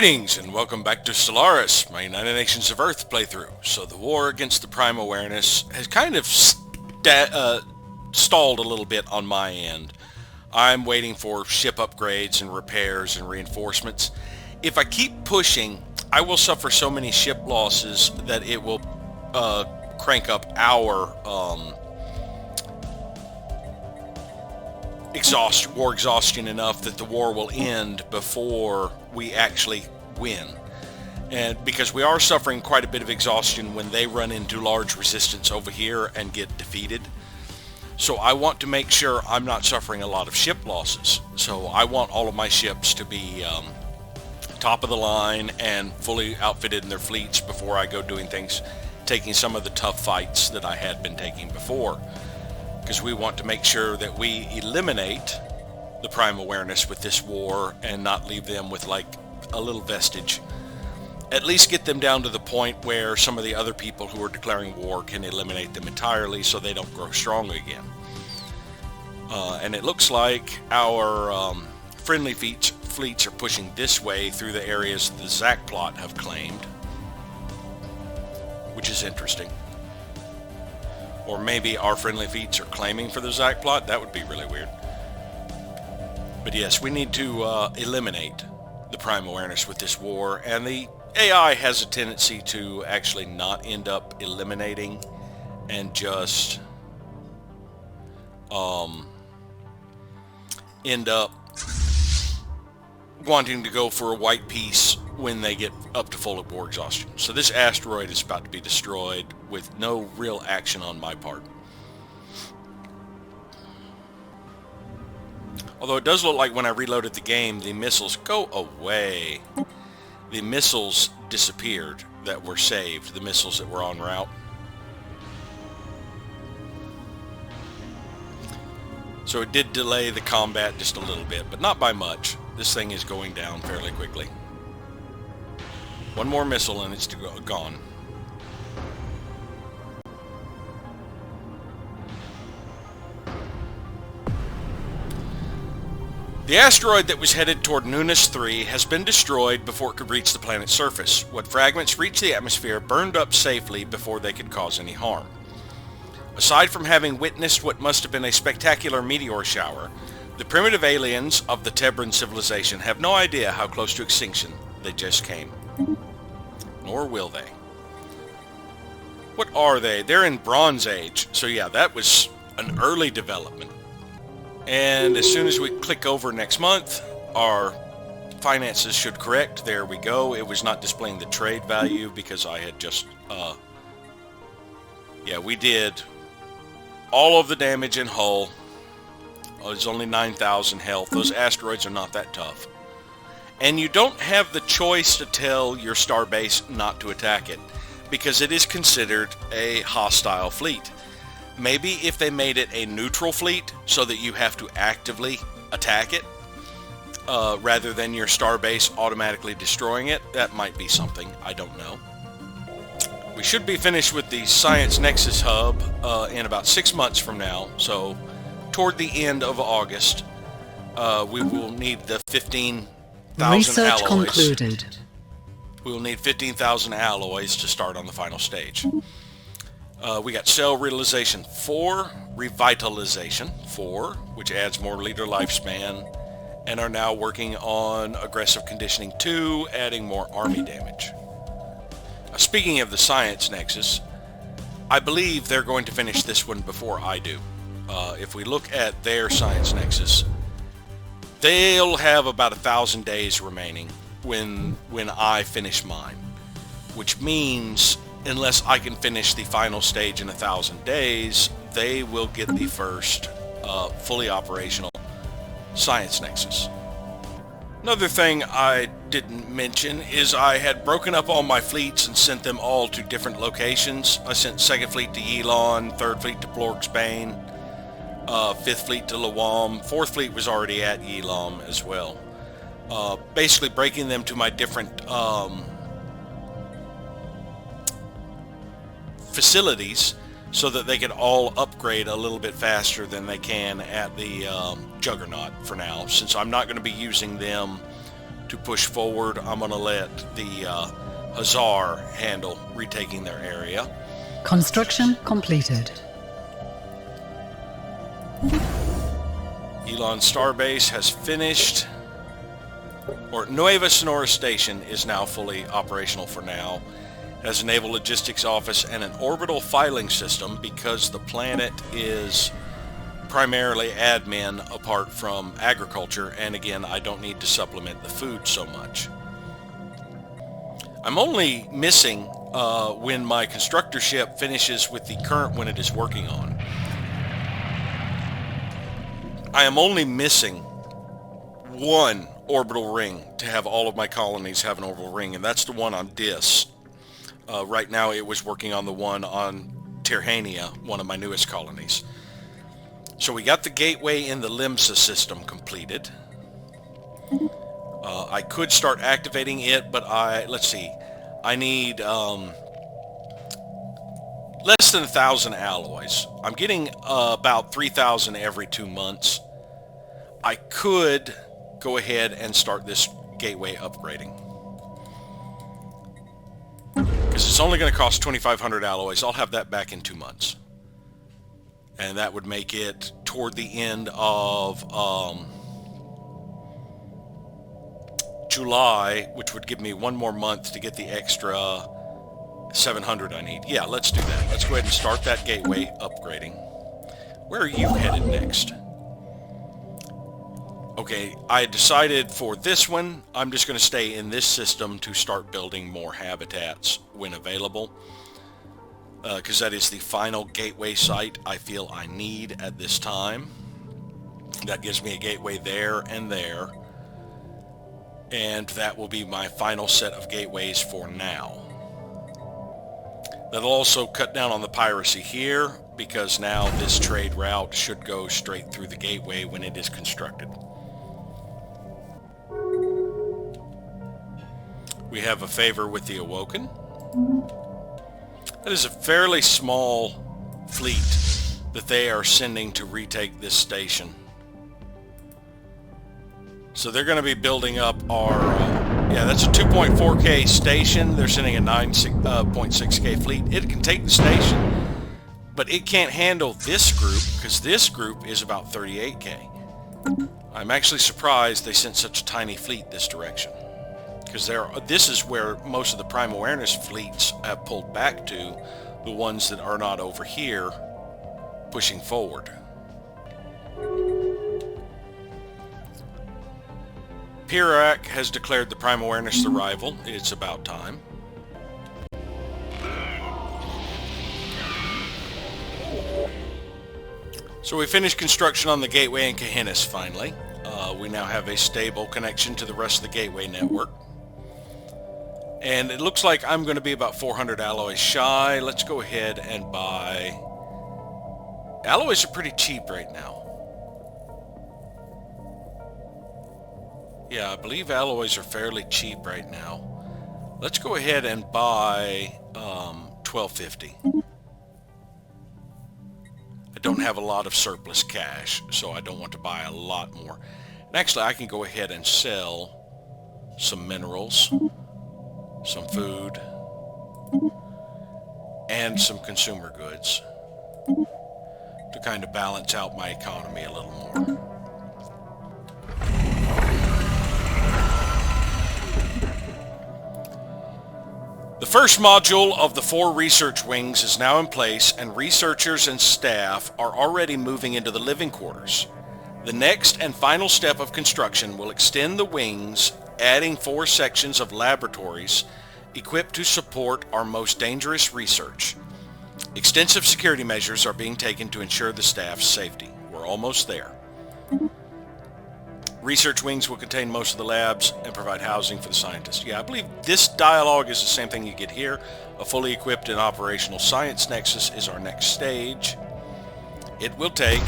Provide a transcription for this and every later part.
Greetings and welcome back to Stellaris, my United Nations of Earth playthrough. So the war against the Prime Awareness has kind of stalled a little bit on my end. I'm waiting for ship upgrades and repairs and reinforcements. If I keep pushing, I will suffer so many ship losses that it will crank up our war exhaustion enough that the war will end before we actually win. And because we are suffering quite a bit of exhaustion when they run into large resistance over here and get defeated. So I want to make sure I'm not suffering a lot of ship losses. So I want all of my ships to be top of the line and fully outfitted in their fleets before I go doing things, taking some of the tough fights that I had been taking before. Because we want to make sure that we eliminate the Prime Awareness with this war and not leave them with like a little vestige. At least get them down to the point where some of the other people who are declaring war can eliminate them entirely so they don't grow strong again. And it looks like our friendly fleets are pushing this way through the areas the Zac plot have claimed, which is interesting. Or maybe our friendly fleets are claiming for the Zac plot. That would be really weird. But yes, we need to eliminate the Prime Awareness with this war. And the AI has a tendency to actually not end up eliminating and just end up wanting to go for a white piece when they get up to full war exhaustion. So this asteroid is about to be destroyed with no real action on my part. Although it does look like when I reloaded the game, the missiles go away. The missiles disappeared that were saved, the missiles that were en route. So it did delay the combat just a little bit, but not by much. This thing is going down fairly quickly. One more missile and it's gone. The asteroid that was headed toward Nunis 3 has been destroyed before it could reach the planet's surface. What fragments reached the atmosphere burned up safely before they could cause any harm. Aside from having witnessed what must have been a spectacular meteor shower, the primitive aliens of the Tebran civilization have no idea how close to extinction they just came. Nor will they. What are they? They're in Bronze Age. So yeah, that was an early development. And as soon as we click over next month, our finances should correct. There we go. It was not displaying the trade value because I had just... yeah, we did all of the damage in hull. It's only 9,000 health. Those asteroids are not that tough. And you don't have the choice to tell your starbase not to attack it, because it is considered a hostile fleet. Maybe if they made it a neutral fleet, so that you have to actively attack it, rather than your starbase automatically destroying it, that might be something. I don't know. We should be finished with the Science Nexus Hub in about 6 months from now, so toward the end of August, we will need the 15,000 Research alloys. concluded. We will need 15,000 alloys to start on the final stage. We got Cell Realization 4, Revitalization 4, which adds more leader lifespan, and are now working on Aggressive Conditioning 2, adding more army damage. Speaking of the Science Nexus, I believe they're going to finish this one before I do. If we look at their Science Nexus, they'll have about 1,000 days remaining when I finish mine, which means unless I can finish the final stage in 1,000 days, they will get the first fully operational Science Nexus. Another thing I didn't mention is I had broken up all my fleets and sent them all to different locations. I sent 2nd Fleet to Yilon, 3rd Fleet to Plorg, Spain, 5th Fleet to Lawam, 4th Fleet was already at Yilom as well. Basically breaking them to my different facilities so that they could all upgrade a little bit faster than they can at the Juggernaut for now, since I'm not going to be using them to push forward. I'm going to let the Hazar handle retaking their area. Construction completed. Elon Starbase has finished, or Nueva Sonora Station is now fully operational for now. It has a naval logistics office and an orbital filing system because the planet is primarily admin apart from agriculture, and again, I don't need to supplement the food so much. I'm only missing when my constructor ship finishes with the current one it is working on. I am only missing one orbital ring to have all of my colonies have an orbital ring, and that's the one on Dis. Right now it was working on the one on Tirhania, one of my newest colonies. So we got the gateway in the Limsa system completed. I could start activating it, but let's see. I need less than 1,000 alloys. I'm getting about 3,000 every 2 months. I could go ahead and start this gateway upgrading, because it's only going to cost 2,500 alloys. I'll have that back in 2 months. And that would make it toward the end of July, which would give me 1 more month to get the extra 700 I need. Yeah, let's do that. Let's go ahead and start that gateway upgrading. Where are you headed next? Okay, I decided for this one, I'm just going to stay in this system to start building more habitats when available. Because that is the final gateway site I feel I need at this time. That gives me a gateway there and there. And that will be my final set of gateways for now. That'll also cut down on the piracy here, because now this trade route should go straight through the gateway when it is constructed. We have a favor with the Awoken. That is a fairly small fleet that they are sending to retake this station. So they're going to be building up our... yeah, that's a 2.4K station. They're sending a 9.6K fleet. It can take the station, but it can't handle this group, because this group is about 38K. I'm actually surprised they sent such a tiny fleet this direction, because this is where most of the Prime Awareness fleets have pulled back to, the ones that are not over here pushing forward. Pirac has declared the Prime Awareness arrival. It's about time. So we finished construction on the gateway in Kahinis finally. We now have a stable connection to the rest of the gateway network. And it looks like I'm going to be about 400 alloys shy. Let's go ahead and buy... alloys are pretty cheap right now. Yeah, I believe alloys are fairly cheap right now. Let's go ahead and buy 1250. I don't have a lot of surplus cash, so I don't want to buy a lot more. And actually, I can go ahead and sell some minerals, some food, and some consumer goods to kind of balance out my economy a little more. The first module of the 4 research wings is now in place, and researchers and staff are already moving into the living quarters. The next and final step of construction will extend the wings, adding 4 sections of laboratories equipped to support our most dangerous research. Extensive security measures are being taken to ensure the staff's safety. We're almost there. Research wings will contain most of the labs and provide housing for the scientists. Yeah, I believe this dialogue is the same thing you get here. A fully equipped and operational science nexus is our next stage. It will take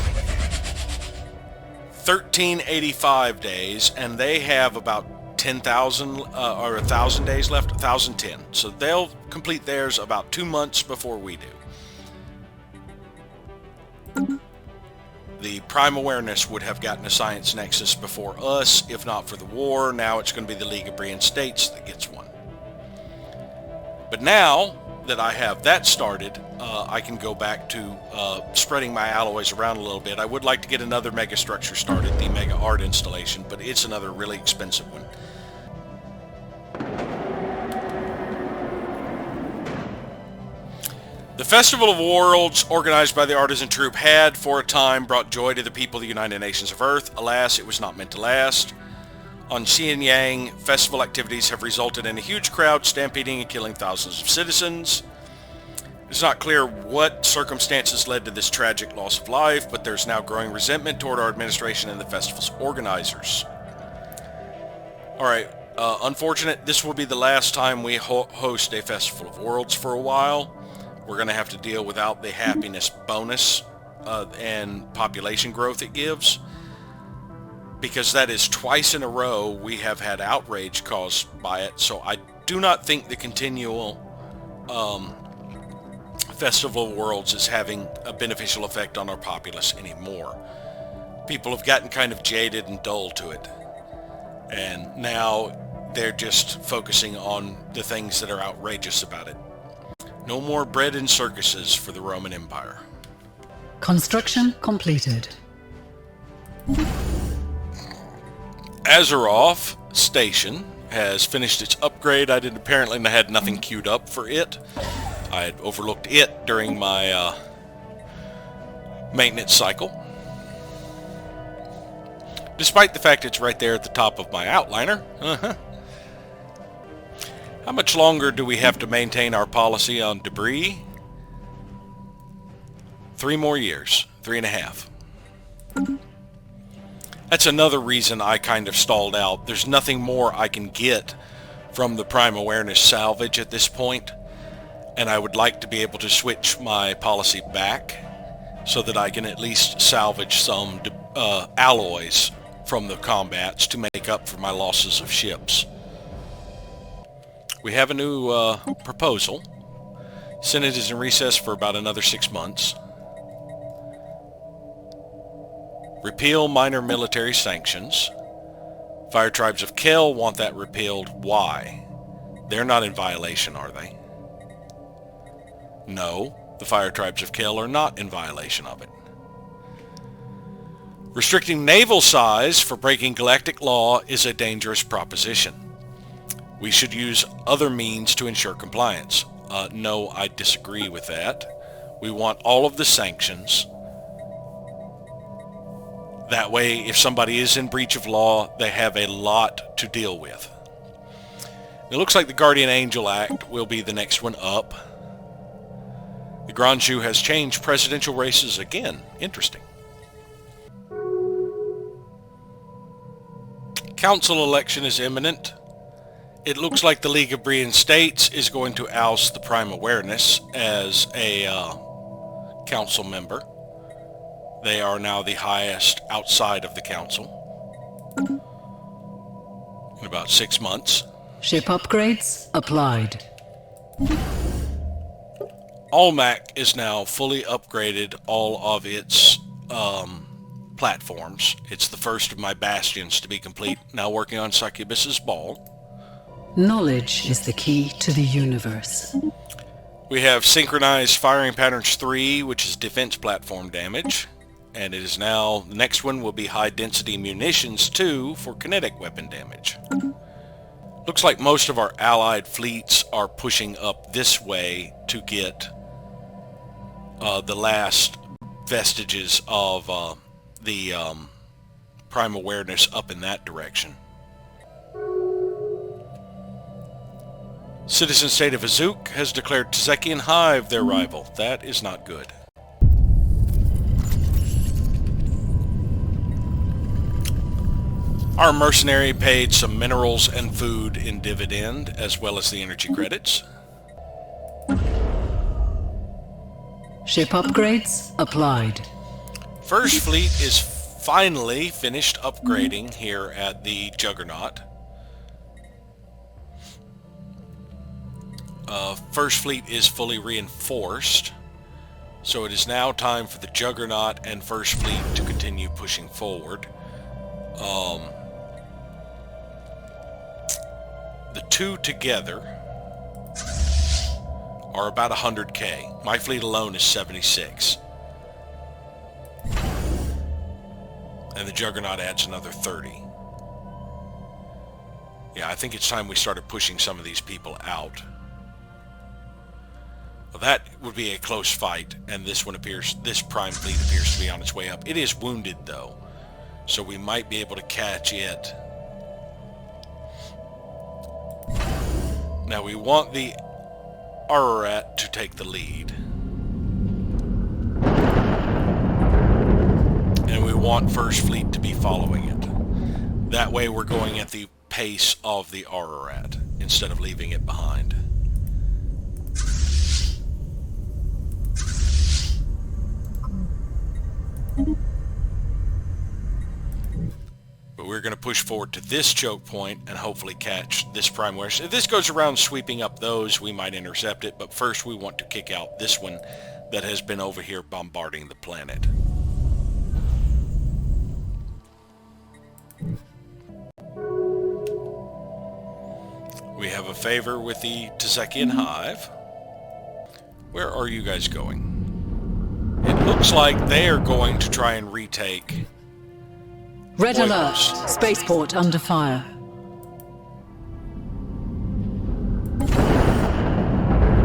1385 days, and they have about 10,000 or 1,000 days left, 1,010. So they'll complete theirs about 2 months before we do. the Prime Awareness would have gotten a science nexus before us, if not for the war. Now it's going to be the League of Brian States that gets one. But now that I have that started, I can go back to spreading my alloys around a little bit. I would like to get another mega structure started, the Mega Art installation, but it's another really expensive one. The Festival of Worlds, organized by the Artisan Troupe, had, for a time, brought joy to the people of the United Nations of Earth. Alas, it was not meant to last. On Xianyang, festival activities have resulted in a huge crowd stampeding and killing thousands of citizens. It's not clear what circumstances led to this tragic loss of life, but there's now growing resentment toward our administration and the festival's organizers. Alright, unfortunate, this will be the last time we host a Festival of Worlds for a while. We're going to have to deal without the happiness bonus and population growth it gives, because that is twice in a row we have had outrage caused by it. So I do not think the continual Festival of Worlds is having a beneficial effect on our populace anymore. People have gotten kind of jaded and dull to it, and now they're just focusing on the things that are outrageous about it. No more bread and circuses for the Roman Empire. Construction completed. Azeroth Station has finished its upgrade. I apparently had nothing queued up for it. I had overlooked it during my maintenance cycle. Despite the fact it's right there at the top of my outliner. How much longer do we have to maintain our policy on debris? 3 more years. 3.5. That's another reason I kind of stalled out. There's nothing more I can get from the Prime Awareness salvage at this point, and I would like to be able to switch my policy back so that I can at least salvage some alloys from the combats to make up for my losses of ships. We have a new proposal. Senate is in recess for about another 6 months. Repeal minor military sanctions. Fire Tribes of Kel want that repealed. Why? They're not in violation, are they? No, the Fire Tribes of Kel are not in violation of it. Restricting naval size for breaking galactic law is a dangerous proposition. We should use other means to ensure compliance. No, I disagree with that. We want all of the sanctions. That way, if somebody is in breach of law, they have a lot to deal with. It looks like the Guardian Angel Act will be the next one up. The Grand Jeu has changed presidential races again. Interesting. Council election is imminent. It looks like the League of Brian States is going to oust the Prime Awareness as a council member. They are now the highest outside of the council. In about 6 months. Ship upgrades applied. Almac is now fully upgraded all of its platforms. It's the first of my bastions to be complete. Now working on Succubus's Ball. Knowledge is the key to the universe. We have Synchronized Firing Patterns 3, which is defense platform damage. And it is now, the next one will be High Density Munitions 2 for kinetic weapon damage. Looks like most of our allied fleets are pushing up this way to get the last vestiges of the Prime Awareness up in that direction. Citizen State of Azuk has declared Tzekian Hive their rival. That is not good. Our mercenary paid some minerals and food in dividend, as well as the energy credits. Ship upgrades applied. First Fleet is finally finished upgrading here at the Juggernaut. First Fleet is fully reinforced, so it is now time for the Juggernaut and First Fleet to continue continue pushing forward. The two together are about 100k. My fleet alone is 76. And the Juggernaut adds another 30. Yeah, I think it's time we started pushing some of these people out. Well, that would be a close fight, and this prime fleet appears to be on its way up. It is wounded, though, so we might be able to catch it. Now, we want the Ararat to take the lead. And we want First Fleet to be following it. That way we're going at the pace of the Ararat instead of leaving it behind. But we're going to push forward to this choke point and hopefully catch this prime ware. If this goes around sweeping up those, we might intercept it, but first we want to kick out this one that has been over here bombarding the planet. We have a favor with the Tazekian Hive. Where are you guys going? It looks like they are going to try and retake... Red Oilers. alert! Spaceport under fire.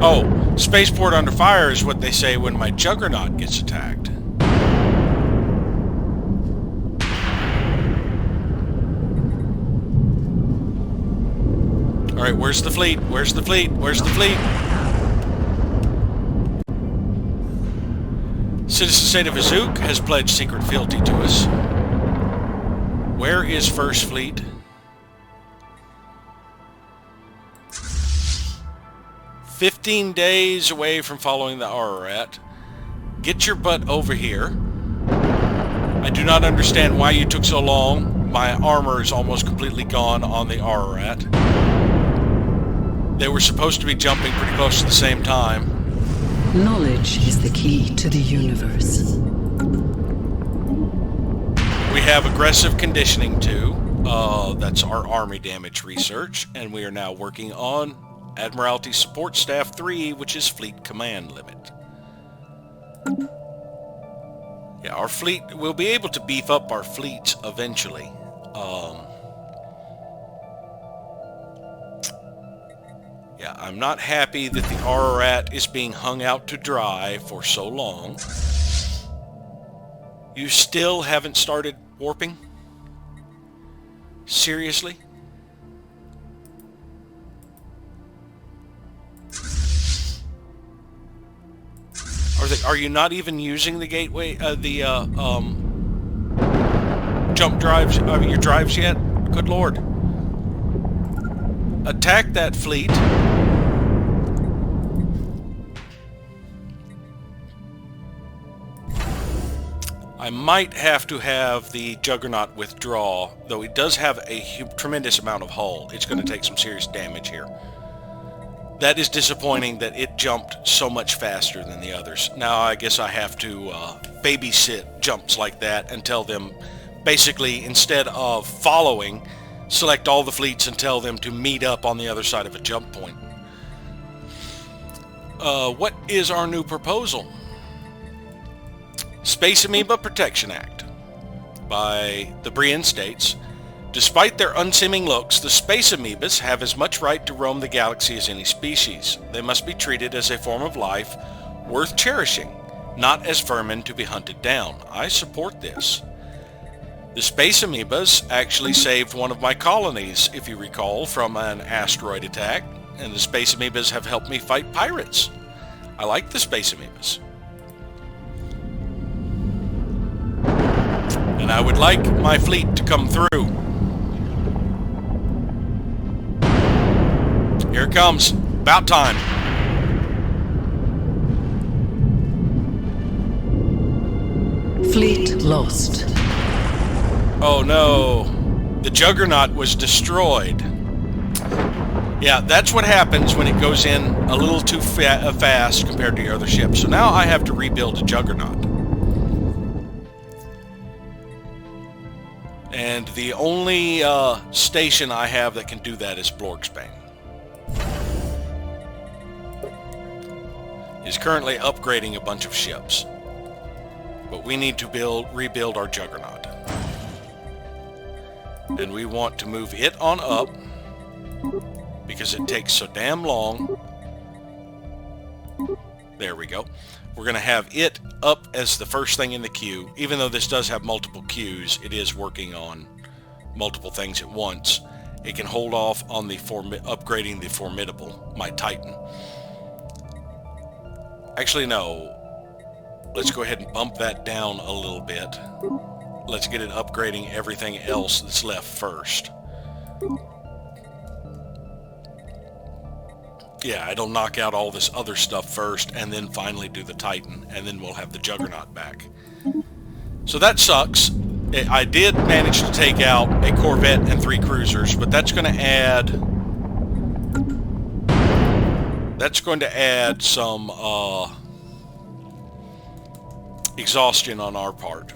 Oh, spaceport under fire is what they say when my Juggernaut gets attacked. Alright, where's the fleet? Where's the fleet? Where's the fleet? Citizen State of Azook has pledged secret fealty to us. Where is First Fleet? "15 days away from following the Ararat. Get your butt over here. I do not understand why you took so long. My armor is almost completely gone on the Ararat. They were supposed to be jumping pretty close to the same time. Knowledge is the key to the universe. We have aggressive conditioning too. That's our army damage research, and we are now working on Admiralty Support Staff 3, which is Fleet Command Limit. Yeah, our fleet, we'll be able to beef up our fleets eventually. Yeah, I'm not happy that the Ararat is being hung out to dry for so long. You still haven't started warping? Seriously? Are you not even using the gateway, jump drives, your drives yet? Good Lord. Attack that fleet. I might have to have the Juggernaut withdraw, though it does have a tremendous amount of hull. It's going to take some serious damage here. That is disappointing that it jumped so much faster than the others. Now I guess I have to babysit jumps like that and tell them, basically, instead of following, select all the fleets and tell them to meet up on the other side of a jump point. What is our new proposal? Space Amoeba Protection Act by the Brian states, despite their unseeming looks, the space amoebas have as much right to roam the galaxy as any species. They must be treated as a form of life worth cherishing, not as vermin to be hunted down. I support this. The space amoebas actually saved one of my colonies, if you recall, from an asteroid attack, and the space amoebas have helped me fight pirates. I like the space amoebas. And I would like my fleet to come through. Here it comes. About time. Fleet lost. Oh no. The Juggernaut was destroyed. Yeah, that's what happens when it goes in a little too fast compared to your other ships. So now I have to rebuild a Juggernaut. And the only station I have that can do that is Blorgsbane. Is currently upgrading a bunch of ships. But we need to rebuild our Juggernaut. And we want to move it on up because it takes so damn long. There we go. We're going to have it up as the first thing in the queue. Even though this does have multiple queues, it is working on multiple things at once. It can hold off on the upgrading the Formidable, my Titan. Actually, no. Let's go ahead and bump that down a little bit. Let's get it upgrading everything else that's left first. Yeah, it'll knock out all this other stuff first, and then finally do the Titan, and then we'll have the Juggernaut back. So that sucks. I did manage to take out a Corvette and 3 cruisers, but that's going to add... That's going to add some exhaustion on our part.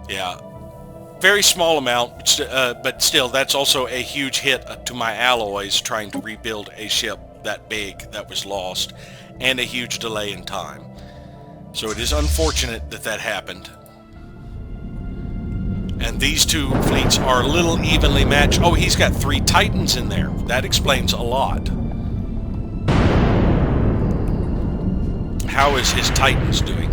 Yeah, very small amount, but still, that's also a huge hit to my alloys trying to rebuild a ship that big that was lost, and a huge delay in time. So it is unfortunate that that happened. And these two fleets are a little evenly matched. Oh, he's got 3 Titans in there. That explains a lot. How is his Titans doing?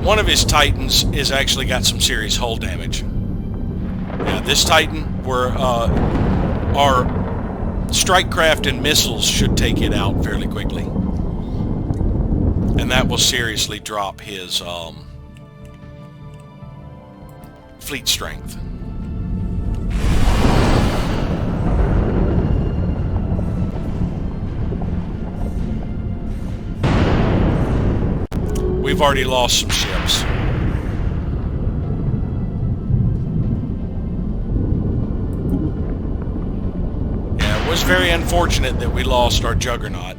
One of his Titans is actually got some serious hull damage. Yeah, this Titan, our strike craft and missiles should take it out fairly quickly. And that will seriously drop his fleet strength. We've already lost some ships. Yeah, it was very unfortunate that we lost our Juggernaut.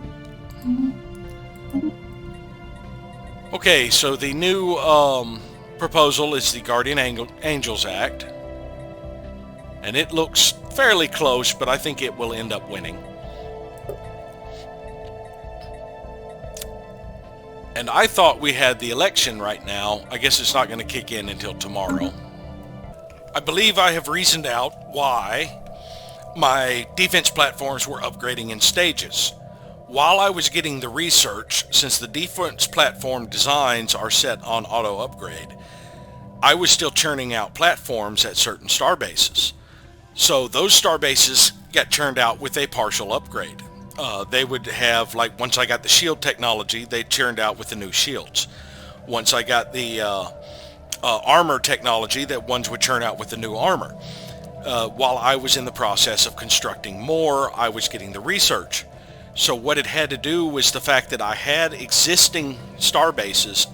Okay, so the new proposal is the Guardian Angels Act. And it looks fairly close, but I think it will end up winning. And I thought we had the election right now. I guess it's not going to kick in until tomorrow. I believe I have reasoned out why my defense platforms were upgrading in stages. While I was getting the research, since the defense platform designs are set on auto upgrade, I was still churning out platforms at certain star bases. So those star bases got churned out with a partial upgrade. They would have, like, once I got the shield technology, they churned out with the new shields. Once I got the armor technology, that ones would churn out with the new armor. While I was in the process of constructing more, I was getting the research. So what it had to do was the fact that I had existing star bases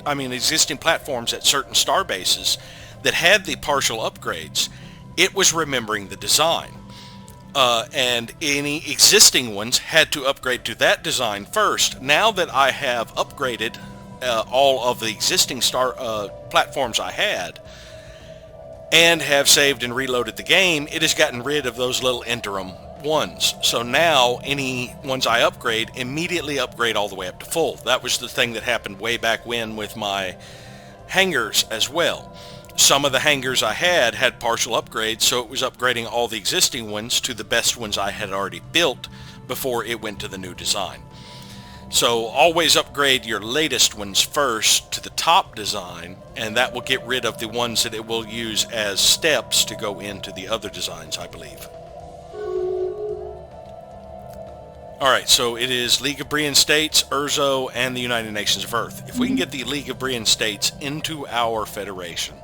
existing platforms at certain star bases that had the partial upgrades. It was remembering the design. And any existing ones had to upgrade to that design first. Now that I have upgraded all of the existing star platforms I had and have saved and reloaded the game, it has gotten rid of those little interim ones. So now any ones I upgrade immediately upgrade all the way up to full. That was the thing that happened way back when with my hangars as well. Some of the hangars I had partial upgrades, so it was upgrading all the existing ones to the best ones I had already built before it went to the new design. So always upgrade your latest ones first to the top design, and that will get rid of the ones that it will use as steps to go into the other designs, I believe. Alright, so it is League of Brian States, Urzo, and the United Nations of Earth. If we can get the League of Brian States into our Federation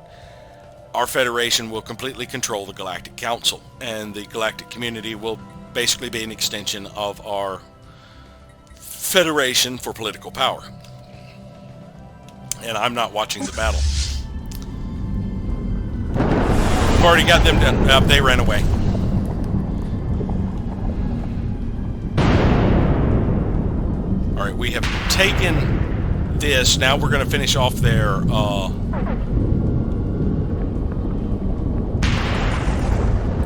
will completely control the Galactic Council, and the Galactic Community will basically be an extension of our Federation for political power. And I'm not watching the battle. We've already got them done. They ran away. Alright, we have taken this. Now we're going to finish off their...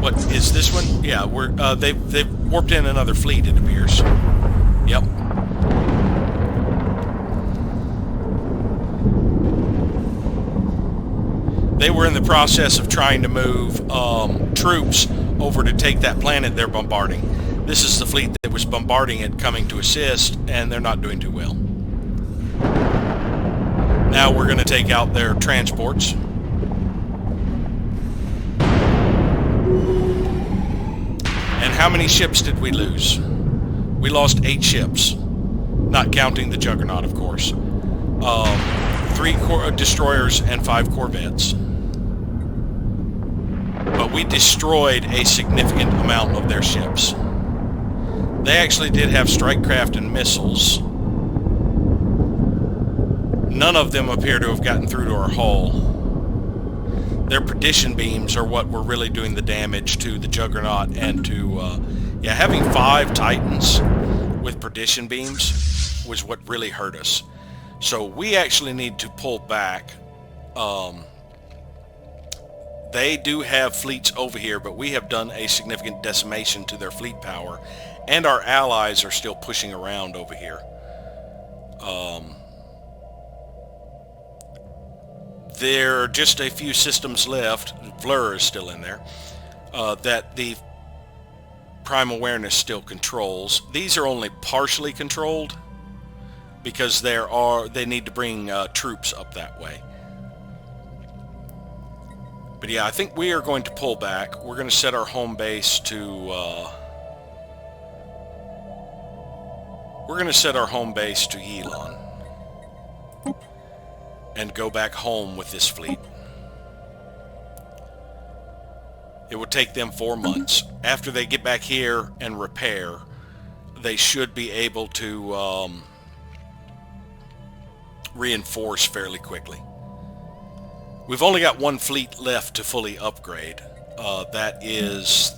what is this one? Yeah, they've warped in another fleet, it appears. Yep. They were in the process of trying to move troops over to take that planet they're bombarding. This is the fleet that was bombarding it coming to assist, and they're not doing too well. Now we're going to take out their transports. And how many ships did we lose? We lost 8 ships, not counting the Juggernaut, of course. 3 destroyers and 5 corvettes. But we destroyed a significant amount of their ships. They actually did have strike craft and missiles. None of them appear to have gotten through to our hull. Their perdition beams are what were really doing the damage to the Juggernaut and to, yeah, having 5 Titans with perdition beams was what really hurt us. So we actually need to pull back. They do have fleets over here, but we have done a significant decimation to their fleet power, and our allies are still pushing around over here. There are just a few systems left. Vlur is still in there, that the Prime Awareness still controls. These are only partially controlled because they need to bring troops up that way. But yeah, I think we are going to pull back. We're going to set our home base to... we're going to set our home base to Elon. And go back home with this fleet. It will take them 4 months. After they get back here and repair, they should be able to reinforce fairly quickly. We've only got 1 fleet left to fully upgrade. That is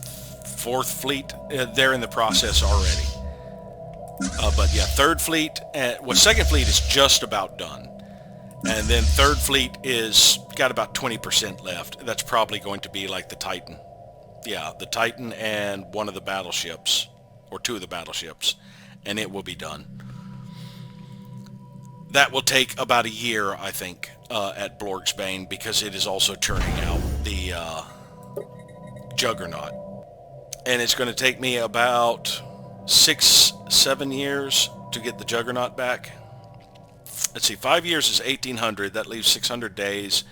4th fleet. They're in the process already. But yeah, 3rd fleet, well, 2nd fleet is just about done. And then 3rd fleet is got about 20% left. That's probably going to be like the Titan. Yeah, the Titan and 1 of the battleships, or 2 of the battleships, and it will be done. That will take about a year, I think, at Blorgsbane, because it is also churning out the Juggernaut. And it's going to take me about 6-7 years to get the Juggernaut back. Let's see, 5 years is 1,800. That leaves 600 days.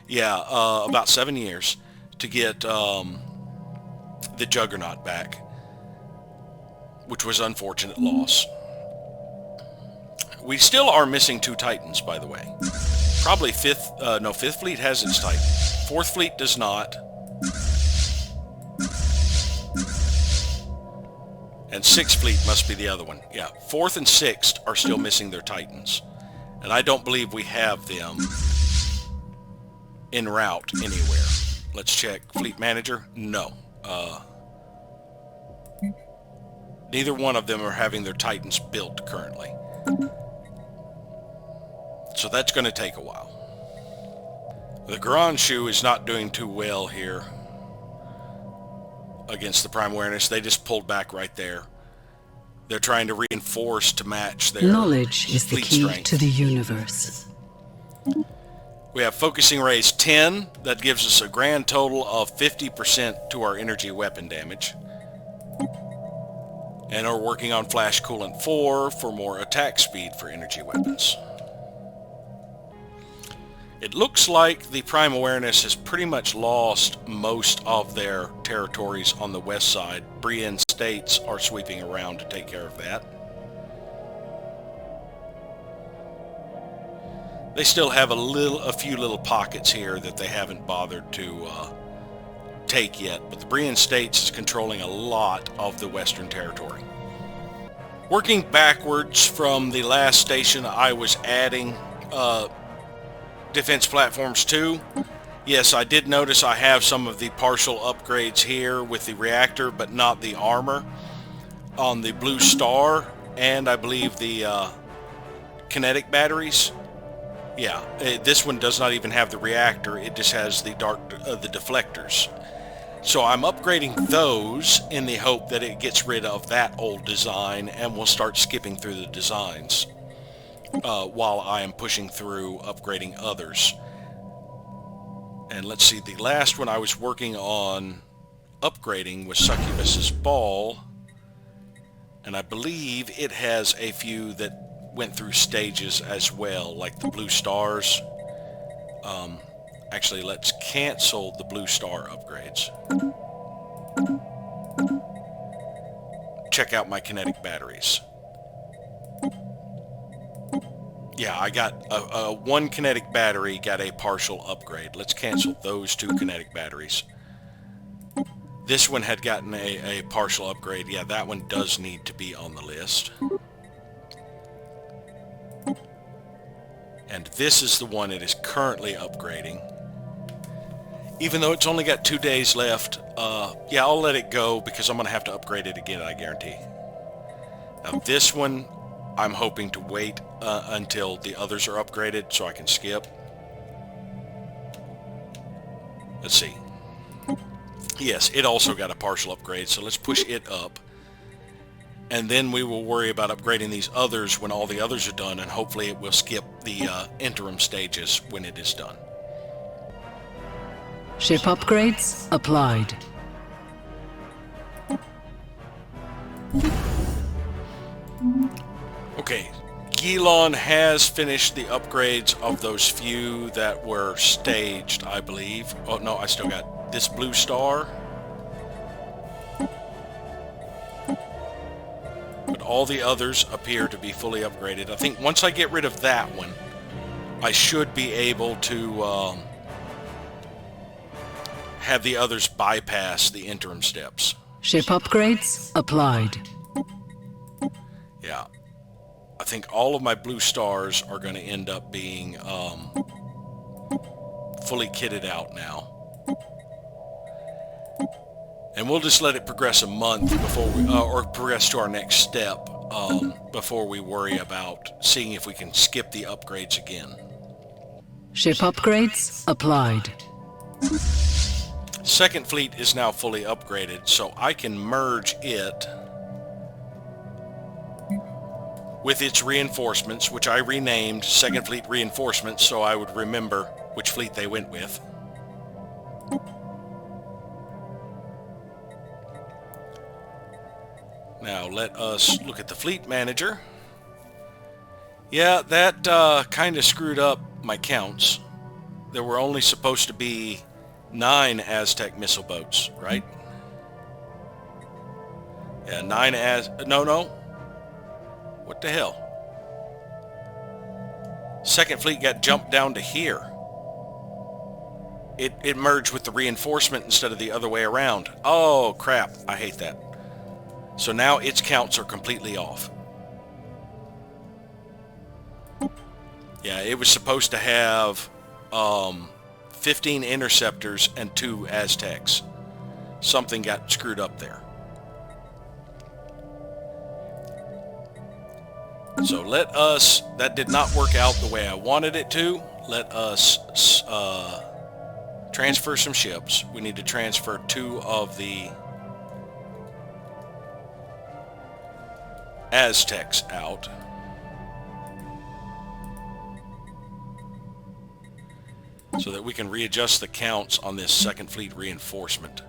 Yeah, about 7 years to get the Juggernaut back, which was an unfortunate loss. We still are missing 2 Titans, by the way. Probably 5th fleet has its Titan. 4th fleet does not. And 6th fleet must be the other one. Yeah, 4th and 6th are still missing their Titans. And I don't believe we have them en route anywhere. Let's check. Fleet Manager? No. Neither one of them are having their Titans built currently. So that's going to take a while. The Grand Shu is not doing too well here against the Prime Awareness. They just pulled back right there. They're trying to reinforce to match their knowledge is the key strength. to the universe. We have Focusing Rays 10. That gives us a grand total of 50% to our energy weapon damage. And are working on Flash Coolant 4 for more attack speed for energy weapons. It looks like the Prime Awareness has pretty much lost most of their territories on the west side. Brienne states are sweeping around to take care of that. They still have a few little pockets here that they haven't bothered to take yet, but the Brienne states is controlling a lot of the western territory. Working backwards from the last station, I was adding defense platforms too. Yes, I did notice I have some of the partial upgrades here with the reactor, but not the armor on the Blue Star, and I believe the kinetic batteries. Yeah, this one does not even have the reactor. It just has the the deflectors. So I'm upgrading those in the hope that it gets rid of that old design and we'll start skipping through the designs while I am pushing through upgrading others. And let's see, the last one I was working on upgrading was Succubus's Ball, and I believe it has a few that went through stages as well, like the blue stars. Actually, let's cancel the blue star upgrades. Check out my kinetic batteries. Yeah, I got one kinetic battery got a partial upgrade. Let's cancel those 2 kinetic batteries. This one had gotten a partial upgrade. Yeah, that one does need to be on the list. And this is the one it is currently upgrading. Even though it's only got 2 days left, yeah, I'll let it go because I'm going to have to upgrade it again, I guarantee. Now this one, I'm hoping to wait until the others are upgraded so I can skip. Let's see. Yes, it also got a partial upgrade, so let's push it up. And then we will worry about upgrading these others when all the others are done, and hopefully it will skip the interim stages when it is done. Ship upgrades applied. Okay, Gilon has finished the upgrades of those few that were staged, I believe. Oh no, I still got this blue star. But all the others appear to be fully upgraded. I think once I get rid of that one, I should be able to have the others bypass the interim steps. Ship upgrades applied. Yeah. I think all of my blue stars are going to end up being fully kitted out now. And we'll just let it progress a month before we, or progress to our next step before we worry about seeing if we can skip the upgrades again. Ship upgrades applied. Second Fleet is now fully upgraded, so I can merge it with its reinforcements, which I renamed Second Fleet Reinforcements so I would remember which fleet they went with. Now let us look at the Fleet Manager. Yeah, that kind of screwed up my counts. There were only supposed to be 9 Aztec missile boats, right? Yeah, 9 No. What the hell? Second Fleet got jumped down to here. It merged with the reinforcement instead of the other way around. Oh, crap. I hate that. So now its counts are completely off. Yeah, it was supposed to have 15 interceptors and 2 Aztecs. Something got screwed up there. So let us, that did not work out the way I wanted it to. Let us transfer some ships. We need to transfer 2 of the Aztecs out. So that we can readjust the counts on this Second Fleet reinforcement.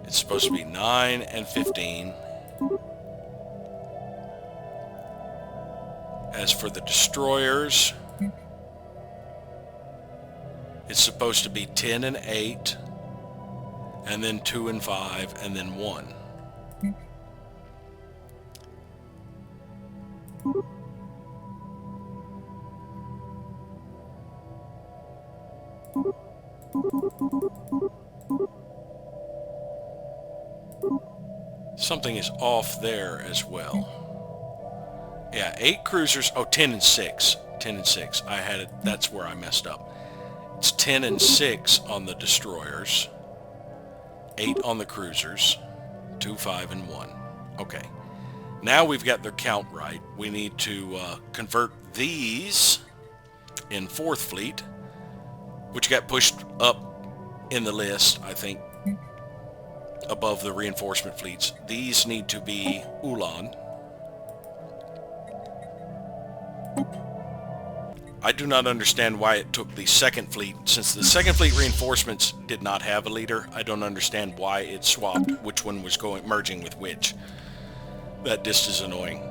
It's supposed to be 9 and 15. As for the destroyers, it's supposed to be 10 and 8, and then 2 and 5, and then 1. Something is off there as well. Yeah, 8 cruisers. Oh, 10 and 6. 10 and 6. I had it. That's where I messed up. It's 10 and 6 on the destroyers. 8 on the cruisers. 2, 5, and 1. Okay. Now we've got their count right. We need to convert these in 4th Fleet, which got pushed up in the list, I think, above the reinforcement fleets. These need to be Ulan. I do not understand why it took the 2nd Fleet. Since the 2nd Fleet reinforcements did not have a leader, I don't understand why it swapped which one was merging with which. That just is annoying.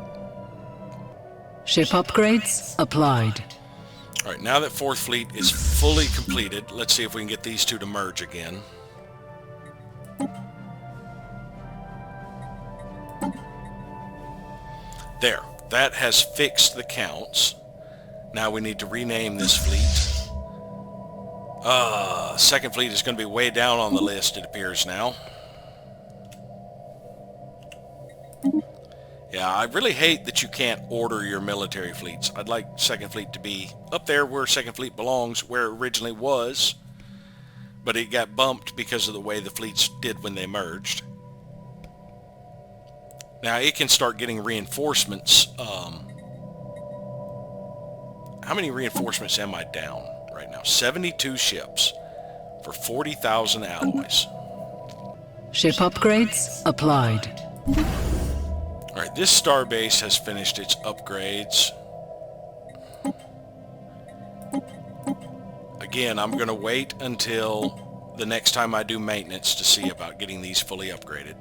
Ship upgrades applied. Alright, now that 4th Fleet is fully completed, let's see if we can get these two to merge again. There. That has fixed the counts. Now we need to rename this fleet. 2nd Fleet is going to be way down on the list, it appears now. Yeah, I really hate that you can't order your military fleets. I'd like 2nd Fleet to be up there where 2nd Fleet belongs, where it originally was. But it got bumped because of the way the fleets did when they merged. Now it can start getting reinforcements. How many reinforcements am I down right now? 72 ships for 40,000 alloys. Ship upgrades applied. Alright, this starbase has finished its upgrades. Again, I'm going to wait until the next time I do maintenance to see about getting these fully upgraded.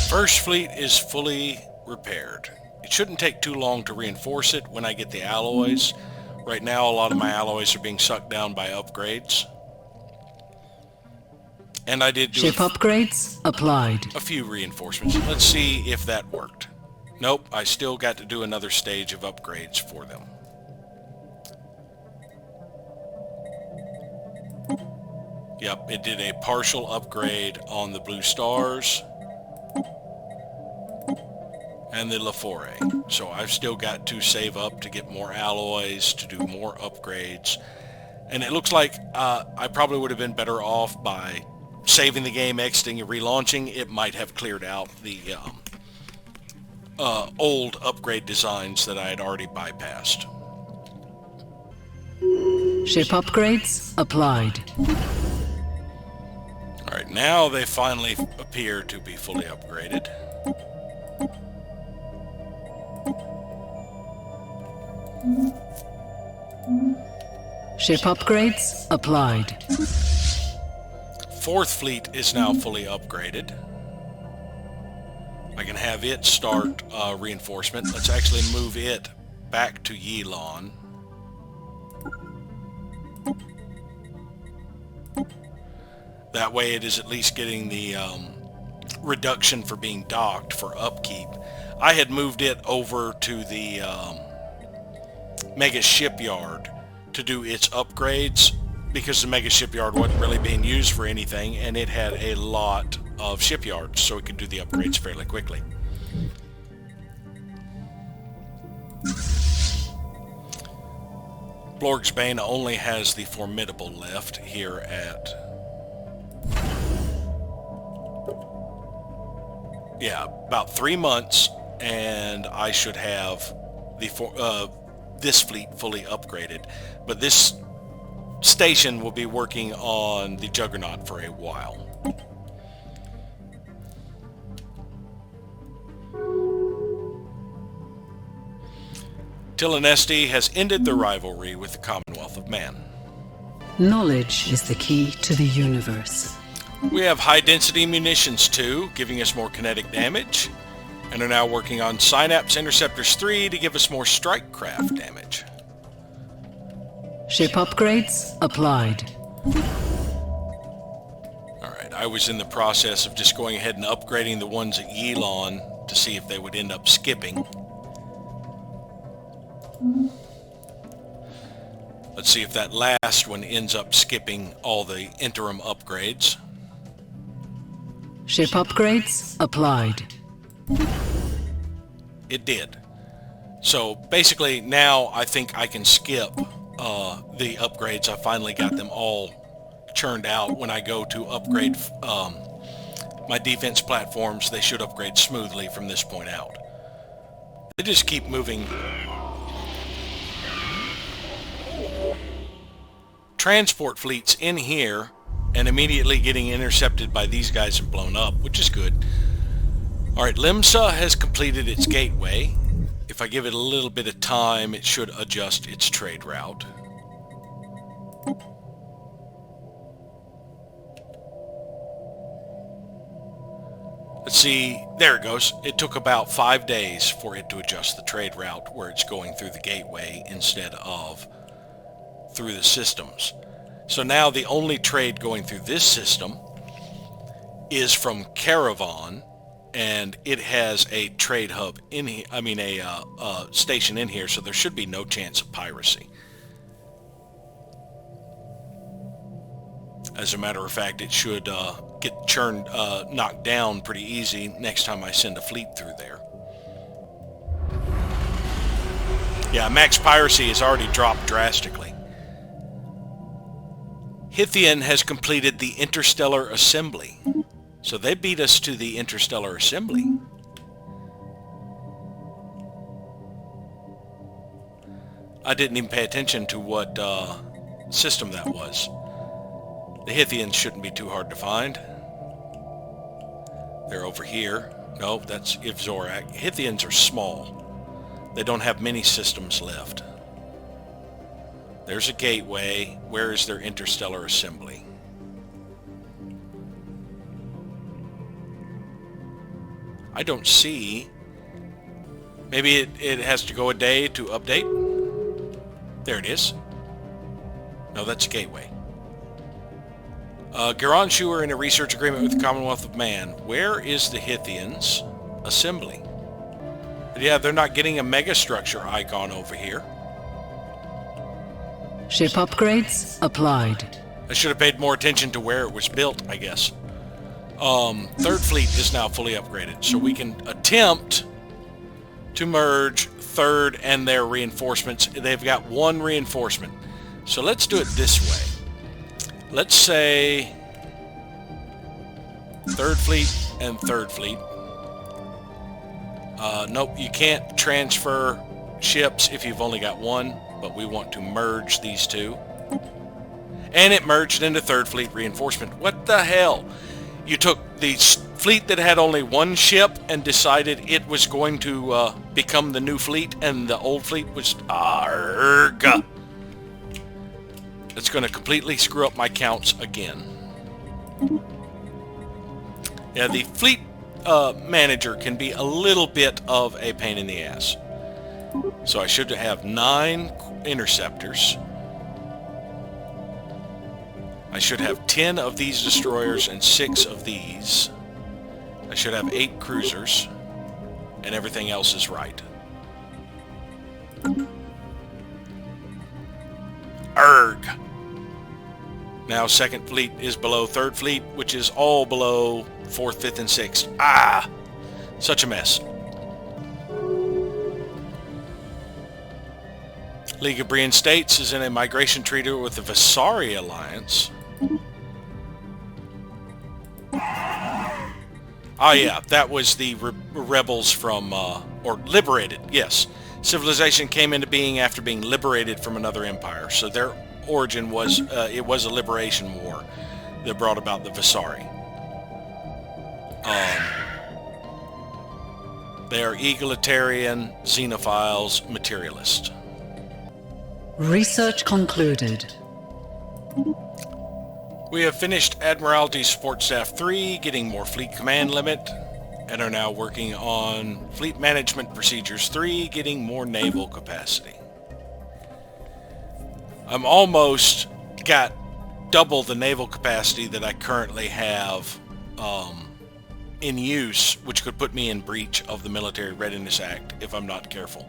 1st Fleet is fully repaired. It shouldn't take too long to reinforce it when I get the alloys. Right now, a lot of my alloys are being sucked down by upgrades. And I did do ship upgrades applied. A few reinforcements. Let's see if that worked. Nope, I still got to do another stage of upgrades for them. Yep, it did a partial upgrade on the Blue Stars and the LaForre. So I've still got to save up to get more alloys, to do more upgrades. And it looks like I probably would have been better off by saving the game, exiting, and relaunching. It might have cleared out the old upgrade designs that I had already bypassed. Ship upgrades applied. Alright, now they finally appear to be fully upgraded. Ship upgrades applied. 4th Fleet is now fully upgraded. I can have it start reinforcement. Let's actually move it back to Yilon. That way it is at least getting the reduction for being docked for upkeep. I had moved it over to the Mega Shipyard to do its upgrades because the Mega Shipyard wasn't really being used for anything, and it had a lot of shipyards, so it could do the upgrades fairly quickly. Blorg's Bane only has the Formidable left here at... yeah, about 3 months, and I should have the this fleet fully upgraded. But this station will be working on the Juggernaut for a while. Tilanesti has ended the rivalry with the Commonwealth of Man. Knowledge is the key to the universe. We have high-density munitions too, giving us more kinetic damage, and are now working on Synapse Interceptors 3 to give us more strike craft damage. Ship upgrades applied. Alright, I was in the process of just going ahead and upgrading the ones at Yilon to see if they would end up skipping. Let's see if that last one ends up skipping all the interim upgrades. Ship upgrades applied. It did. So basically now I think I can skip the upgrades. I finally got them all churned out when I go to upgrade my defense platforms. They should upgrade smoothly from this point out. They just keep moving. Transport fleets in here and immediately getting intercepted by these guys and blown up, which is good. Alright, Limsa has completed its gateway. If I give it a little bit of time, it should adjust its trade route. Let's see, there it goes. It took about 5 days for it to adjust the trade route where it's going through the gateway instead of through the systems. So now the only trade going through this system is from Caravan, and it has a trade hub in here, a station in here, so there should be no chance of piracy. As a matter of fact, it should get knocked down pretty easy next time I send a fleet through there. Yeah, max piracy has already dropped drastically. Hithian has completed the interstellar assembly. So they beat us to the interstellar assembly. I didn't even pay attention to what system that was. The Hithians shouldn't be too hard to find. They're over here. Nope, that's Ivzorak. Hithians are small. They don't have many systems left. There's a gateway. Where is their interstellar assembly? I don't see. Maybe it has to go a day to update. There it is. No, that's a gateway. Garanshu are in a research agreement with the Commonwealth of Man. Where is the Hithians' assembly? But yeah, they're not getting a megastructure icon over here. Ship upgrades applied. I should have paid more attention to where it was built, I guess. Third Fleet is now fully upgraded, so we can attempt to merge Third and their reinforcements. They've got one reinforcement. So let's do it this way. Let's say Third Fleet and Third Fleet. Nope, you can't transfer ships if you've only got one, but we want to merge these two. And it merged into Third Fleet reinforcement. What the hell? You took the fleet that had only one ship and decided it was going to become the new fleet, and the old fleet was... Arg! It's going to completely screw up my counts again. Yeah, the fleet manager can be a little bit of a pain in the ass. So I should have 9 interceptors. I should have 10 of these destroyers and 6 of these. I should have 8 cruisers. And everything else is right. Erg! Now Second Fleet is below Third Fleet, which is all below 4th, 5th, and 6th. Ah! Such a mess. League of Brian States is in a migration treaty with the Visari Alliance. Ah, yeah, that was the rebels from, or liberated, yes. Civilization came into being after being liberated from another empire. So their origin was, it was a liberation war that brought about the Visari. They are egalitarian, xenophiles, materialist. Research concluded. We have finished Admiralty Support Staff 3, getting more Fleet Command Limit, and are now working on Fleet Management Procedures 3, getting more naval capacity. I'm almost got double the naval capacity that I currently have in use, which could put me in breach of the Military Readiness Act if I'm not careful.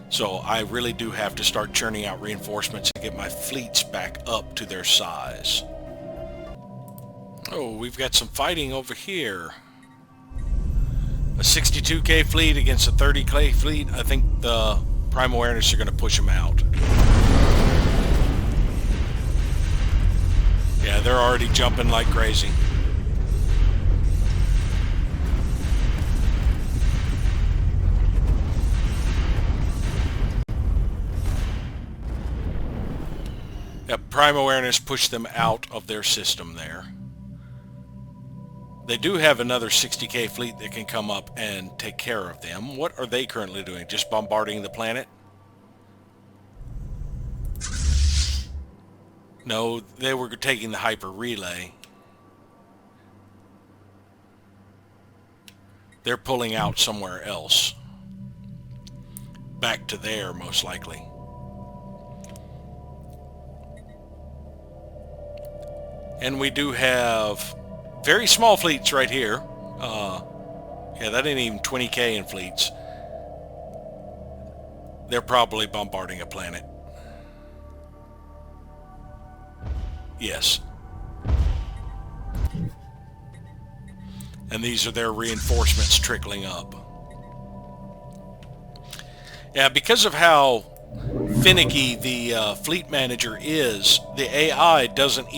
So I really do have to start churning out reinforcements and get my fleets back up to their size. Oh, we've got some fighting over here. A 62k fleet against a 30k fleet. I think the Prime Awareness are going to push them out. Yeah, they're already jumping like crazy. Yep, Prime Awareness pushed them out of their system there. They do have another 60k fleet that can come up and take care of them. What are they currently doing? Just bombarding the planet? No, they were taking the hyper relay. They're pulling out somewhere else. Back to there, most likely. And we do have very small fleets right here. Yeah, that ain't even 20k in fleets. They're probably bombarding a planet. Yes. And these are their reinforcements trickling up. Yeah, because of how finicky the fleet manager is, the AI isn't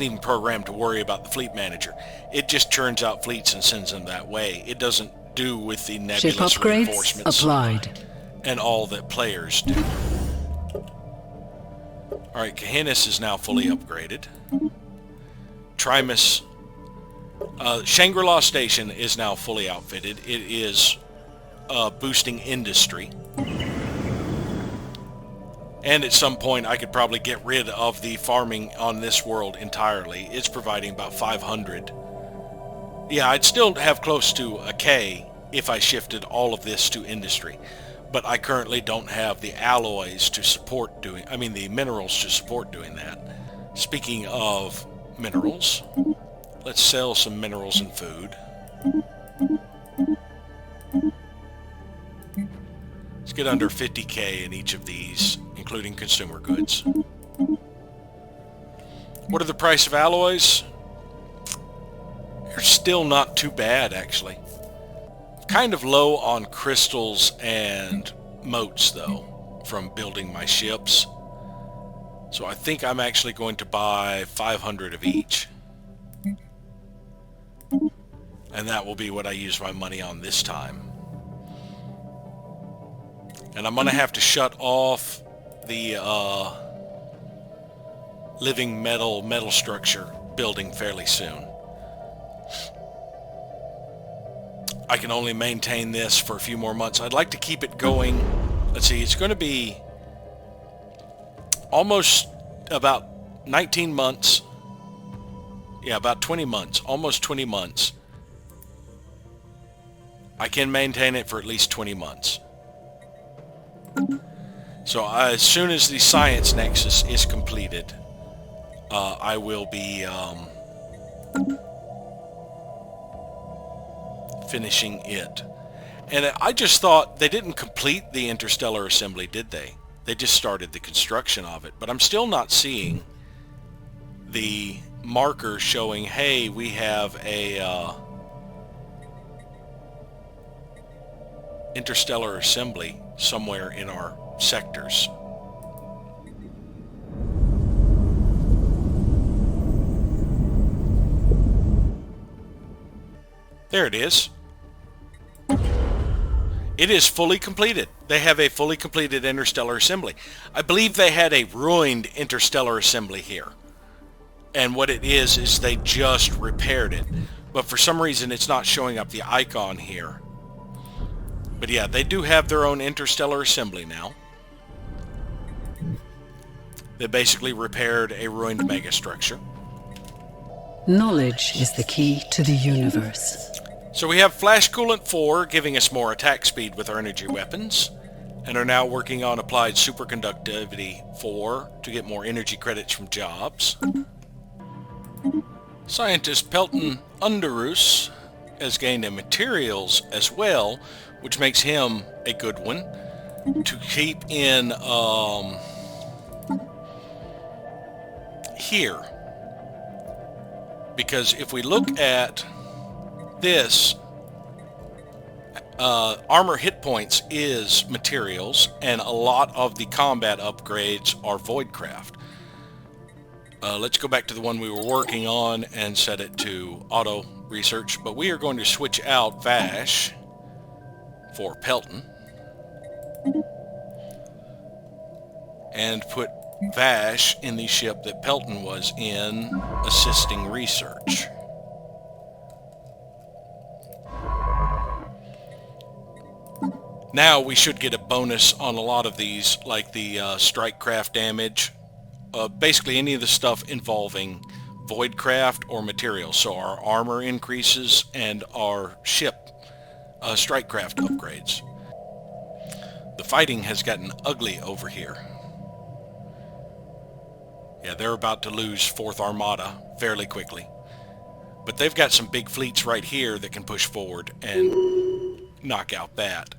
even programmed to worry about the fleet manager. It just churns out fleets and sends them that way. It doesn't do with the nebulous Ship upgrades reinforcements applied. And all that players do. Alright, Kahinnis is now fully upgraded. Trimus, Shangri-La Station is now fully outfitted. It is boosting industry. And at some point I could probably get rid of the farming on this world entirely. It's providing about 500. Yeah, I'd still have close to a K if I shifted all of this to industry. But I currently don't have the alloys to support doing, the minerals to support doing that. Speaking of minerals, let's sell some minerals and food. Let's get under 50k in each of these, including consumer goods. What are the price of alloys? They're still not too bad, actually. Kind of low on crystals and motes, though, from building my ships. So I think I'm actually going to buy 500 of each. And that will be what I use my money on this time. And I'm going to have to shut off the living metal structure building fairly soon. I can only maintain this for a few more months. I'd like to keep it going. Let's see, it's going to be almost about 19 months. Yeah, about 20 months. Almost 20 months. I can maintain it for at least 20 months. So as soon as the Science Nexus is completed, I will be finishing it. And I just thought they didn't complete the interstellar assembly, did they? They just started the construction of it. But I'm still not seeing the marker showing, hey, we have a interstellar assembly somewhere in our sectors. There it is. It is fully completed. They have a fully completed interstellar assembly. I believe they had a ruined interstellar assembly here. And what it is they just repaired it. But for some reason it's not showing up the icon here. But yeah, they do have their own interstellar assembly now. They basically repaired a ruined megastructure. Knowledge is the key to the universe. So we have Flash Coolant 4 giving us more attack speed with our energy weapons, and are now working on Applied Superconductivity 4 to get more energy credits from jobs. Scientist Pelton Underoos has gained a materials as well, which makes him a good one to keep in here. Because if we look at this, armor hit points is materials, and a lot of the combat upgrades are Voidcraft. Let's go back to the one we were working on and set it to auto research, but we are going to switch out Vash for Pelton and put Vash in the ship that Pelton was in, assisting research. Now we should get a bonus on a lot of these, like the strike craft damage. Basically any of the stuff involving voidcraft or materials. So our armor increases and our ship strikecraft upgrades. The fighting has gotten ugly over here. Yeah, they're about to lose 4th Armada fairly quickly. But they've got some big fleets right here that can push forward and knock out that.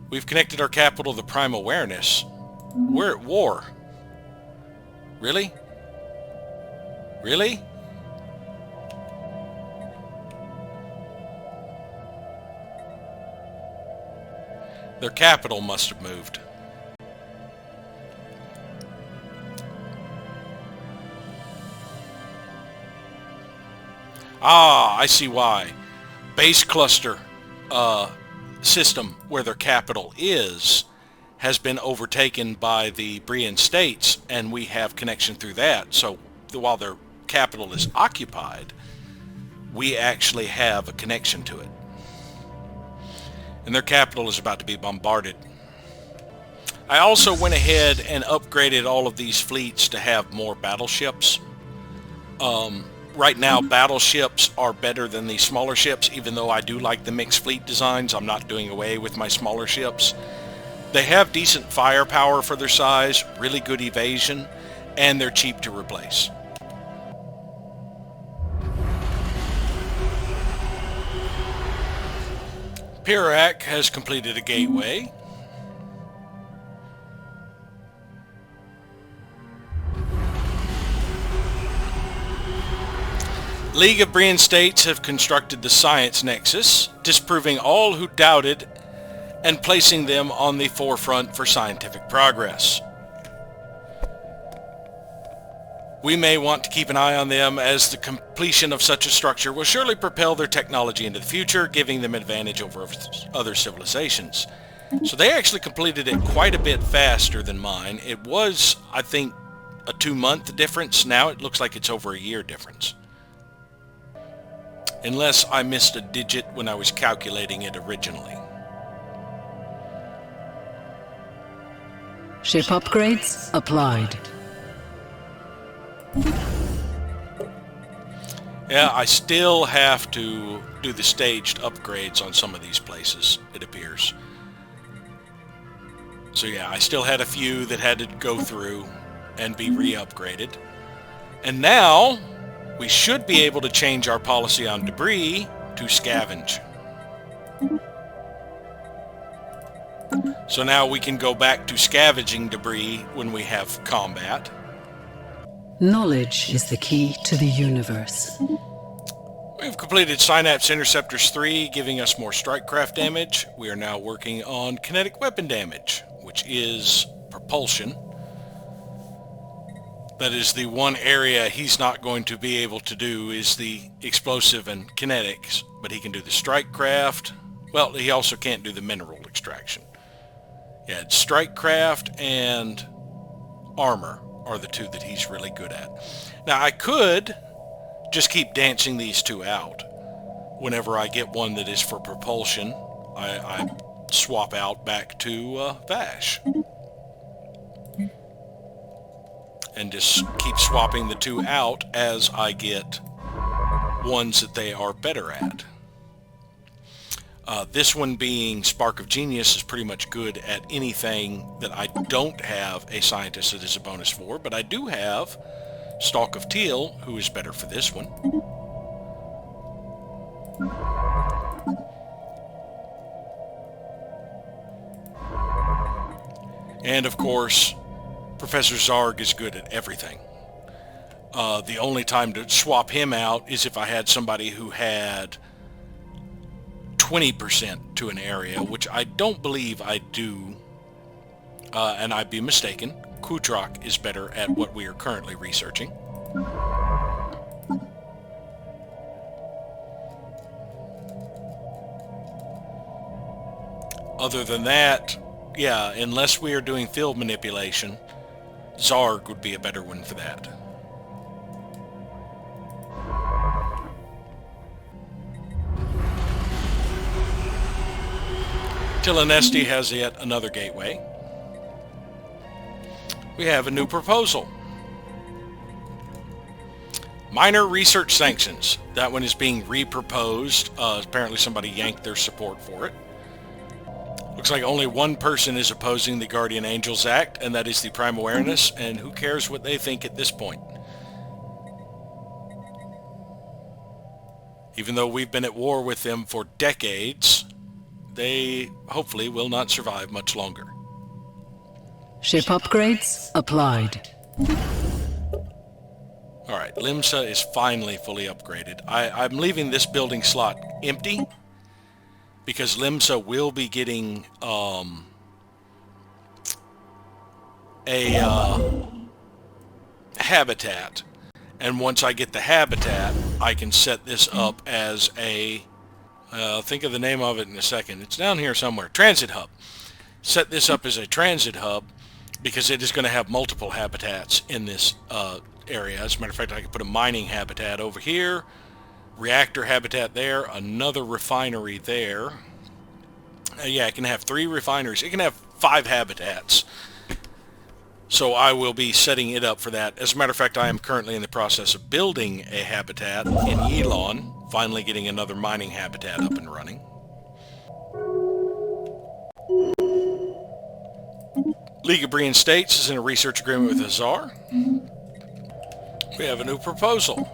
We've connected our capital to Prime Awareness. We're at war. Really? Really? Their capital must have moved. Ah, I see why. Base cluster system where their capital is has been overtaken by the Brian states, and we have connection through that. So while their capital is occupied, we actually have a connection to it. And their capital is about to be bombarded. I also went ahead and upgraded all of these fleets to have more battleships. Right now, battleships are better than the smaller ships, even though I do like the mixed fleet designs. I'm not doing away with my smaller ships. They have decent firepower for their size, really good evasion, and they're cheap to replace. Pirac has completed a gateway. League of Brian States have constructed the Science Nexus, disproving all who doubted and placing them on the forefront for scientific progress. We may want to keep an eye on them, as the completion of such a structure will surely propel their technology into the future, giving them advantage over other civilizations. So they actually completed it quite a bit faster than mine. It was, I think, a 2-month difference. Now it looks like it's over a year difference. Unless I missed a digit when I was calculating it originally. Ship upgrades applied. Yeah, I still have to do the staged upgrades on some of these places, it appears. So yeah, I still had a few that had to go through and be re-upgraded. And now we should be able to change our policy on debris to scavenge. So now we can go back to scavenging debris when we have combat. Knowledge is the key to the universe. We've completed Synapse Interceptors 3, giving us more strikecraft damage. We are now working on kinetic weapon damage, which is propulsion. That is the one area he's not going to be able to do, is the explosive and kinetics, but he can do the strikecraft. Well, he also can't do the mineral extraction. Yeah, strikecraft and armor are the two that he's really good at. Now, I could just keep dancing these two out. Whenever I get one that is for propulsion, I swap out back to Vash. And just keep swapping the two out as I get ones that they are better at. This one, being Spark of Genius, is pretty much good at anything that I don't have a scientist that is a bonus for, but I do have Stalk of Teal, who is better for this one. And of course, Professor Zarg is good at everything. The only time to swap him out is if I had somebody who had 20% to an area, which I don't believe I do, and I'd be mistaken. Kudrak is better at what we are currently researching. Other than that, yeah, unless we are doing field manipulation, Zarg would be a better one for that. Tilanesti has yet another gateway. We have a new proposal. Minor research sanctions. That one is being re-proposed. Apparently somebody yanked their support for it. Looks like only one person is opposing the Guardian Angels Act, and that is the Prime Awareness, and who cares what they think at this point? Even though we've been at war with them for decades, they hopefully will not survive much longer. Ship upgrades applied. Alright, Limsa is finally fully upgraded. I'm leaving this building slot empty because Limsa will be getting a habitat. And once I get the habitat, I can set this up as a, I'll think of the name of it in a second. It's down here somewhere. Transit hub. Set this up as a transit hub because it is going to have multiple habitats in this area. As a matter of fact, I can put a mining habitat over here, reactor habitat there, another refinery there. Yeah, it can have 3 refineries. It can have 5 habitats. So I will be setting it up for that. As a matter of fact, I am currently in the process of building a habitat in Elon, finally getting another mining habitat up and running. League of Brian States is in a research agreement with Azar. We have a new proposal.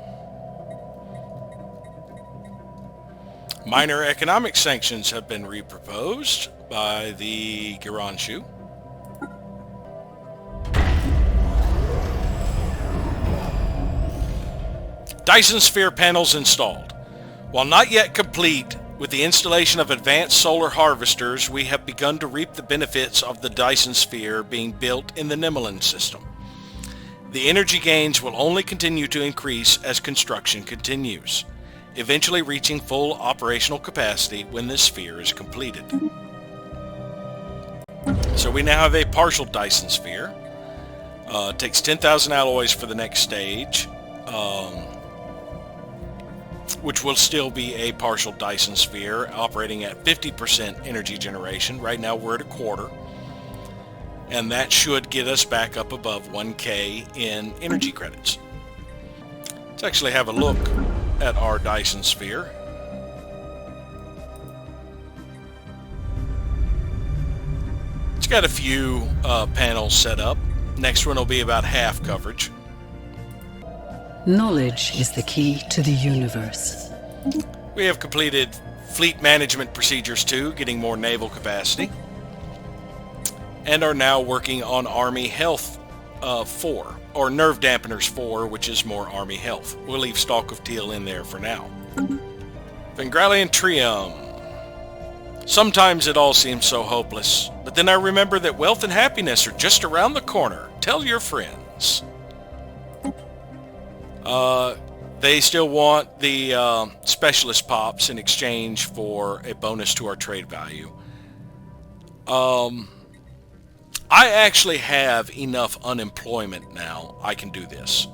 Minor economic sanctions have been reproposed by the Garanshu. Dyson Sphere panels installed. While not yet complete with the installation of advanced solar harvesters, we have begun to reap the benefits of the Dyson Sphere being built in the Nemelan system. The energy gains will only continue to increase as construction continues, eventually reaching full operational capacity when this sphere is completed. So we now have a partial Dyson Sphere. It takes 10,000 alloys for the next stage, which will still be a partial Dyson Sphere operating at 50% energy generation. Right now we're at a quarter. And that should get us back up above 1K in energy credits. Let's actually have a look at our Dyson Sphere. It's got a few panels set up. Next one will be about half coverage. Knowledge is the key to the universe. We have completed Fleet Management Procedures 2, getting more naval capacity. And are now working on Army Health 4, or Nerve Dampeners 4, which is more Army Health. We'll leave Stalk of Teal in there for now. Vengralian Trium. Sometimes it all seems so hopeless, but then I remember that wealth and happiness are just around the corner. Tell your friends. They still want the specialist pops in exchange for a bonus to our trade value. I actually have enough unemployment now. I can do this.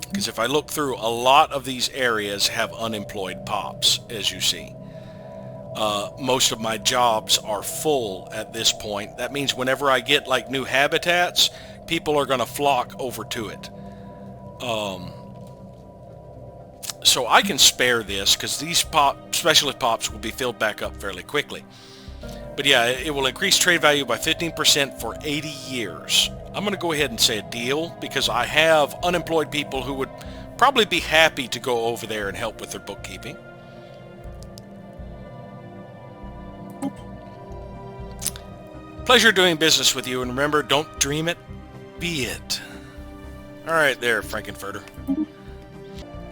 Because if I look through, a lot of these areas have unemployed pops, as you see. Most of my jobs are full at this point. That means whenever I get like new habitats, people are going to flock over to it. So I can spare this because these specialist pops will be filled back up fairly quickly. But yeah, it will increase trade value by 15% for 80 years. I'm going to go ahead and say a deal because I have unemployed people who would probably be happy to go over there and help with their bookkeeping. Pleasure doing business with you, and remember, don't dream it, be it. Alright there, Frankenfurter.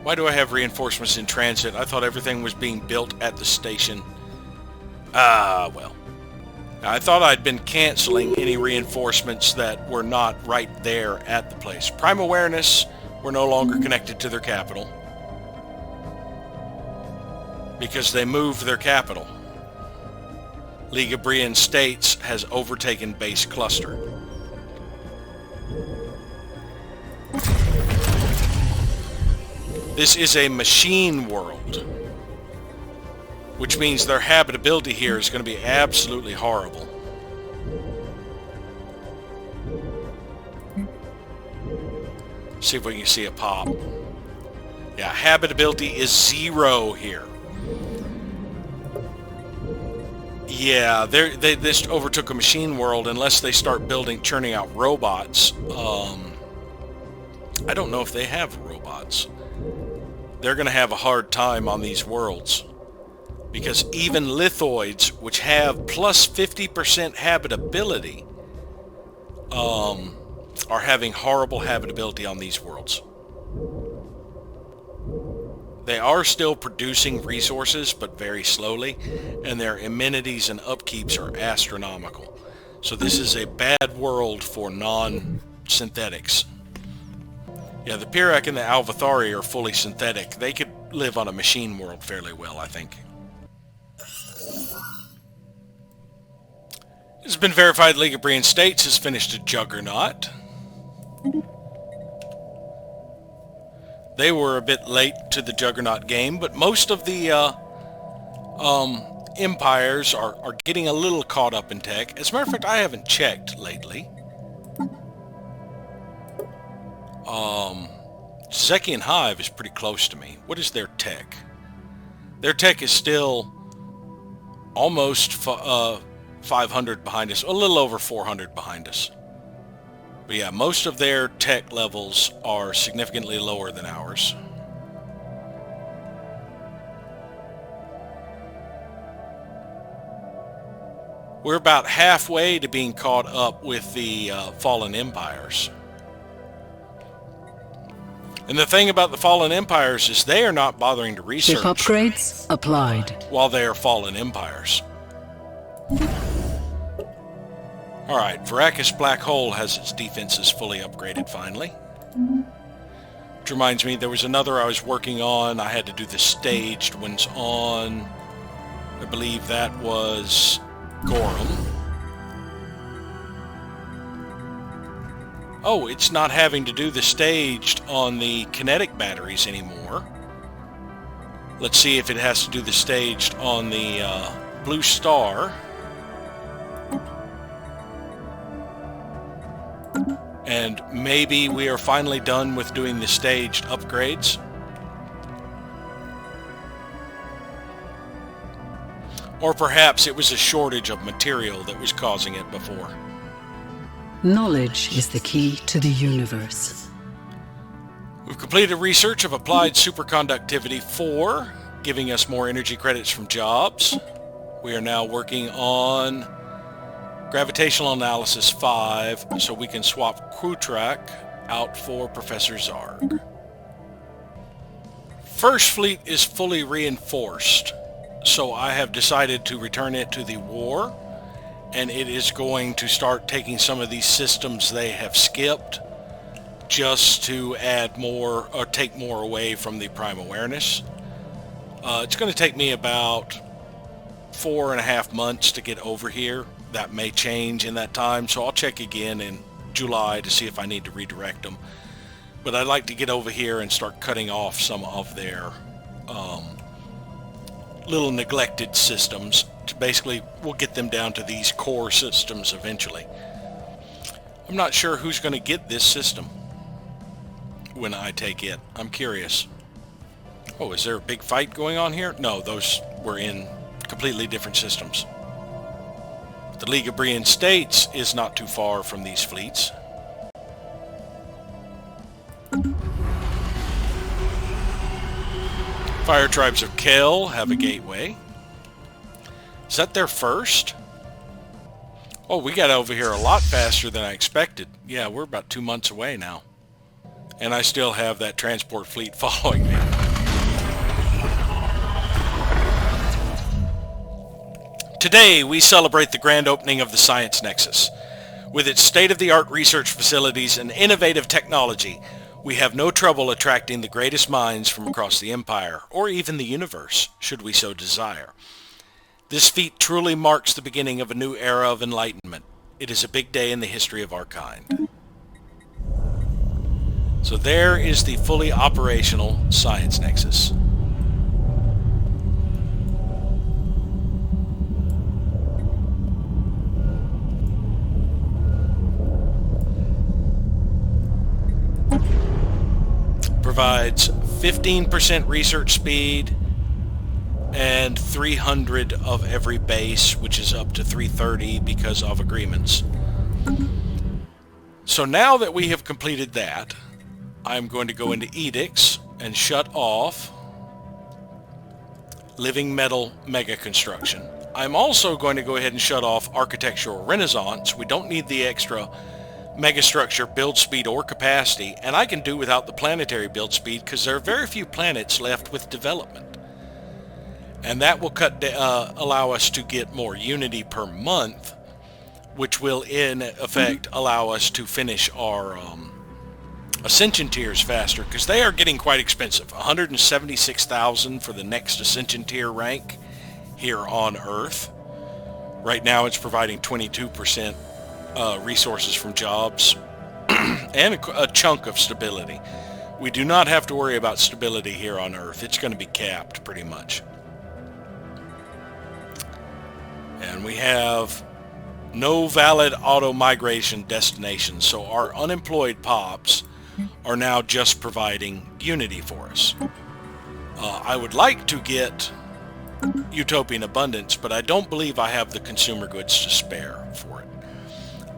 Why do I have reinforcements in transit? I thought everything was being built at the station. Ah, well. Now, I thought I'd been canceling any reinforcements that were not right there at the place. Prime Awareness were no longer connected to their capital because they moved their capital. League of Brian States has overtaken base cluster. This is a machine world, which means their habitability here is going to be absolutely horrible. See if we can see a pop. Yeah, habitability is 0 here. Yeah, they just overtook a machine world unless they start churning out robots. I don't know if they have robots. They're going to have a hard time on these worlds. Because even lithoids, which have plus 50% habitability, are having horrible habitability on these worlds. They are still producing resources, but very slowly, and their amenities and upkeeps are astronomical. So this is a bad world for non-synthetics. Yeah, the Pyrrhic and the Alvathari are fully synthetic. They could live on a machine world fairly well, I think. It's been verified League of Brian States has finished a Juggernaut. They were a bit late to the Juggernaut game, but most of the empires are getting a little caught up in tech. As a matter of fact, I haven't checked lately. Zekian Hive is pretty close to me. What is their tech? Their tech is still almost 500 behind us, a little over 400 behind us. But yeah, most of their tech levels are significantly lower than ours. We're about halfway to being caught up with the fallen empires. And the thing about the fallen empires is they are not bothering to research. Ship upgrades applied. While they are fallen empires. Alright, Verakus Black Hole has its defenses fully upgraded finally. Which reminds me, there was another I was working on. I had to do the staged ones on. I believe that was Gorham. Oh, it's not having to do the staged on the kinetic batteries anymore. Let's see if it has to do the staged on the Blue Star. And maybe we are finally done with doing the staged upgrades. Or perhaps it was a shortage of material that was causing it before. Knowledge is the key to the universe. We've completed research of applied superconductivity 4, giving us more energy credits from jobs. We are now working on gravitational analysis 5, so we can swap Krutrak out for Professor Zarg. First Fleet is fully reinforced, so I have decided to return it to the war, and it is going to start taking some of these systems they have skipped just to add more or take more away from the Prime Awareness. It's going to take me about 4.5 months to get over here. That may change in that time, so I'll check again in July to see if I need to redirect them. But I'd like to get over here and start cutting off some of their little neglected systems. Basically, we'll get them down to these core systems eventually. I'm not sure who's going to get this system when I take it. I'm curious. Oh, is there a big fight going on here? No, those were in completely different systems. The League of Brian States is not too far from these fleets. Fire Tribes of Kel have a gateway. Is that their first? Oh, we got over here a lot faster than I expected. Yeah, we're about 2 months away now. And I still have that transport fleet following me. Today, we celebrate the grand opening of the Science Nexus. With its state-of-the-art research facilities and innovative technology, we have no trouble attracting the greatest minds from across the Empire, or even the universe, should we so desire. This feat truly marks the beginning of a new era of enlightenment. It is a big day in the history of our kind. So there is the fully operational Science Nexus. Provides 15% research speed and 300 of every base, which is up to 330 because of agreements. So now that we have completed that, I'm going to go into edicts and shut off living metal mega construction. I'm also going to go ahead and shut off architectural renaissance. We don't need the extra megastructure build speed or capacity, and I can do without the planetary build speed because there are very few planets left with development. And that will allow us to get more unity per month, which will in effect allow us to finish our ascension tiers faster, because they are getting quite expensive. 176,000 for the next ascension tier rank here on Earth. Right now it's providing 22% resources from jobs and a chunk of stability. We do not have to worry about stability here on Earth. It's going to be capped pretty much. And we have no valid auto-migration destinations, so our unemployed pops are now just providing unity for us. I would like to get Utopian Abundance, but I don't believe I have the consumer goods to spare for it.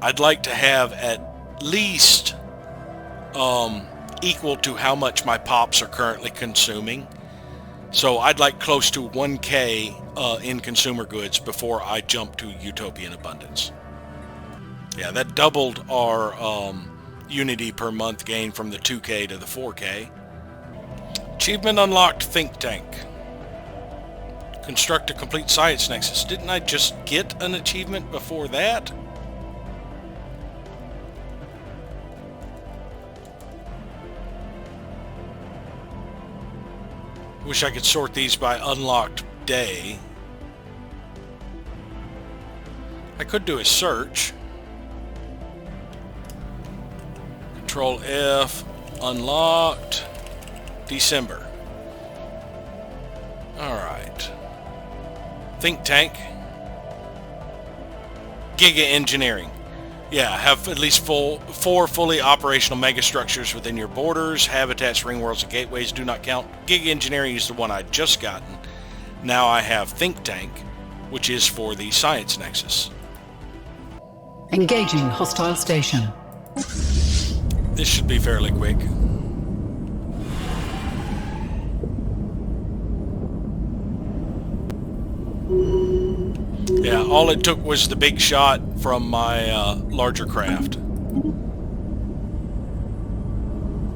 I'd like to have at least equal to how much my pops are currently consuming. So I'd like close to 1K in consumer goods before I jump to Utopian Abundance. Yeah, that doubled our unity per month gain from the 2K to the 4K. Achievement unlocked, Think Tank. Construct a complete Science Nexus. Didn't I just get an achievement before that? Wish I could sort these by unlocked day. I could do a search. Control F, unlocked, December. Alright. Think Tank. Giga Engineering. Yeah, have at least four fully operational megastructures within your borders. Habitats, ring worlds, and gateways do not count. Giga Engineering is the one I'd just gotten. Now I have Think Tank, which is for the Science Nexus. Engaging hostile station. This should be fairly quick. Yeah, all it took was the big shot from my larger craft.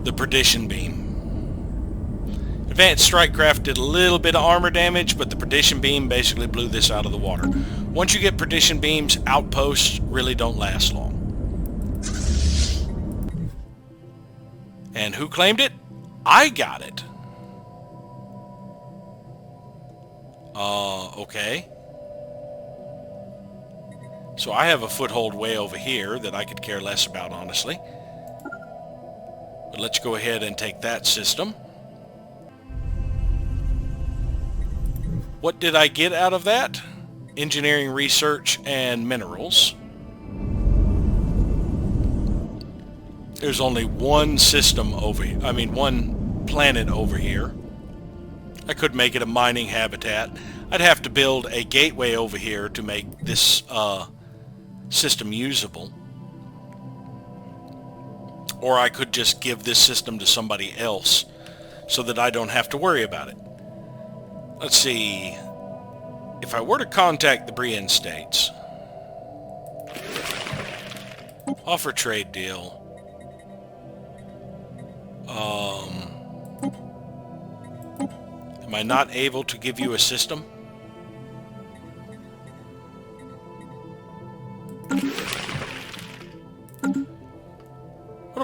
The Perdition Beam. Advanced Strike Craft did a little bit of armor damage, but the Perdition Beam basically blew this out of the water. Once you get Perdition Beams, outposts really don't last long. And who claimed it? I got it. Okay. So I have a foothold way over here that I could care less about, honestly. But let's go ahead and take that system. What did I get out of that? Engineering, research, and minerals. There's only one system over here. I mean, one planet over here. I could make it a mining habitat. I'd have to build a gateway over here to make this system usable. Or I could just give this system to somebody else so that I don't have to worry about it. Let's see. If I were to contact the Brian States, offer trade deal. Am I not able to give you a system?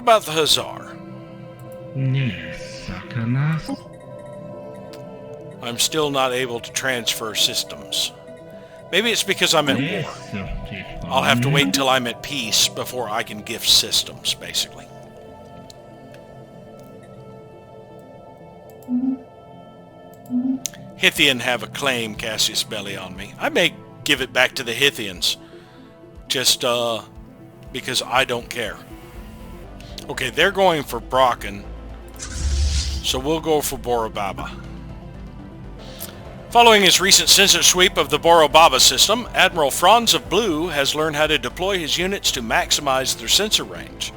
about the Hussar? I'm still not able to transfer systems. Maybe it's because I'm at war. I'll have to wait till I'm at peace before I can gift systems, basically. Hithian have a claim, Cassius Belli, on me. I may give it back to the Hithians. Just, because I don't care. Okay, they're going for Brocken. So we'll go for Bora Baba. Following his recent sensor sweep of the Bora Baba system, Admiral Franz of Blue has learned how to deploy his units to maximize their sensor range.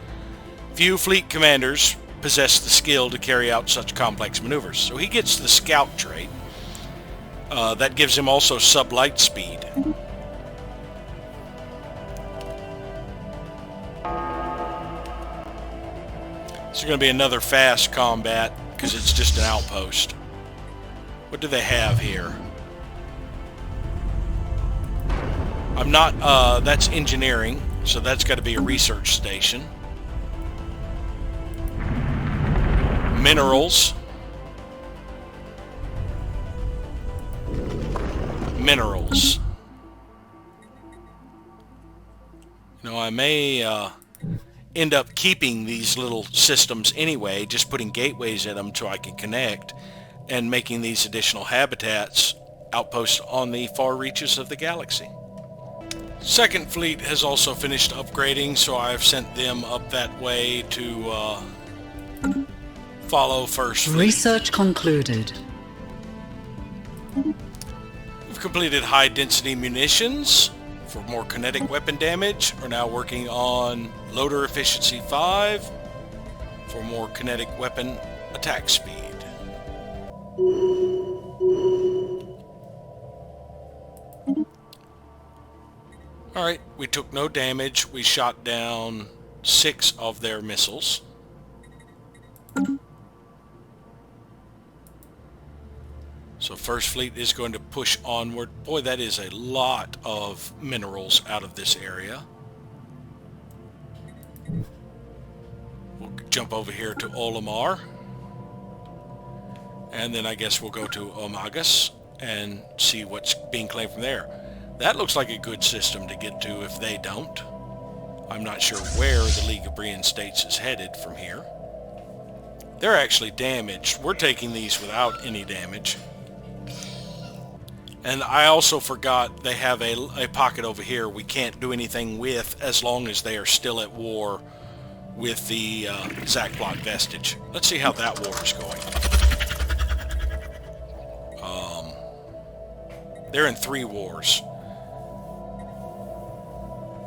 Few fleet commanders possess the skill to carry out such complex maneuvers, so he gets the scout trait. That gives him also sublight speed. It's going to be another fast combat because it's just an outpost. What do they have here? I'm not, that's engineering, so that's got to be a research station. Minerals. Minerals. You know, I may end up keeping these little systems anyway, just putting gateways in them so I can connect, and making these additional habitats outposts on the far reaches of the galaxy. Second Fleet has also finished upgrading, so I've sent them up that way to follow First Fleet. Research concluded. We've completed high density munitions for more kinetic weapon damage. We're now working on loader efficiency 5 for more kinetic weapon attack speed. Alright, we took no damage. We shot down 6 of their missiles. So First Fleet is going to push onward. Boy, that is a lot of minerals out of this area. We'll jump over here to Olimar. And then I guess we'll go to Omagus and see what's being claimed from there. That looks like a good system to get to if they don't. I'm not sure where the League of Brian States is headed from here. They're actually damaged. We're taking these without any damage. And I also forgot they have a pocket over here we can't do anything with as long as they are still at war with the Zakblot Vestige. Let's see how that war is going. They're in 3 wars.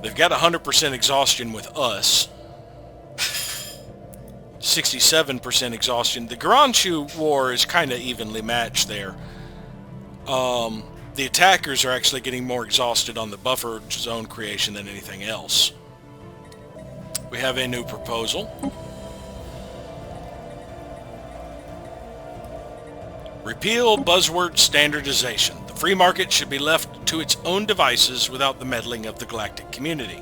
They've got 100% exhaustion with us. 67% exhaustion. The Garanshu war is kind of evenly matched there. The attackers are actually getting more exhausted on the buffer zone creation than anything else. We have a new proposal. Repeal buzzword standardization. The free market should be left to its own devices without the meddling of the galactic community.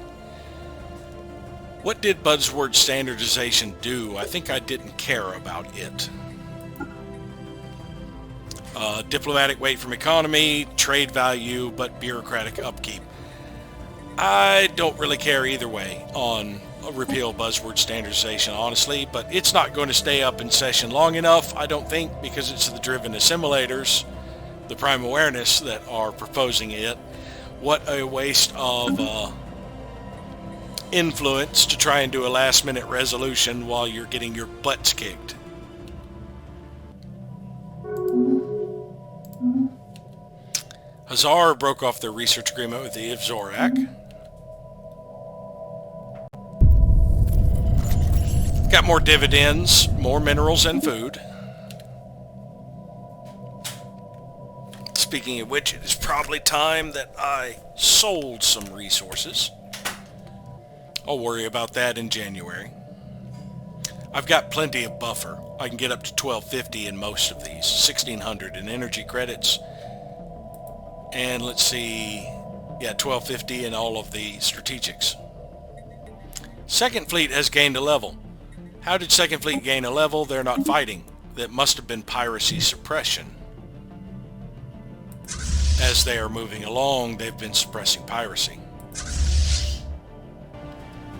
What did buzzword standardization do? I think I didn't care about it. Diplomatic weight from economy, trade value, but bureaucratic upkeep. I don't really care either way on repeal buzzword standardization, honestly, but it's not going to stay up in session long enough, I don't think, because it's the driven assimilators, the prime awareness, that are proposing it. What a waste of influence to try and do a last-minute resolution while you're getting your butts kicked. Hazar broke off their research agreement with the Ivzorak. Got more dividends, more minerals and food. Speaking of which, it is probably time that I sold some resources. I'll worry about that in January. I've got plenty of buffer. I can get up to 1250 in most of these. 1600 in energy credits. And let's see, yeah, 1250 in all of the strategics. Second Fleet has gained a level. How did Second Fleet gain a level? They're not fighting. That must have been piracy suppression. As they are moving along, they've been suppressing piracy.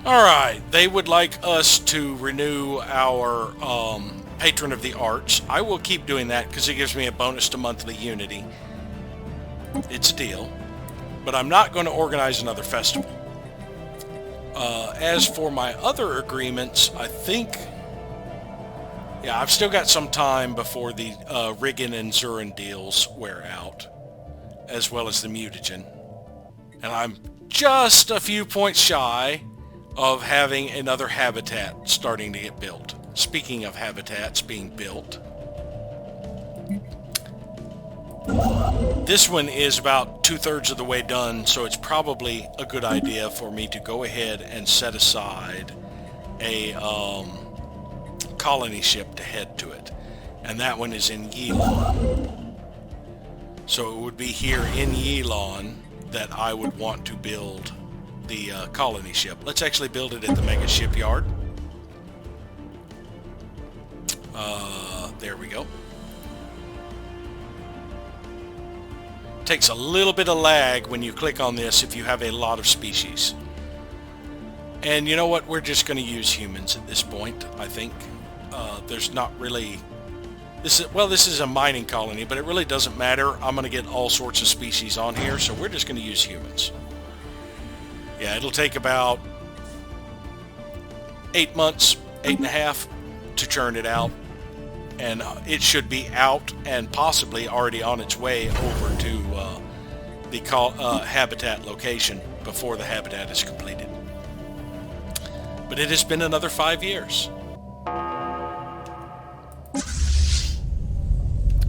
Alright, they would like us to renew our Patron of the Arts. I will keep doing that because it gives me a bonus to monthly Unity. It's a deal. But I'm not going to organize another festival. As for my other agreements, I think... Yeah, I've still got some time before the Riggin and Zurin deals wear out, as well as the mutagen. And I'm just a few points shy of having another habitat starting to get built. Speaking of habitats being built, this one is about 2/3 of the way done, so it's probably a good idea for me to go ahead and set aside a colony ship to head to it. And that one is in Yilon. So it would be here in Yilon that I would want to build the colony ship. Let's actually build it at the mega shipyard. There we go. Takes a little bit of lag when you click on this if you have a lot of species. And you know what? We're just going to use humans at this point, I think. There's not really... This is a mining colony, but it really doesn't matter. I'm going to get all sorts of species on here, so we're just going to use humans. Yeah, it'll take about 8 months, 8.5 to churn it out. And it should be out and possibly already on its way over to the habitat location before the habitat is completed. But it has been another 5 years.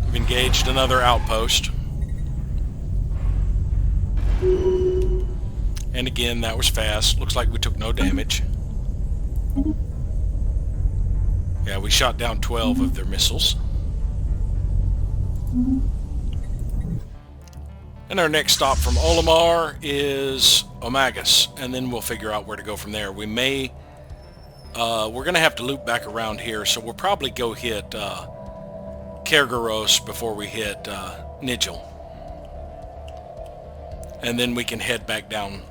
We've engaged another outpost. And again, that was fast. Looks like we took no damage. Yeah, we shot down 12 of their missiles. And our next stop from Olimar is Omagus, and then we'll figure out where to go from there. We may... we're going to have to loop back around here, so we'll probably go hit Kergeros before we hit Nigel. And then we can head back down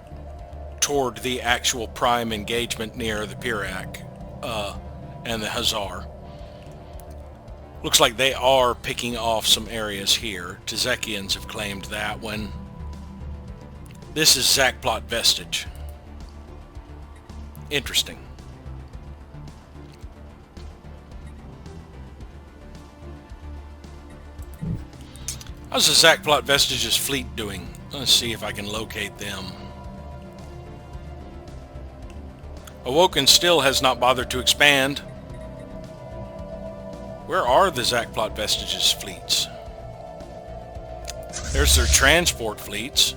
toward the actual prime engagement near the Pirac and the Hazar. Looks like they are picking off some areas here. Tazekians have claimed that one. This is Zakplot Vestige. Interesting. How's the Zakplot Vestige's fleet doing? Let's see if I can locate them. Awoken still has not bothered to expand. Where are the Zakplot Vestige's fleets? There's their transport fleets.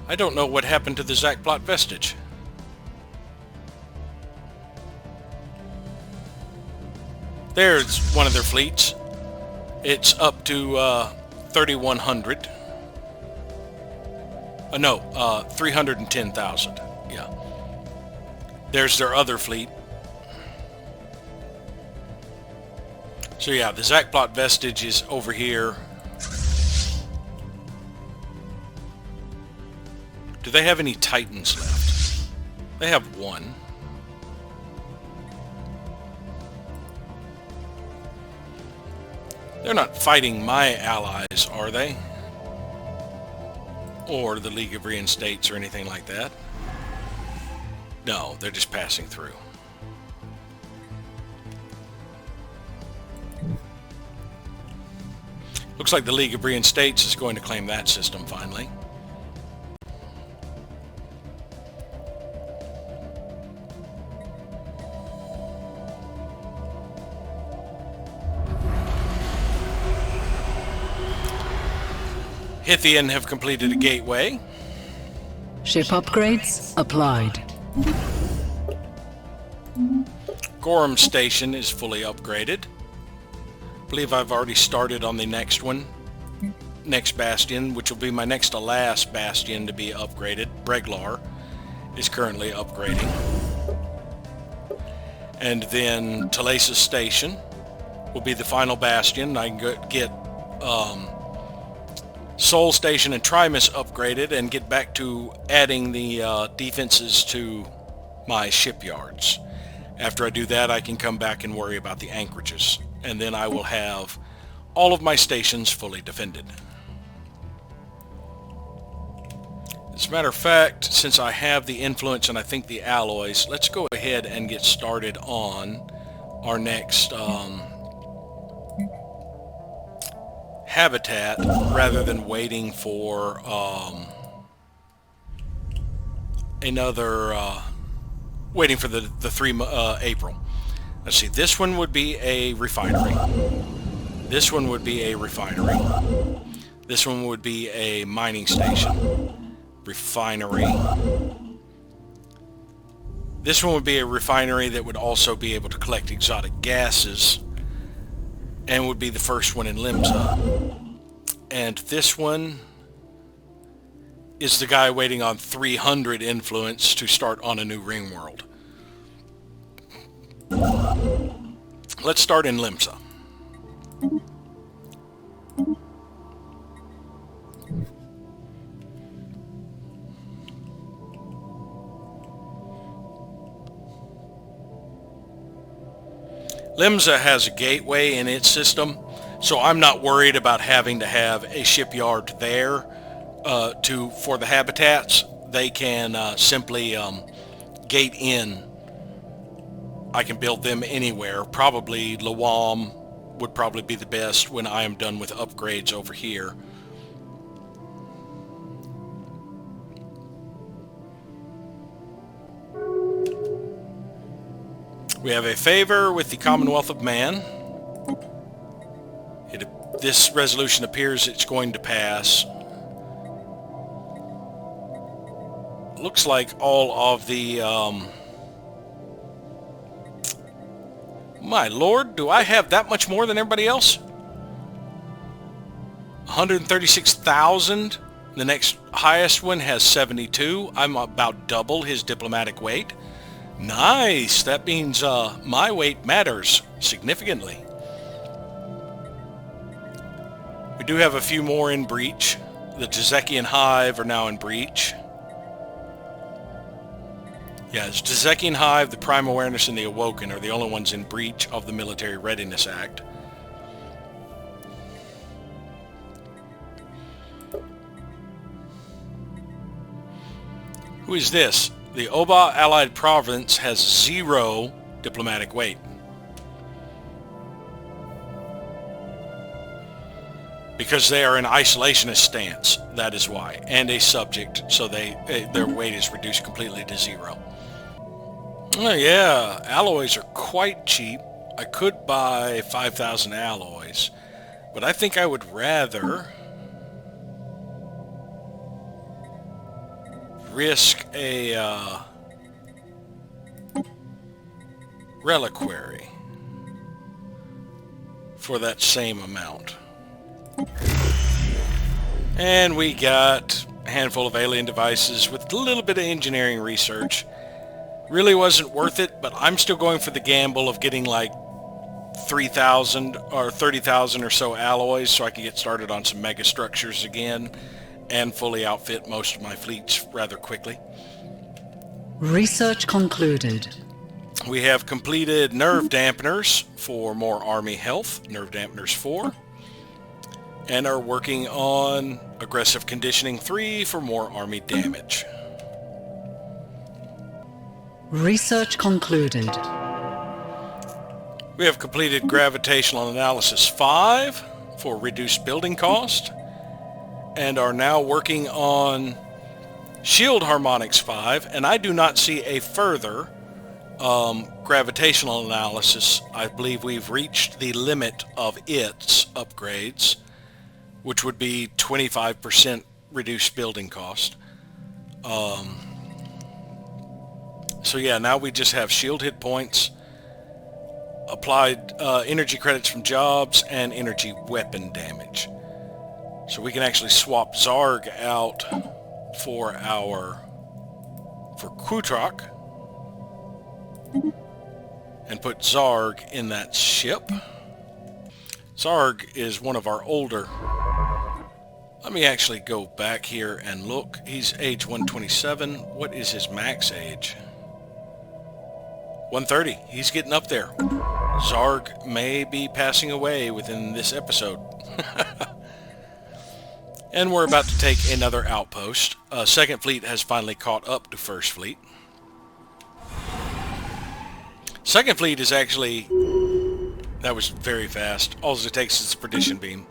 I don't know what happened to the Zakplot Vestige. There's one of their fleets. It's up to 3,100. No, 310,000. Yeah. There's their other fleet. So yeah, the Zakplot Vestige is over here. Do they have any Titans left? They have one. They're not fighting my allies, are they? Or the League of Reinstates or anything like that? No, they're just passing through. Looks like the League of Reinstates is going to claim that system finally. Hithian have completed a gateway. Ship upgrades applied. Gorham Station is fully upgraded. believe I've already started on the next one. Next bastion, which will be my next to last bastion to be upgraded. Breglar is currently upgrading. And then Telesis Station will be the final bastion. I can get Sol Station and Trimus upgraded and get back to adding the defenses to my shipyards. After I do that, I can come back and worry about the anchorages. And then I will have all of my stations fully defended. As a matter of fact, since I have the influence and I think the alloys, let's go ahead and get started on our next habitat rather than waiting for waiting for the 3 April. Let's see, this one would be a refinery. This one would be a refinery. This one would be a mining station. Refinery. This one would be a refinery that would also be able to collect exotic gases and would be the first one in Limsa. And this one is the guy waiting on 300 influence to start on a new ring world. Let's start in Limsa. Limsa has a gateway in its system, so I'm not worried about having to have a shipyard there for the habitats. They can simply gate in. I can build them anywhere. Probably Lawam would probably be the best when I am done with upgrades over here. We have a favor with the Commonwealth of Man. This resolution appears it's going to pass. Looks like all of the... my lord, do I have that much more than everybody else? 136,000. The next highest one has 72. I'm about double his diplomatic weight. Nice. That means my weight matters significantly. We do have a few more in breach. The Jazekian Hive are now in breach. Yeah, it's Jazekian Hive, the Prime Awareness, and the Awoken are the only ones in breach of the Military Readiness Act. Who is this? The Oba Allied Province has 0 diplomatic weight. Because they are an isolationist stance, that is why. And a subject, so their weight is reduced completely to 0. Oh yeah, alloys are quite cheap. I could buy 5,000 alloys, but I think I would rather risk a reliquary for that same amount. And we got a handful of alien devices with a little bit of engineering research. Really wasn't worth it, but I'm still going for the gamble of getting like 3,000 or 30,000 or so alloys so I can get started on some mega structures again and fully outfit most of my fleets rather quickly. Research concluded. We have completed nerve dampeners for more army health, nerve dampeners 4, and are working on aggressive conditioning 3 for more army damage. Research concluded. We have completed gravitational analysis 5 for reduced building cost, and are now working on shield harmonics 5, and I do not see a further gravitational analysis. I believe we've reached the limit of its upgrades, which would be 25% reduced building cost. So yeah, now we just have shield hit points applied energy credits from jobs and energy weapon damage. So we can actually swap Zarg out for Kutrok and put Zarg in that ship. Zarg is one of our older. Let me actually go back here and look. He's age 127. What is his max age? 130. He's getting up there. Zarg may be passing away within this episode. And we're about to take another outpost. Second Fleet has finally caught up to First Fleet. Second Fleet is actually... That was very fast. All it takes is a perdition beam.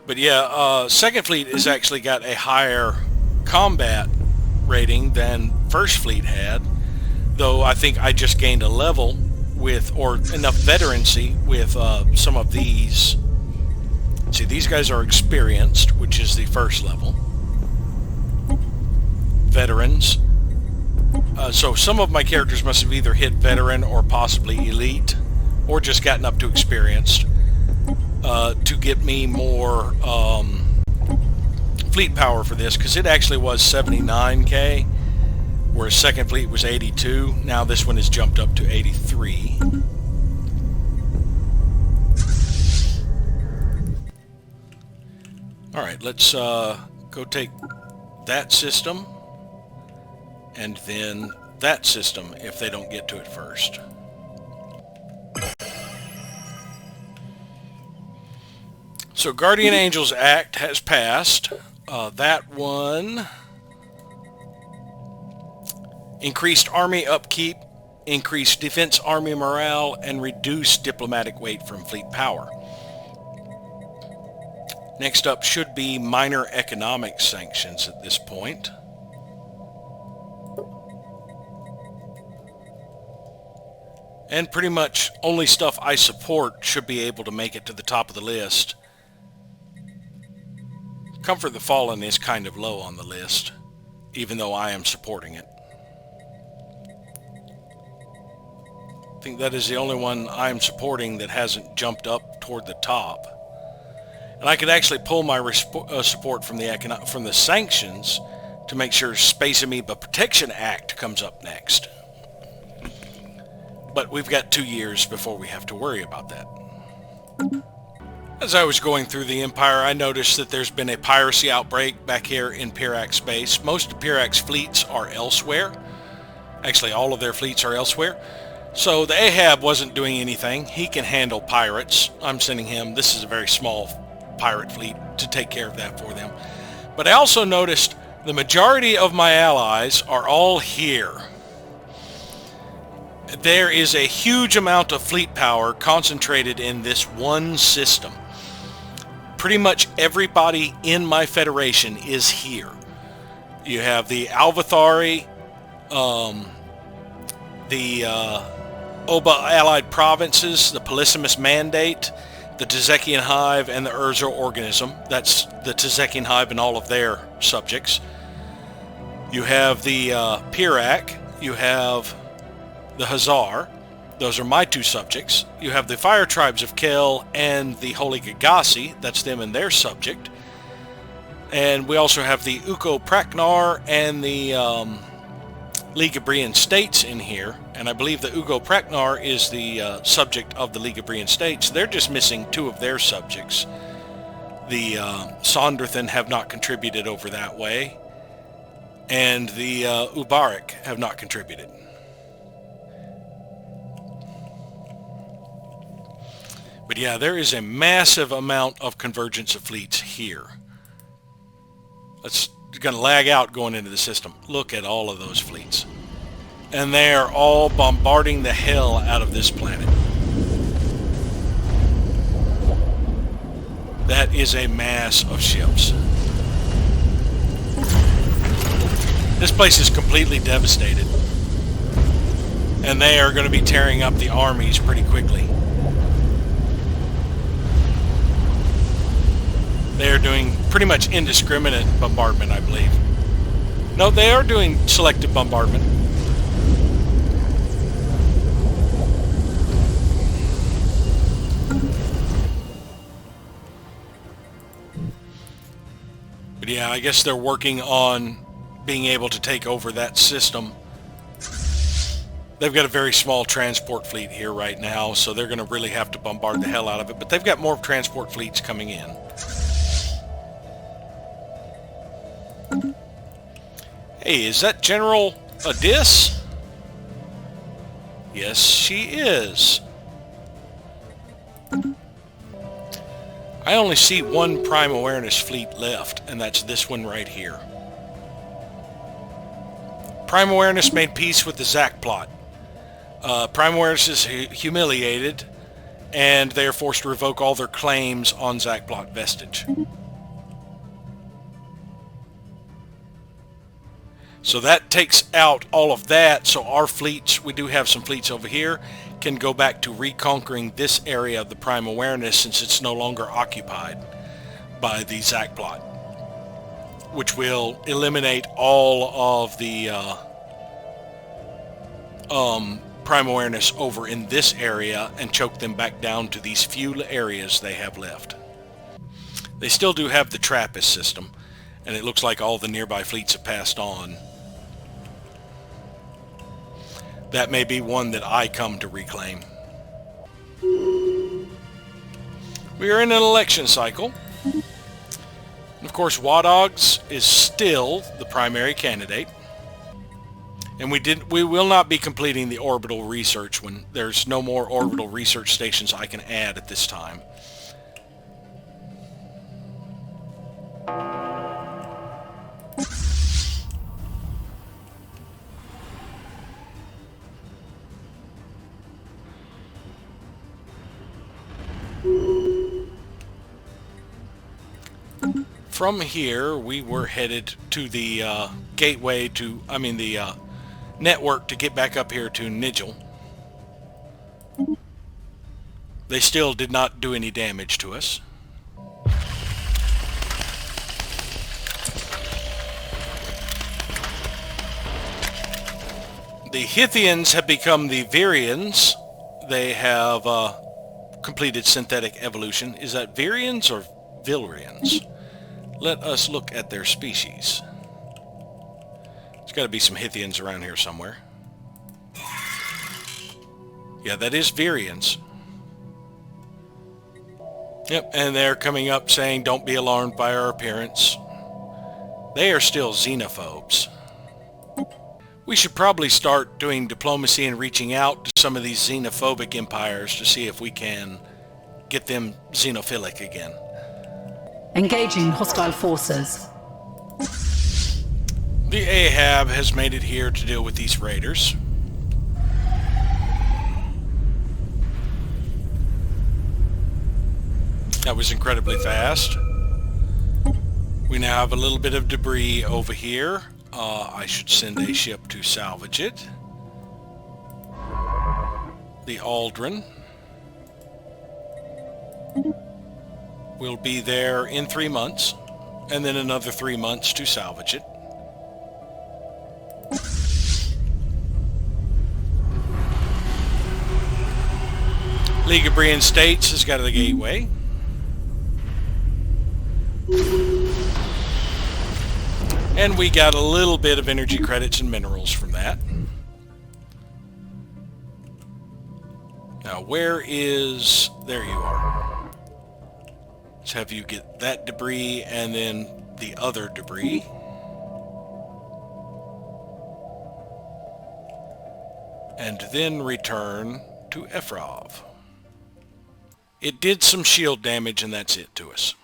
But yeah, Second Fleet has actually got a higher combat rating than First Fleet had. Though I think I just gained a level with, or enough veterancy with some of these. See, these guys are experienced, which is the first level. Veterans. So some of my characters must have either hit veteran or possibly elite, or just gotten up to experienced, to get me more fleet power for this, because it actually was 79k, whereas Second Fleet was 82. Now this one has jumped up to 83. Alright, let's go take that system, and then that system if they don't get to it first. So Guardian Angels Act has passed. That one increased army upkeep, increased defense army morale, and reduced diplomatic weight from fleet power. Next up should be minor economic sanctions at this point. And pretty much only stuff I support should be able to make it to the top of the list. Comfort of the Fallen is kind of low on the list, even though I am supporting it. I think that is the only one I'm supporting that hasn't jumped up toward the top. And I could actually pull my support from the sanctions to make sure Space Amoeba Protection Act comes up next. But we've got 2 years before we have to worry about that. As I was going through the Empire, I noticed that there's been a piracy outbreak back here in Pirax space. Most of Pirax fleets are elsewhere. Actually, all of their fleets are elsewhere. So the Ahab wasn't doing anything. He can handle pirates. I'm sending him, this is a very small pirate fleet, to take care of that for them. But I also noticed the majority of my allies are all here. There is a huge amount of fleet power concentrated in this one system. Pretty much everybody in my Federation is here. You have the Alvathari, the Oba Allied Provinces, the Polysimus Mandate, the Tezekian Hive, and the Urza Organism. That's the Tezekian Hive and all of their subjects. You have the Pirac. You have the Hazar. Those are my 2 subjects. You have the Fire Tribes of Kel and the Holy Gagasi. That's them and their subject. And we also have the Uko Praknar and the Ligabrian States in here. And I believe the Ugo Praknar is the subject of the Ligabrian States. They're just missing 2 of their subjects. The Sondrathan have not contributed over that way. And the Ubarik have not contributed. But yeah, there is a massive amount of convergence of fleets here. It's going to lag out going into the system. Look at all of those fleets. And they are all bombarding the hell out of this planet. That is a mass of ships. This place is completely devastated. And they are going to be tearing up the armies pretty quickly. They are doing pretty much indiscriminate bombardment, I believe. No, they are doing selective bombardment. But yeah, I guess they're working on being able to take over that system. They've got a very small transport fleet here right now, so they're going to really have to bombard the hell out of it. But they've got more transport fleets coming in. Hey, is that General Addis? Yes, she is. I only see one Prime Awareness fleet left, and that's this one right here. Prime Awareness made peace with the Zack plot. Prime Awareness is humiliated, and they are forced to revoke all their claims on Zack plot vestige. So that takes out all of that, so our fleets, we do have some fleets over here, can go back to reconquering this area of the Prime Awareness since it's no longer occupied by the Zack plot, which will eliminate all of the Prime Awareness over in this area and choke them back down to these few areas they have left. They still do have the Trappist system, and it looks like all the nearby fleets have passed on. That may be one that I come to reclaim. We are in an election cycle. And of course, Waddogs is still the primary candidate. And we will not be completing the orbital research when there's no more orbital research stations I can add at this time. From here, we were headed to the gateway to, the network to get back up here to Nigel. They still did not do any damage to us. The Hithians have become the Virians. They have completed synthetic evolution. Is that Virians or Vilrians? Let us look at their species. There's got to be some Hithians around here somewhere. Yeah, that is Virians. Yep, and they're coming up saying, don't be alarmed by our appearance. They are still xenophobes. We should probably start doing diplomacy and reaching out to some of these xenophobic empires to see if we can get them xenophilic again. Engaging hostile forces. The Ahab has made it here to deal with these raiders. That was incredibly fast. We now have a little bit of debris over here. I should send a ship to salvage it. The Aldrin will be there in 3 months, and then another 3 months to salvage it. League of Brian States has got the gateway. And we got a little bit of energy credits and minerals from that. Now, where is... There you are. Let's have you get that debris and then the other debris. And then return to Efrov. It did some shield damage, and that's it to us.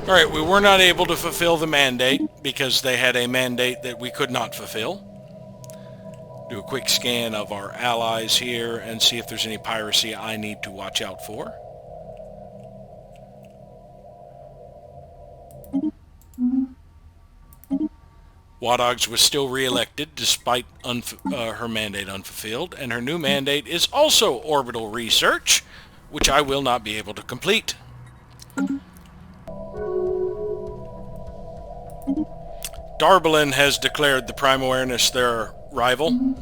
Alright, we were not able to fulfill the mandate because they had a mandate that we could not fulfill. Do a quick scan of our allies here and see if there's any piracy I need to watch out for. Waddogs was still re-elected despite her mandate unfulfilled, and her new mandate is also orbital research, which I will not be able to complete. Darbalin has declared the Prime Awareness their rival.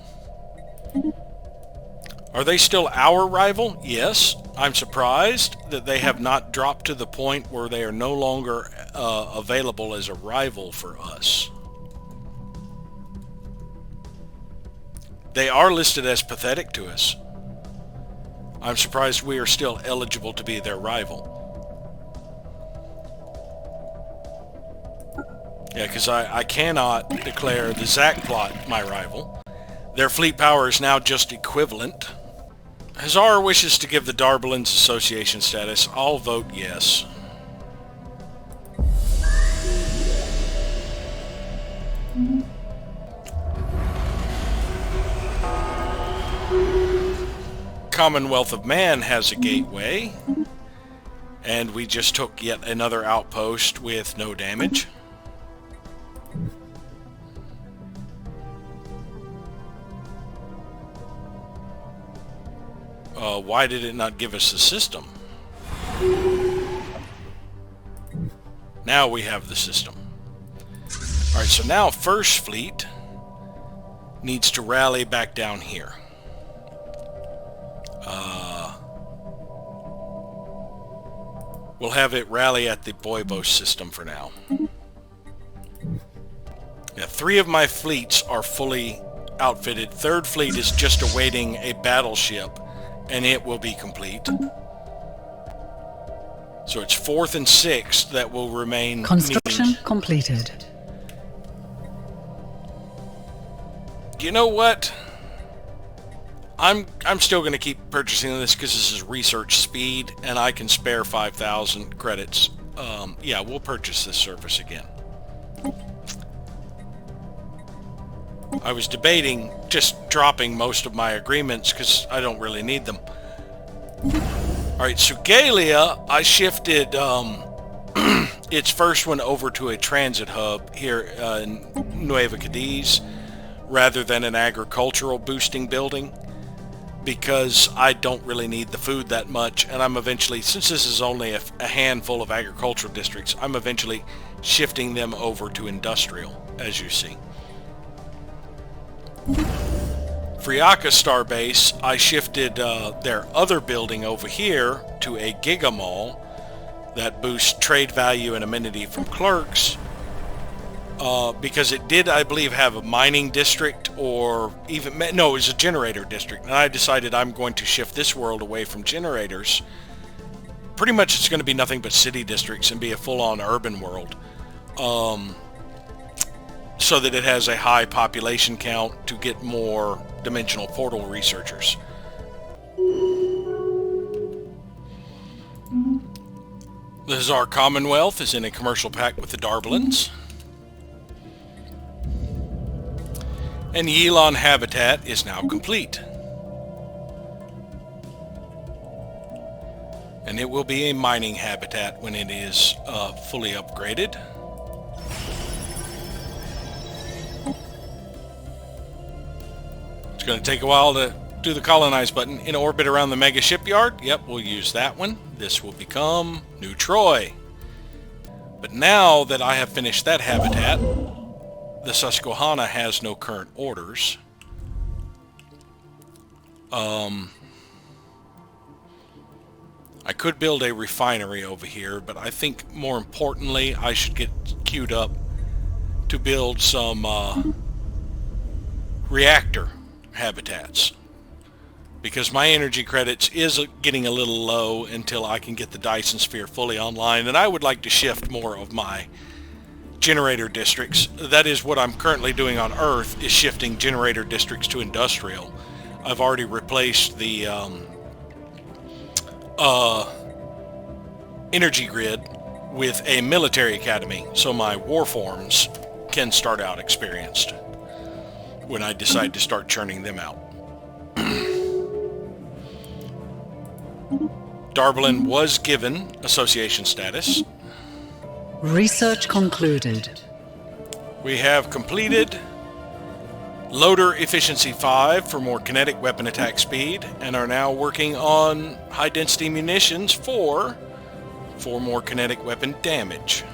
Are they still our rival? Yes. I'm surprised that they have not dropped to the point where they are no longer available as a rival for us. They are listed as pathetic to us. I'm surprised we are still eligible to be their rival. Yeah, because I cannot declare the Zac plot my rival. Their fleet power is now just equivalent. Hazar wishes to give the Darbalins association status. I'll vote yes. Commonwealth of Man has a gateway, and we just took yet another outpost with no damage. Why did it not give us the system? Now we have the system. Alright, so now First Fleet needs to rally back down here. We'll have it rally at the Boibos system for now. Yeah, 3 of my fleets are fully outfitted. Third Fleet is just awaiting a battleship, and it will be complete. So it's 4th and 6th that will remain. Construction completed. You know what? I'm still going to keep purchasing this because this is research speed, and I can spare 5,000 credits. Yeah, we'll purchase this service again. I was debating just dropping most of my agreements because I don't really need them. Alright, so Galia, I shifted its first one over to a transit hub here in Nueva Cadiz rather than an agricultural boosting building, because I don't really need the food that much, and I'm eventually, since this is only a handful of agricultural districts, I'm eventually shifting them over to industrial, as you see. Friaka Starbase, I shifted their other building over here to a Giga Mall that boosts trade value and amenity from clerks, because it did, I believe, have a mining district, or even, no, it was a generator district, and I decided I'm going to shift this world away from generators. Pretty much it's going to be nothing but city districts and be a full-on urban world, so that it has a high population count to get more dimensional portal researchers. The Hazar Commonwealth is in a commercial pact with the Darbalins. And Yilon Habitat is now complete. And it will be a mining habitat when it is fully upgraded. It's going to take a while to do the colonize button. In orbit around the mega shipyard. Yep, we'll use that one. This will become New Troy. But now that I have finished that habitat, the Susquehanna has no current orders. I could build a refinery over here, but I think more importantly I should get queued up to build some reactor habitats, because my energy credits is getting a little low until I can get the Dyson Sphere fully online, and I would like to shift more of my generator districts. That is what I'm currently doing on Earth, is shifting generator districts to industrial. I've already replaced the energy grid with a military academy, so my warforms can start out experienced when I decide to start churning them out. Darbalin was given association status. Research concluded. We have completed Loader Efficiency 5 for more kinetic weapon attack speed, and are now working on high density munitions for more kinetic weapon damage.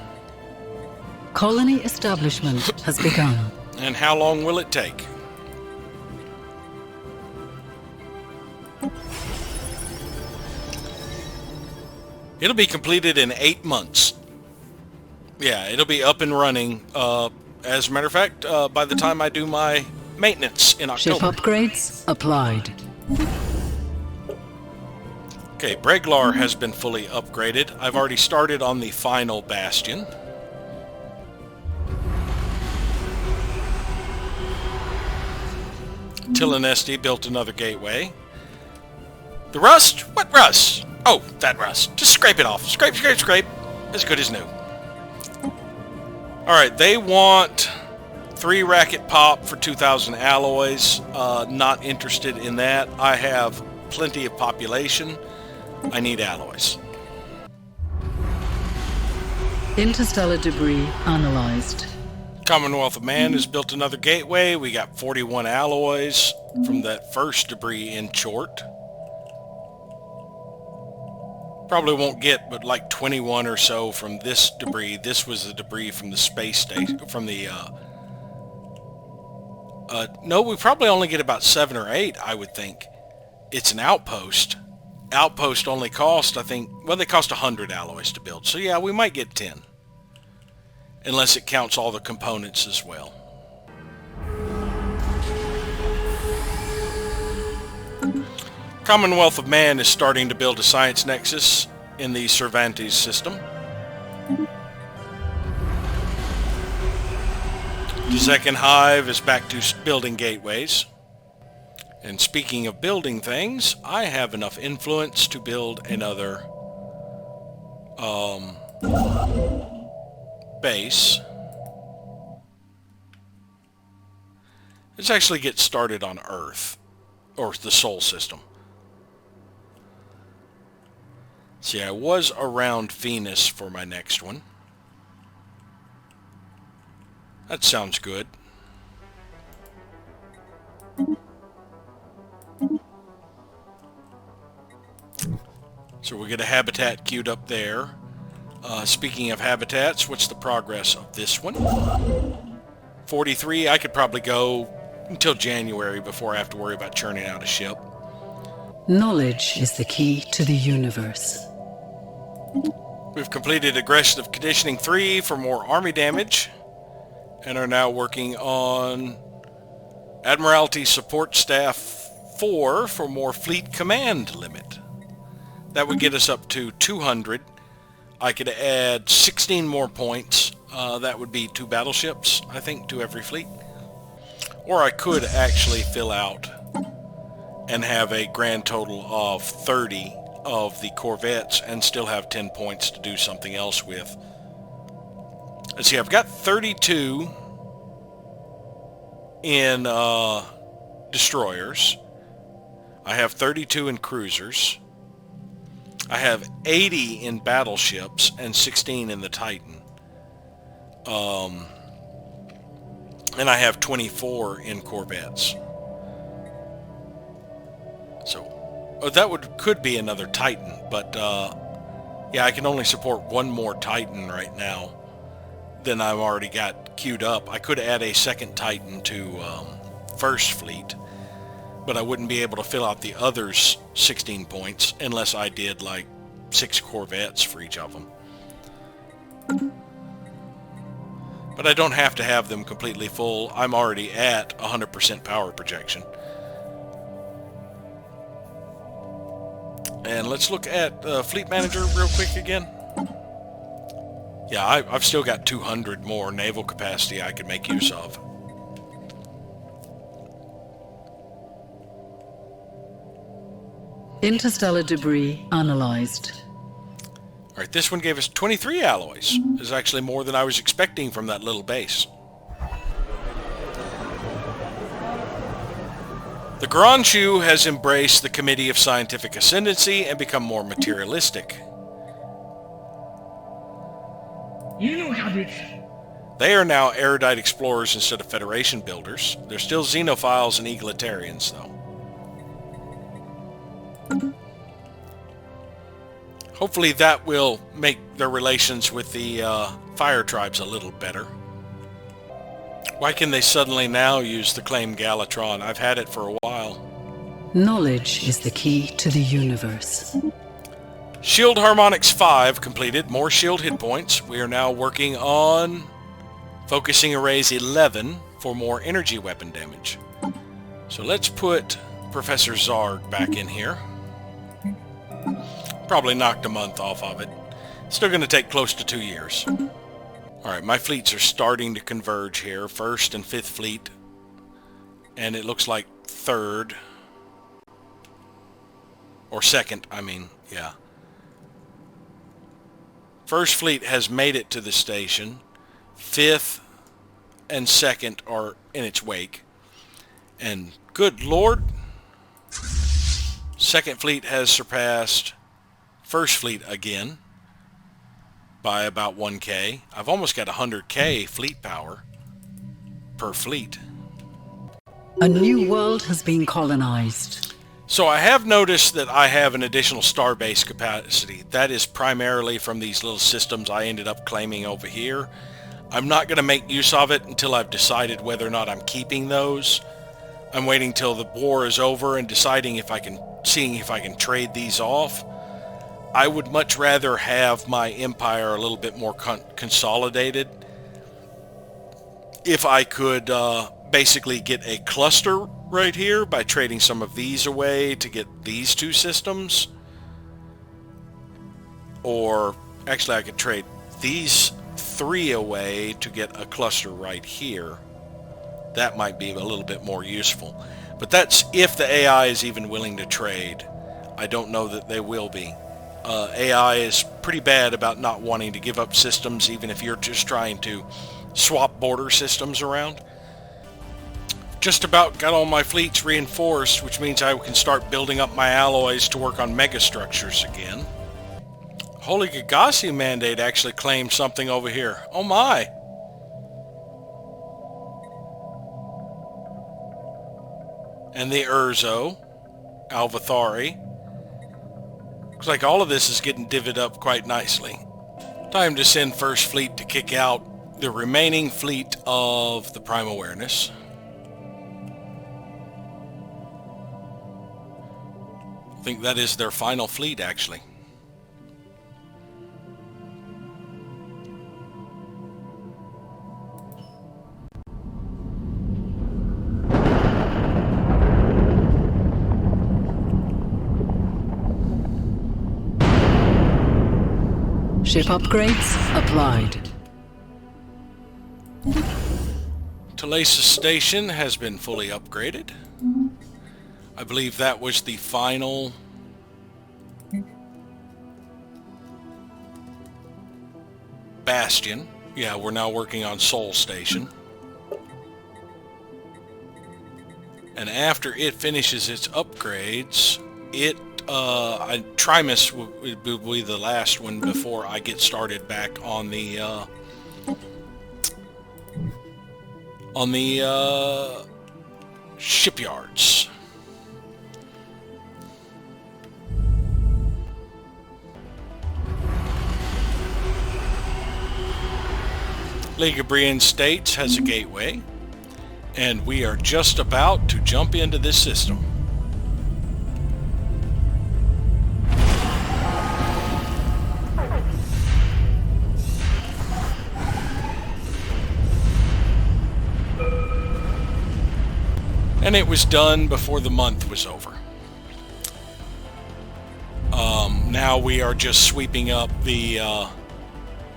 Colony establishment has begun. And how long will it take? It'll be completed in 8 months. Yeah, it'll be up and running. As a matter of fact, by the time I do my maintenance in Ship October. upgrades applied. Okay, Breglar has been fully upgraded. I've already started on the final bastion. Tilinesti built another gateway. The rust? What rust? Oh, that rust. Just scrape it off. Scrape, scrape, scrape. As good as new. Alright, they want 3 racket pop for 2,000 alloys. Not interested in that. I have plenty of population. I need alloys. Interstellar debris analyzed. Commonwealth of Man has built another gateway. We got 41 alloys from that first debris in Chort. Probably won't get but like 21 or so from this debris. This was the debris from the space station, from the, no, we probably only get about 7 or 8, I would think. It's an outpost. Outpost only cost, I think, well, they cost 100 alloys to build. So yeah, we might get 10. Unless it counts all the components as well. Commonwealth of Man is starting to build a science nexus in the Cervantes system. The second hive is back to building gateways. And speaking of building things, I have enough influence to build another base. Let's actually get started on Earth, or the Sol system. See, I was around Venus for my next one. That sounds good. So we get a habitat queued up there. Speaking of habitats, what's the progress of this one? 43, I could probably go until January before I have to worry about churning out a ship. Knowledge is the key to the universe. We've completed Aggressive Conditioning 3 for more army damage, and are now working on Admiralty Support Staff 4 for more Fleet Command limit. That would get us up to 200. I could add 16 more points. That would be 2 battleships, I think, to every fleet. Or I could actually fill out and have a grand total of 30 of the corvettes and still have 10 points to do something else with. Let's see, I've got 32 in destroyers. I have 32 in cruisers. I have 80 in battleships and 16 in the Titan. And I have 24 in corvettes. So that could be another Titan, but yeah, I can only support one more Titan right now than I've already got queued up. I could add a second Titan to First Fleet, but I wouldn't be able to fill out the others 16 points unless I did like 6 corvettes for each of them. But I don't have to have them completely full. I'm already at 100% power projection. And let's look at Fleet Manager real quick again. Yeah, I've still got 200 more naval capacity I could make use of. Interstellar debris analyzed. Alright, this one gave us 23 alloys. This is actually more than I was expecting from that little base. The Grand Shu has embraced the Committee of Scientific Ascendancy and become more materialistic. They are now erudite explorers instead of Federation builders. They're still xenophiles and egalitarians, though. Hopefully that will make their relations with the fire tribes a little better. Why can they suddenly now use the claim Galatron? I've had it for a while. Knowledge is the key to the universe. Shield Harmonics 5 completed. More shield hit points. We are now working on Focusing Arrays 11 for more energy weapon damage. So let's put Professor Zard back in here. Probably knocked a month off of it. Still going to take close to 2 years. Alright, my fleets are starting to converge here. 1st and 5th Fleet. And it looks like 3rd. Or 2nd, I mean, yeah. 1st Fleet has made it to the station. 5th and 2nd are in its wake. And good lord, 2nd Fleet has surpassed 1st Fleet again by about 1k. I've almost got 100k fleet power per fleet. A new world has been colonized. So I have noticed that I have an additional starbase capacity. That is primarily from these little systems I ended up claiming over here. I'm not going to make use of it until I've decided whether or not I'm keeping those. I'm waiting till the war is over and seeing if I can trade these off. I would much rather have my empire a little bit more consolidated. If I could basically get a cluster right here by trading some of these away to get these 2 systems. Or actually I could trade these 3 away to get a cluster right here. That might be a little bit more useful. But that's if the AI is even willing to trade. I don't know that they will be. AI is pretty bad about not wanting to give up systems, even if you're just trying to swap border systems around. Just about got all my fleets reinforced, which means I can start building up my alloys to work on megastructures again. Holy Gagasi Mandate actually claimed something over here. Oh my! And the Urzo, Alvathari. Looks like all of this is getting divvied up quite nicely. Time to send 1st Fleet to kick out the remaining fleet of the Prime Awareness. I think that is their final fleet, actually. Ship upgrades applied. Telesis Station has been fully upgraded. I believe that was the final bastion. Yeah, we're now working on Sol Station. And after it finishes its upgrades, Trimus will be the last one before I get started back on the shipyards. League of Brian States has a gateway, and we are just about to jump into this system. And it was done before the month was over. Now we are just sweeping up the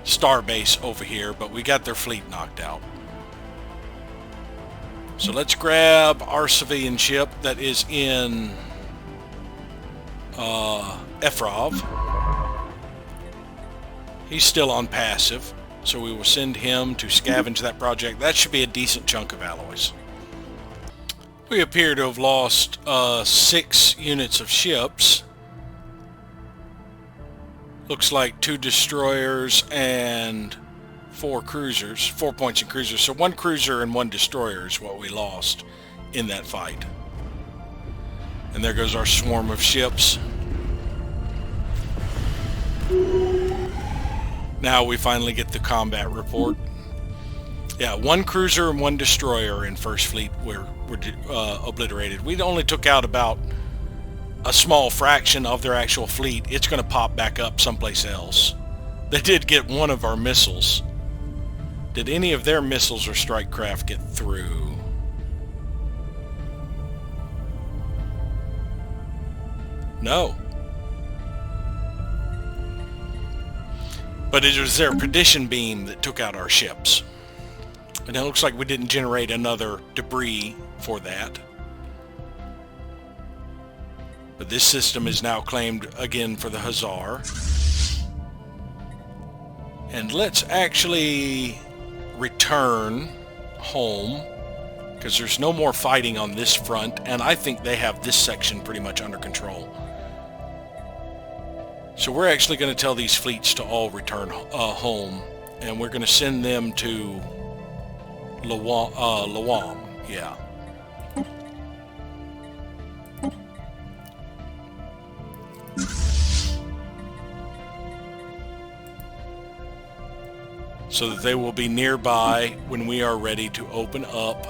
starbase over here, but we got their fleet knocked out. So let's grab our civilian ship that is in Efrov. He's still on passive, so we will send him to scavenge that project. That should be a decent chunk of alloys. We appear to have lost 6 units of ships. Looks like 2 destroyers and 4 cruisers, 4 points in cruisers. So 1 cruiser and 1 destroyer is what we lost in that fight. And there goes our swarm of ships. Now we finally get the combat report. Yeah, 1 cruiser and 1 destroyer in First Fleet were obliterated. We only took out about a small fraction of their actual fleet, it's going to pop back up someplace else. They did get one of our missiles. Did any of their missiles or strike craft get through? No. But it was their perdition beam that took out our ships. And it looks like we didn't generate another debris for that. But this system is now claimed again for the Hussar. And let's actually return home, because there's no more fighting on this front, and I think they have this section pretty much under control. So we're actually going to tell these fleets to all return home, and we're going to send them to Lawam. Yeah. So that they will be nearby when we are ready to open up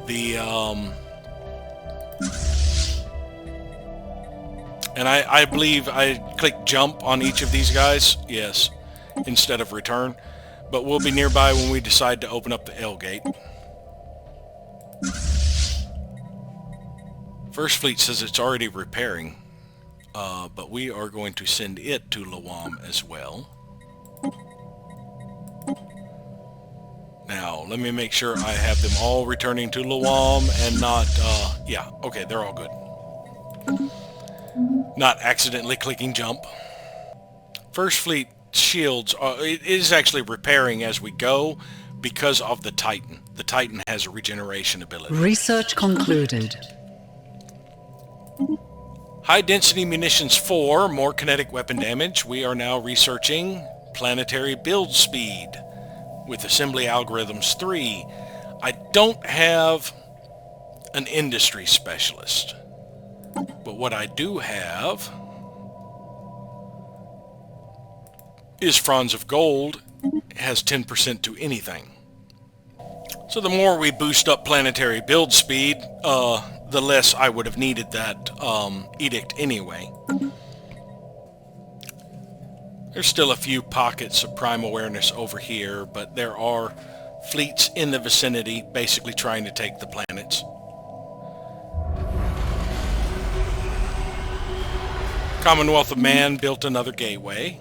the and I believe I click jump on each of these guys, yes, instead of return, but we'll be nearby when we decide to open up the L gate. First Fleet says it's already repairing, but we are going to send it to Lawam as well. Now, let me make sure I have them all returning to Lawam and not, yeah, okay, they're all good. Not accidentally clicking jump. First Fleet shields, it is actually repairing as we go because of the Titan. The Titan has a regeneration ability. Research concluded. High density munitions 4, more kinetic weapon damage. We are now researching planetary build speed with assembly algorithms 3. I don't have an industry specialist, but what I do have is Fronds of Gold. It has 10% to anything. So the more we boost up planetary build speed, the less I would have needed that edict anyway. There's still a few pockets of prime awareness over here, but there are fleets in the vicinity basically trying to take the planets. Commonwealth of Man built another gateway.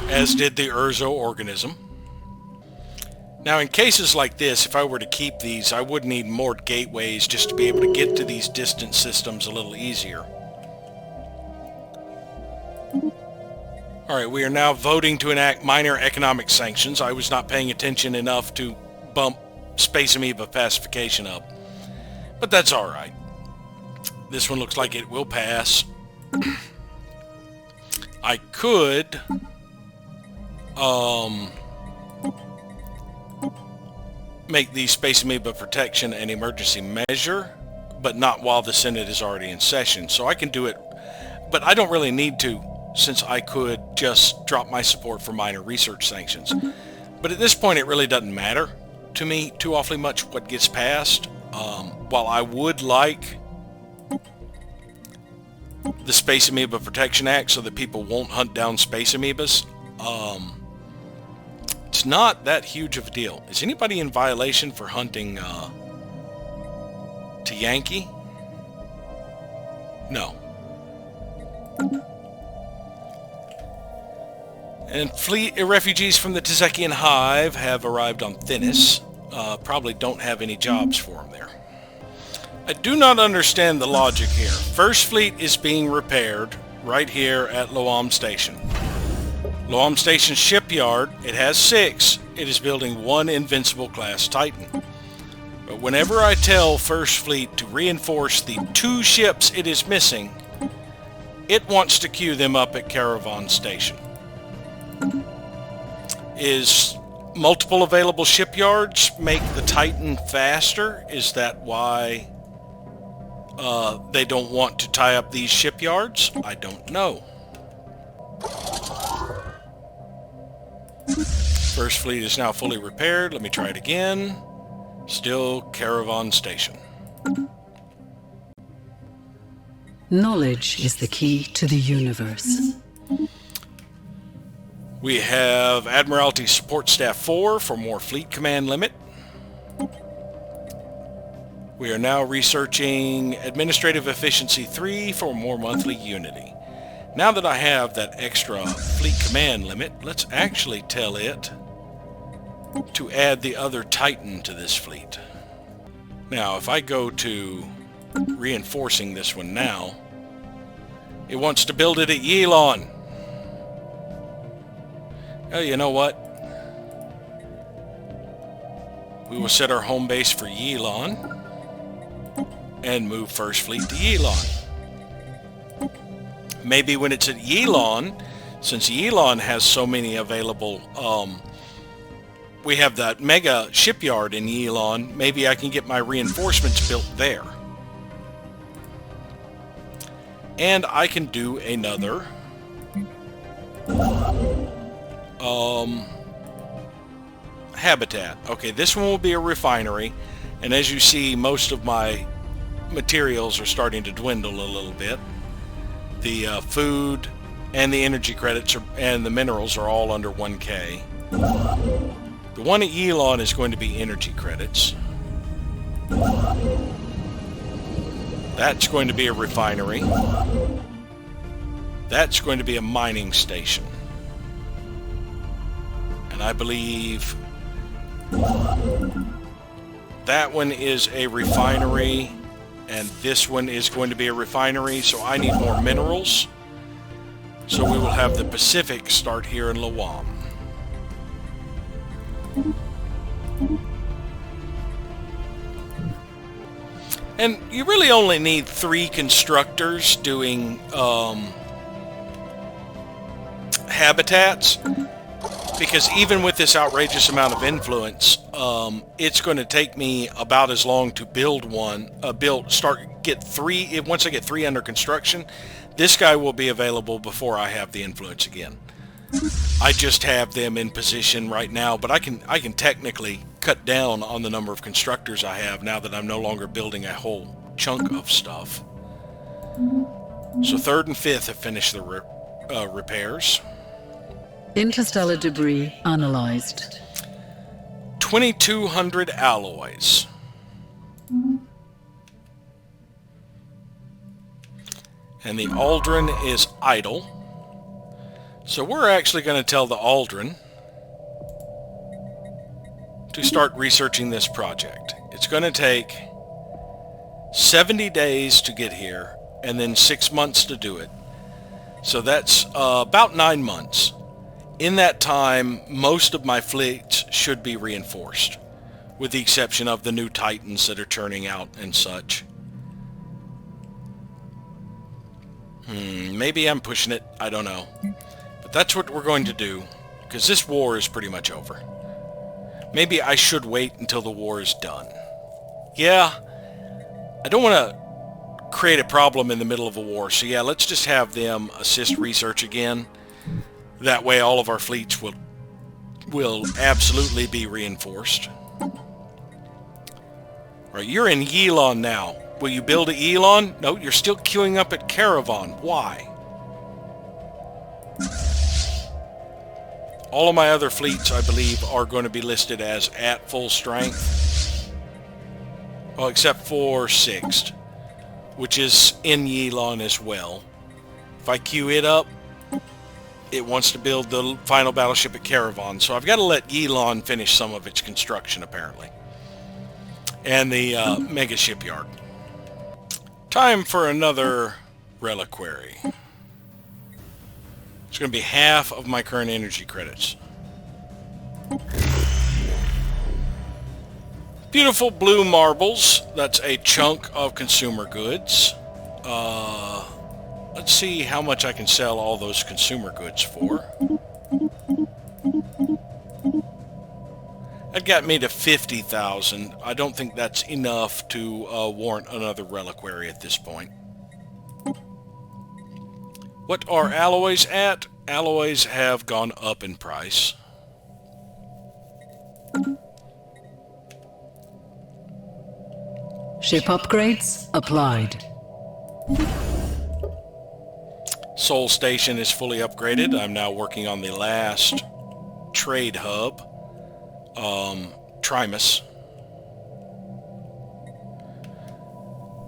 As did the Urzo organism. Now in cases like this, if I were to keep these, I would need more gateways just to be able to get to these distant systems a little easier. Alright, we are now voting to enact minor economic sanctions. I was not paying attention enough to bump Space Amoeba pacification up. But that's alright. This one looks like it will pass. I could make the Space Amoeba protection an emergency measure, but not while the Senate is already in session. So I can do it, but I don't really need to, since I could just drop my support for minor research sanctions. But at this point it really doesn't matter to me too awfully much what gets passed. While I would like the Space Amoeba Protection Act so that people won't hunt down Space Amoebas, it's not that huge of a deal. Is anybody in violation for hunting to Yankee? No. And refugees from the Tezekian Hive have arrived on Thenis. Probably don't have any jobs for them there. I do not understand the logic here. First Fleet is being repaired right here at Lawam Station. Lawam Station shipyard, it has 6. It is building 1 Invincible class Titan. But whenever I tell First Fleet to reinforce the 2 ships it is missing, it wants to queue them up at Caravan Station. Is multiple available shipyards make the Titan faster? Is that why they don't want to tie up these shipyards? I don't know. First fleet is now fully repaired. Let me try it again. Still Caravan Station. Knowledge is the key to the universe. We have Admiralty Support Staff 4 for more fleet command limit. We are now researching Administrative Efficiency 3 for more monthly unity. Now that I have that extra fleet command limit, let's actually tell it to add the other Titan to this fleet. Now, if I go to reinforcing this one now, it wants to build it at Yilon. Oh, you know what? We will set our home base for Yilon and move First Fleet to Yilon. Maybe when it's at Yilon, since Yilon has so many available, we have that mega shipyard in Yilon, maybe I can get my reinforcements built there. And I can do another habitat. Okay, this one will be a refinery, and as you see, most of my materials are starting to dwindle a little bit. The food and the energy credits and the minerals are all under 1K. The one at Yilon is going to be energy credits. That's going to be a refinery. That's going to be a mining station. And I believe that one is a refinery, and this one is going to be a refinery, so I need more minerals. So we will have the Pacific start here in Lawam. And you really only need 3 constructors doing habitats, because even with this outrageous amount of influence, it's going to take me about as long to build one. Get 3. Once I get 3 under construction, this guy will be available before I have the influence again. I just have them in position right now, but I can technically cut down on the number of constructors I have now that I'm no longer building a whole chunk of stuff. So 3rd and 5th have finished the repairs. Interstellar debris analyzed. 2,200 alloys. And the Aldrin is idle. So we're actually going to tell the Aldrin to start researching this project. It's going to take 70 days to get here and then 6 months to do it. So that's about 9 months. In that time, most of my fleets should be reinforced, with the exception of the new Titans that are churning out and such. Maybe I'm pushing it, I don't know. But that's what we're going to do, because this war is pretty much over. Maybe I should wait until the war is done. Yeah, I don't want to create a problem in the middle of a war, so yeah, let's just have them assist research again. That way all of our fleets will absolutely be reinforced. Alright, you're in Yilon now. Will you build at Yilon? No, you're still queuing up at Caravan. Why? All of my other fleets, I believe, are going to be listed as at full strength. Well, except for 6th, which is in Yilon as well. If I queue it up, it wants to build the final battleship at Caravan, so I've got to let Yilon finish some of its construction, apparently. And the mega shipyard. Time for another reliquary. It's going to be half of my current energy credits. Beautiful blue marbles. That's a chunk of consumer goods. Let's see how much I can sell all those consumer goods for. That got me to 50,000. I don't think that's enough to warrant another reliquary at this point. What are alloys at? Alloys have gone up in price. Ship upgrades applied. Sol Station is fully upgraded. I'm now working on the last trade hub, Trimus.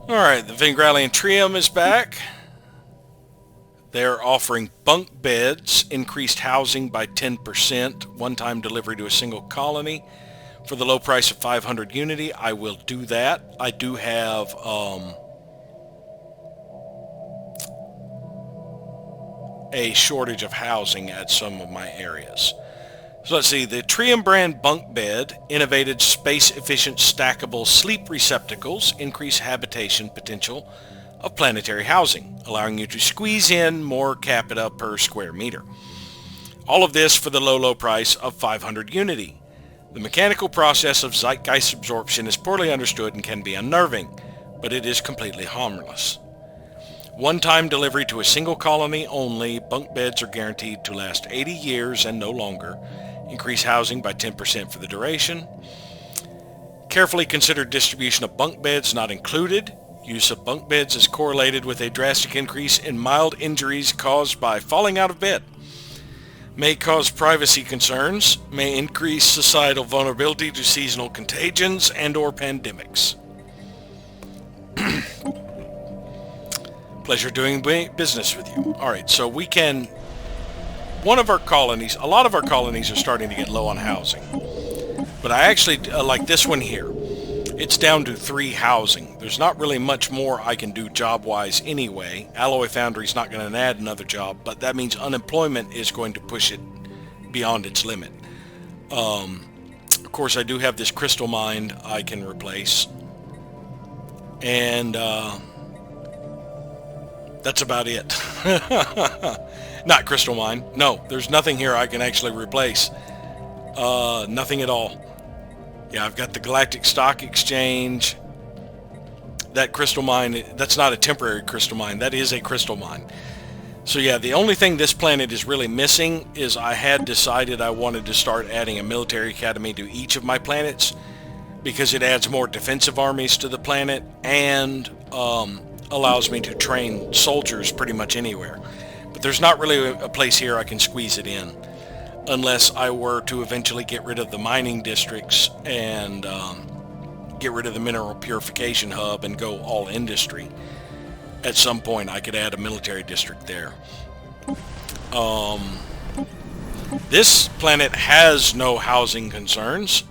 Alright, the Vingralian Trium is back. They're offering bunk beds, increased housing by 10%, one-time delivery to a single colony for the low price of 500 unity. I will do that. I do have a shortage of housing at some of my areas. So let's see, the Trium brand bunk bed, innovated space-efficient stackable sleep receptacles, increase habitation potential of planetary housing, allowing you to squeeze in more capita per square meter. All of this for the low price of 500 unity. The mechanical process of zeitgeist absorption is poorly understood and can be unnerving, but it is completely harmless. One-time delivery to a single colony only. Bunk beds are guaranteed to last 80 years and no longer. Increase housing by 10% for the duration. Carefully considered distribution of bunk beds not included. Use of bunk beds is correlated with a drastic increase in mild injuries caused by falling out of bed. May cause privacy concerns. May increase societal vulnerability to seasonal contagions and or pandemics. Pleasure doing business with you. Alright, so we can... One of our colonies, a lot of our colonies are starting to get low on housing. But I actually, like this one here, it's down to 3 housing. There's not really much more I can do job-wise anyway. Alloy Foundry's not going to add another job, but that means unemployment is going to push it beyond its limit. Of course, I do have this crystal mine I can replace. And that's about it. Not crystal mine. No, there's nothing here I can actually replace. Nothing at all. Yeah, I've got the Galactic Stock Exchange. That crystal mine, that's not a temporary crystal mine. That is a crystal mine. So yeah, the only thing this planet is really missing is I had decided I wanted to start adding a military academy to each of my planets because it adds more defensive armies to the planet and allows me to train soldiers pretty much anywhere. But there's not really a place here I can squeeze it in unless I were to eventually get rid of the mining districts and get rid of the mineral purification hub and go all industry. At some point I could add a military district there. This planet has no housing concerns,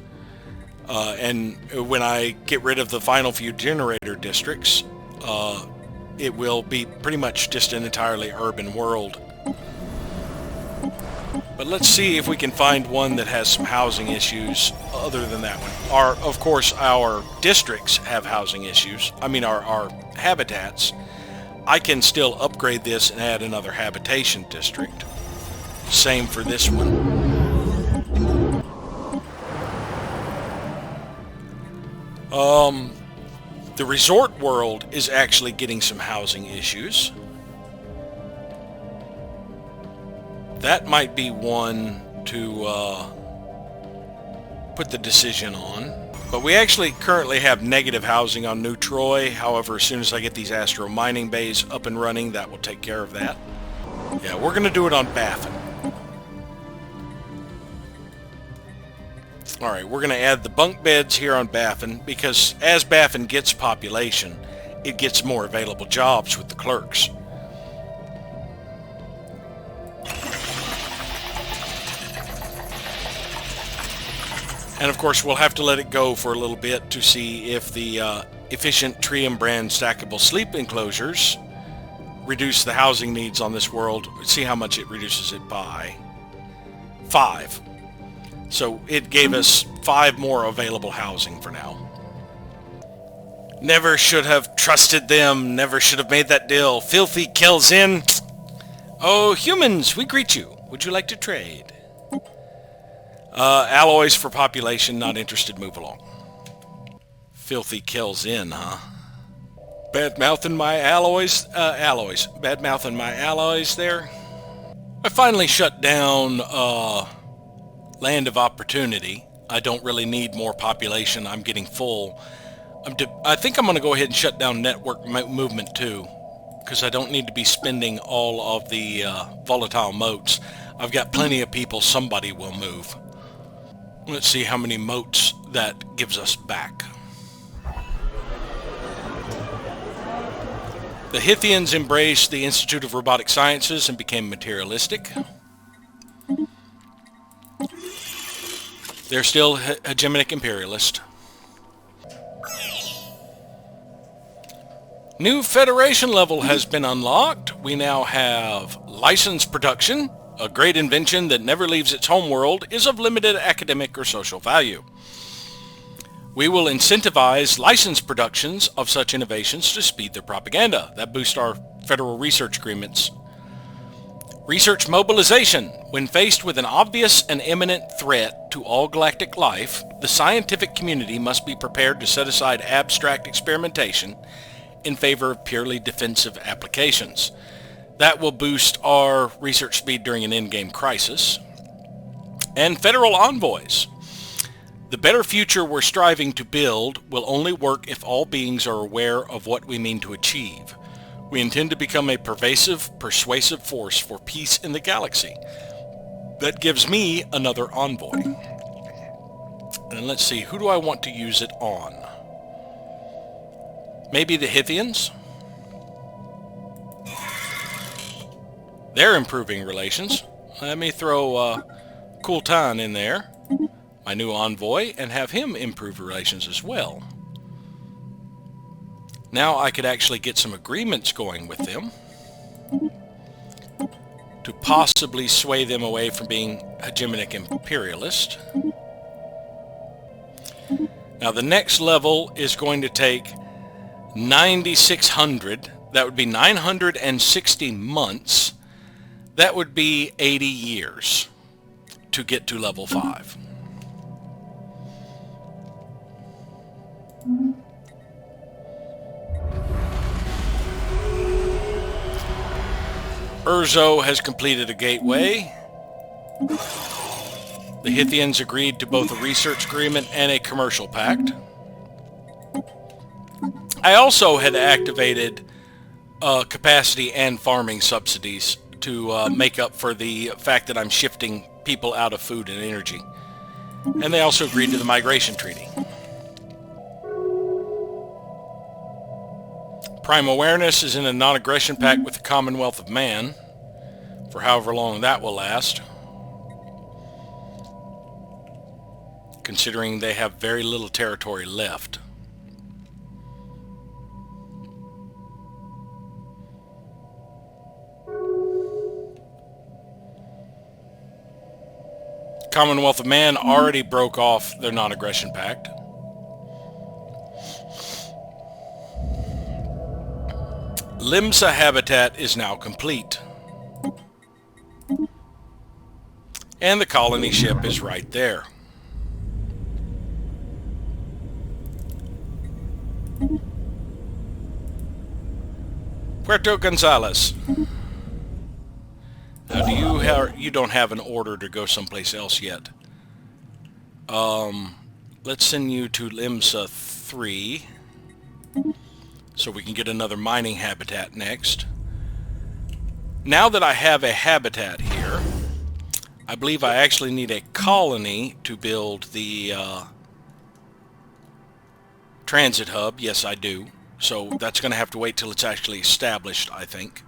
and when I get rid of the final few generator districts, it will be pretty much just an entirely urban world. But let's see if we can find one that has some housing issues other than that one. Of course, our districts have housing issues. I mean, our habitats. I can still upgrade this and add another habitation district. Same for this one. The resort world is actually getting some housing issues. That might be one to put the decision on. But we actually currently have negative housing on New Troy. However, as soon as I get these astro mining bays up and running, that will take care of that. Yeah, we're going to do it on Baffin. Alright, we're going to add the bunk beds here on Baffin because as Baffin gets population, it gets more available jobs with the clerks. And of course, we'll have to let it go for a little bit to see if the efficient Trium brand stackable sleep enclosures reduce the housing needs on this world. See how much it reduces it by. 5. So it gave us 5 more available housing for now. Never should have trusted them. Never should have made that deal. Filthy kills in. Oh, humans, we greet you. Would you like to trade? Alloys for population, not interested, move along. Filthy kills in, huh? Bad-mouthing my alloys, Bad-mouthing my alloys there. I finally shut down, Land of Opportunity. I don't really need more population. I'm getting full. I think I'm going to go ahead and shut down network movement too, because I don't need to be spending all of the volatile motes. I've got plenty of people. Somebody will move. Let's see how many motes that gives us back. The Hithians embraced the Institute of Robotic Sciences and became materialistic. They're still hegemonic imperialist. New Federation level has been unlocked. We now have licensed production. A great invention that never leaves its homeworld is of limited academic or social value. We will incentivize licensed productions of such innovations to speed their propaganda. That boosts our federal research agreements. Research mobilization. When faced with an obvious and imminent threat to all galactic life, the scientific community must be prepared to set aside abstract experimentation in favor of purely defensive applications. That will boost our research speed during an in-game crisis. And federal envoys. The better future we're striving to build will only work if all beings are aware of what we mean to achieve. We intend to become a pervasive, persuasive force for peace in the galaxy. That gives me another envoy. And let's see, who do I want to use it on? Maybe the Hithians? They're improving relations. Let me throw Kultan in there, my new envoy, and have him improve relations as well. Now I could actually get some agreements going with them to possibly sway them away from being hegemonic imperialist. Now the next level is going to take 9,600. That would be 960 months. That would be 80 years to get to level 5. Urzo has completed a gateway. The Hithians agreed to both a research agreement and a commercial pact. I also had activated capacity and farming subsidies to make up for the fact that I'm shifting people out of food and energy. And they also agreed to the migration treaty. Prime Awareness is in a non-aggression pact with the Commonwealth of Man for however long that will last, considering they have very little territory left. Commonwealth of Man already broke off their non-aggression pact. Limsa habitat is now complete. And the colony ship is right there. Puerto Gonzales. Now, you don't have an order to go someplace else yet. Let's send you to Limsa 3. So we can get another mining habitat next. Now that I have a habitat here, I believe I actually need a colony to build the transit hub. Yes, I do. So that's going to have to wait till it's actually established, I think.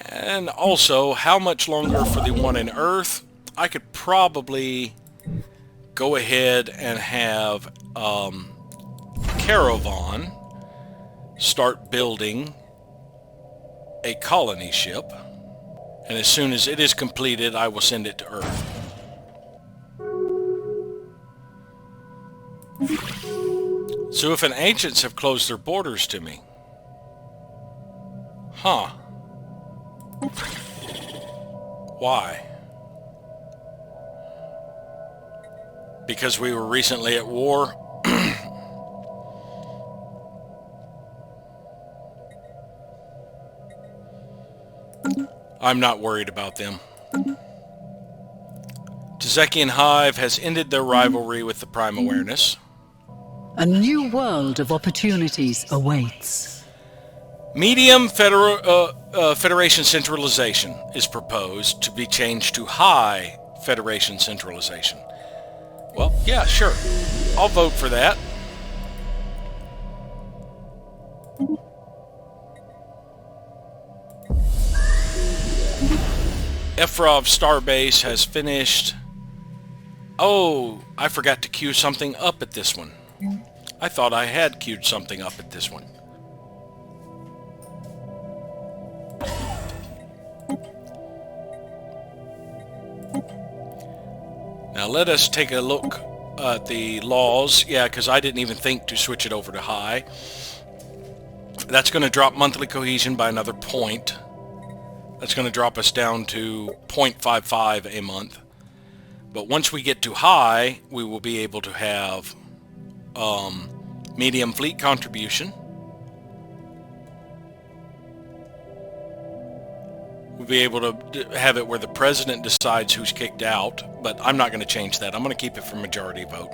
And also, how much longer for the one in Earth? I could probably go ahead and have Caravan start building a colony ship, and as soon as it is completed I will send it to Earth. Zuafan Ancients have closed their borders to me. Huh. Why? Because we were recently at war? I'm not worried about them. Zekian Hive has ended their rivalry with the Prime Awareness. A new world of opportunities awaits. Medium Federation centralization is proposed to be changed to high Federation centralization. Well, yeah, sure. I'll vote for that. Efrov Starbase has finished. Oh, I forgot to queue something up at this one. I thought I had queued something up at this one. Now let us take a look at the laws. Yeah, because I didn't even think to switch it over to high. That's going to drop monthly cohesion by another point. That's going to drop us down to 0.55 a month. But once we get to high, we will be able to have medium fleet contribution. We'll be able to have it where the president decides who's kicked out, but I'm not going to change that. I'm going to keep it for majority vote.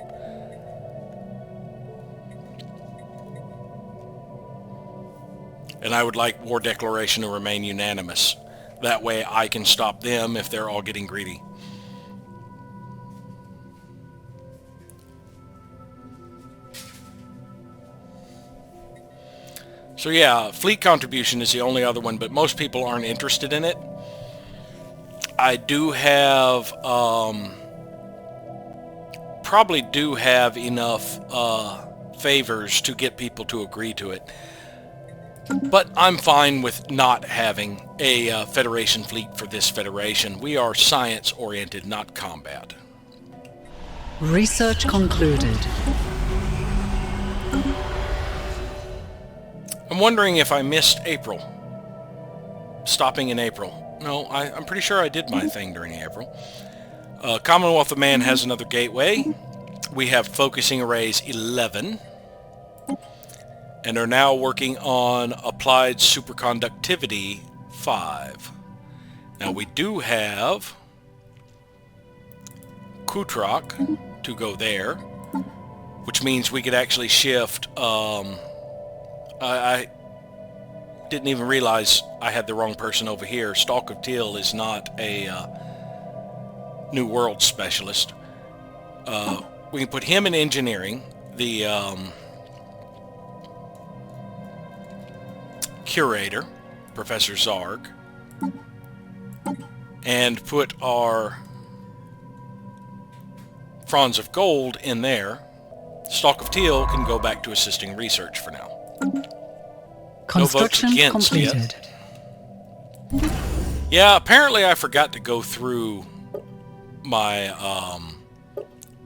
And I would like war declaration to remain unanimous. That way I can stop them if they're all getting greedy. So yeah, fleet contribution is the only other one, but most people aren't interested in it. I do have, probably do have enough favors to get people to agree to it. But I'm fine with not having a Federation fleet for this Federation. We are science-oriented, not combat. Research concluded. I'm wondering if I missed April. Stopping in April. No, I'm pretty sure I did my thing during April. Commonwealth of Man has another gateway. We have focusing arrays 11. And are now working on applied superconductivity 5. Now we do have Kutrak to go there, which means we could actually shift. I didn't even realize I had the wrong person over here. Stalk of Teal is not a New World specialist. We can put him in engineering. The curator, Professor Zarg, and put our Franz of Gold in there. Stalk of Teal can go back to assisting research for now. Construction no votes against completed. Yet. Yeah, apparently I forgot to go through my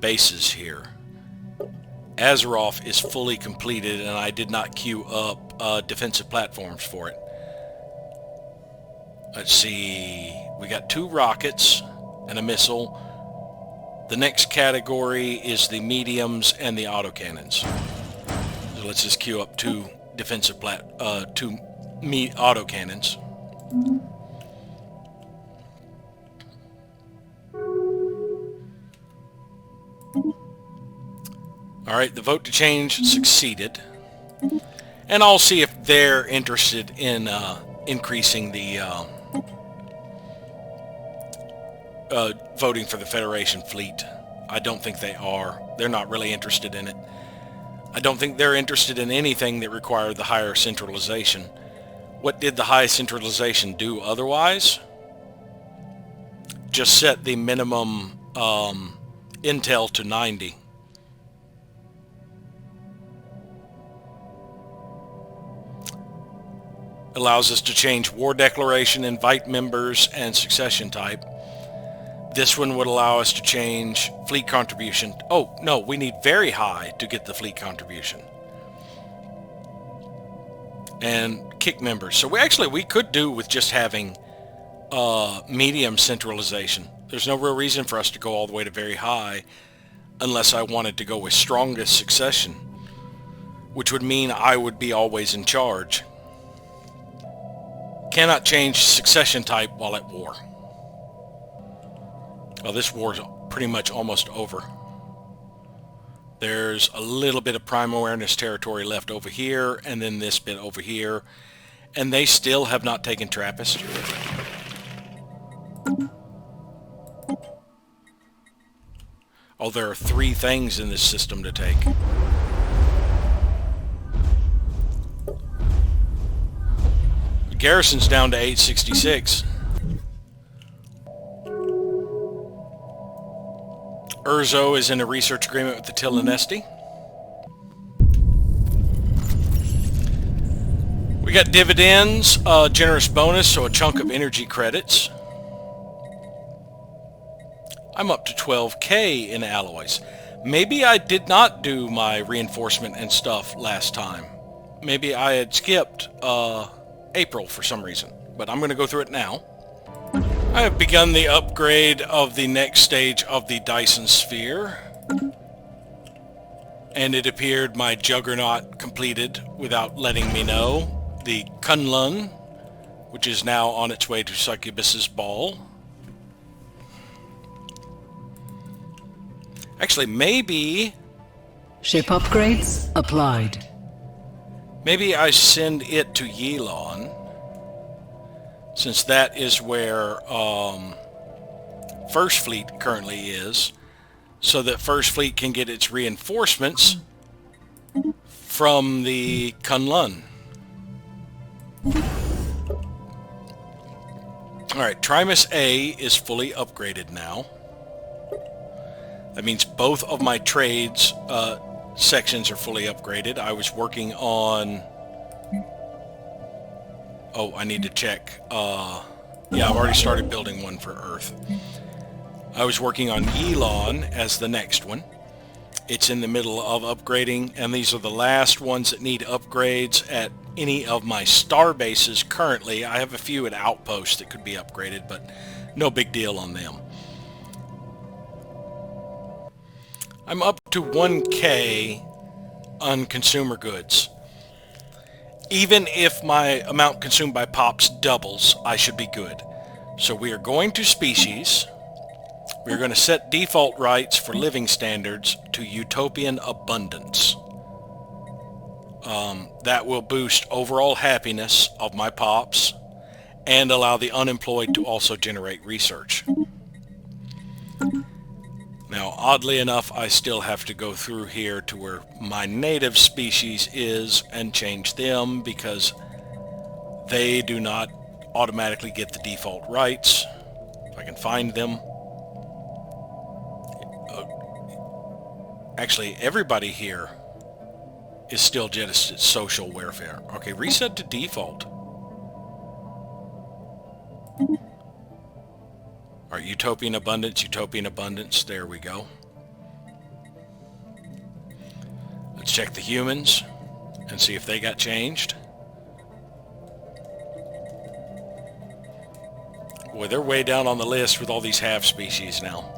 bases here. Azeroth is fully completed, and I did not queue up defensive platforms for it. Let's see. We got 2 rockets and a missile. The next category is the mediums and the autocannons. So let's just queue up 2 defensive autocannons. Alright, the vote to change succeeded. And I'll see if they're interested in increasing the voting for the Federation fleet. I don't think they are. They're not really interested in it. I don't think they're interested in anything that required the higher centralization. What did the high centralization do otherwise? Just set the minimum intel to 90. Allows us to change war declaration, invite members, and succession type. This one would allow us to change fleet contribution. Oh, no, we need very high to get the fleet contribution. And kick members. So we could do with just having medium centralization. There's no real reason for us to go all the way to very high unless I wanted to go with strongest succession, which would mean I would be always in charge. Cannot change succession type while at war. Well, this war's pretty much almost over. There's a little bit of prime awareness territory left over here, and then this bit over here. And they still have not taken Trappist. Oh, there are 3 things in this system to take. The garrison's down to 866. Urzo is in a research agreement with the Tillinesti. We got dividends, a generous bonus, so a chunk of energy credits. I'm up to 12k in alloys. Maybe I did not do my reinforcement and stuff last time. Maybe I had skipped April for some reason, but I'm going to go through it now. I have begun the upgrade of the next stage of the Dyson Sphere. And it appeared my Juggernaut completed without letting me know. The Kunlun, which is now on its way to Succubus's ball. Actually, maybe... Ship upgrades applied. Maybe I send it to Yilon, since that is where First Fleet currently is, so that First Fleet can get its reinforcements from the Kunlun. Alright, Trimus A is fully upgraded now. That means both of my trades sections are fully upgraded. I was working on... Oh, I need to check. Yeah, I've already started building one for Earth. I was working on Yilon as the next one. It's in the middle of upgrading, and these are the last ones that need upgrades at any of my star bases currently. I have a few at outposts that could be upgraded, but no big deal on them. I'm up to 1k on consumer goods. Even if my amount consumed by pops doubles, I should be good. So we are going to species. We're going to set default rights for living standards to utopian abundance. That will boost overall happiness of my pops and allow the unemployed to also generate research. Now, oddly enough, I still have to go through here to where my native species is and change them because they do not automatically get the default rights. If I can find them. Actually, everybody here is still just social welfare. Okay, reset to default. All right, utopian abundance, there we go. Let's check the humans and see if they got changed. Boy, they're way down on the list with all these half species now.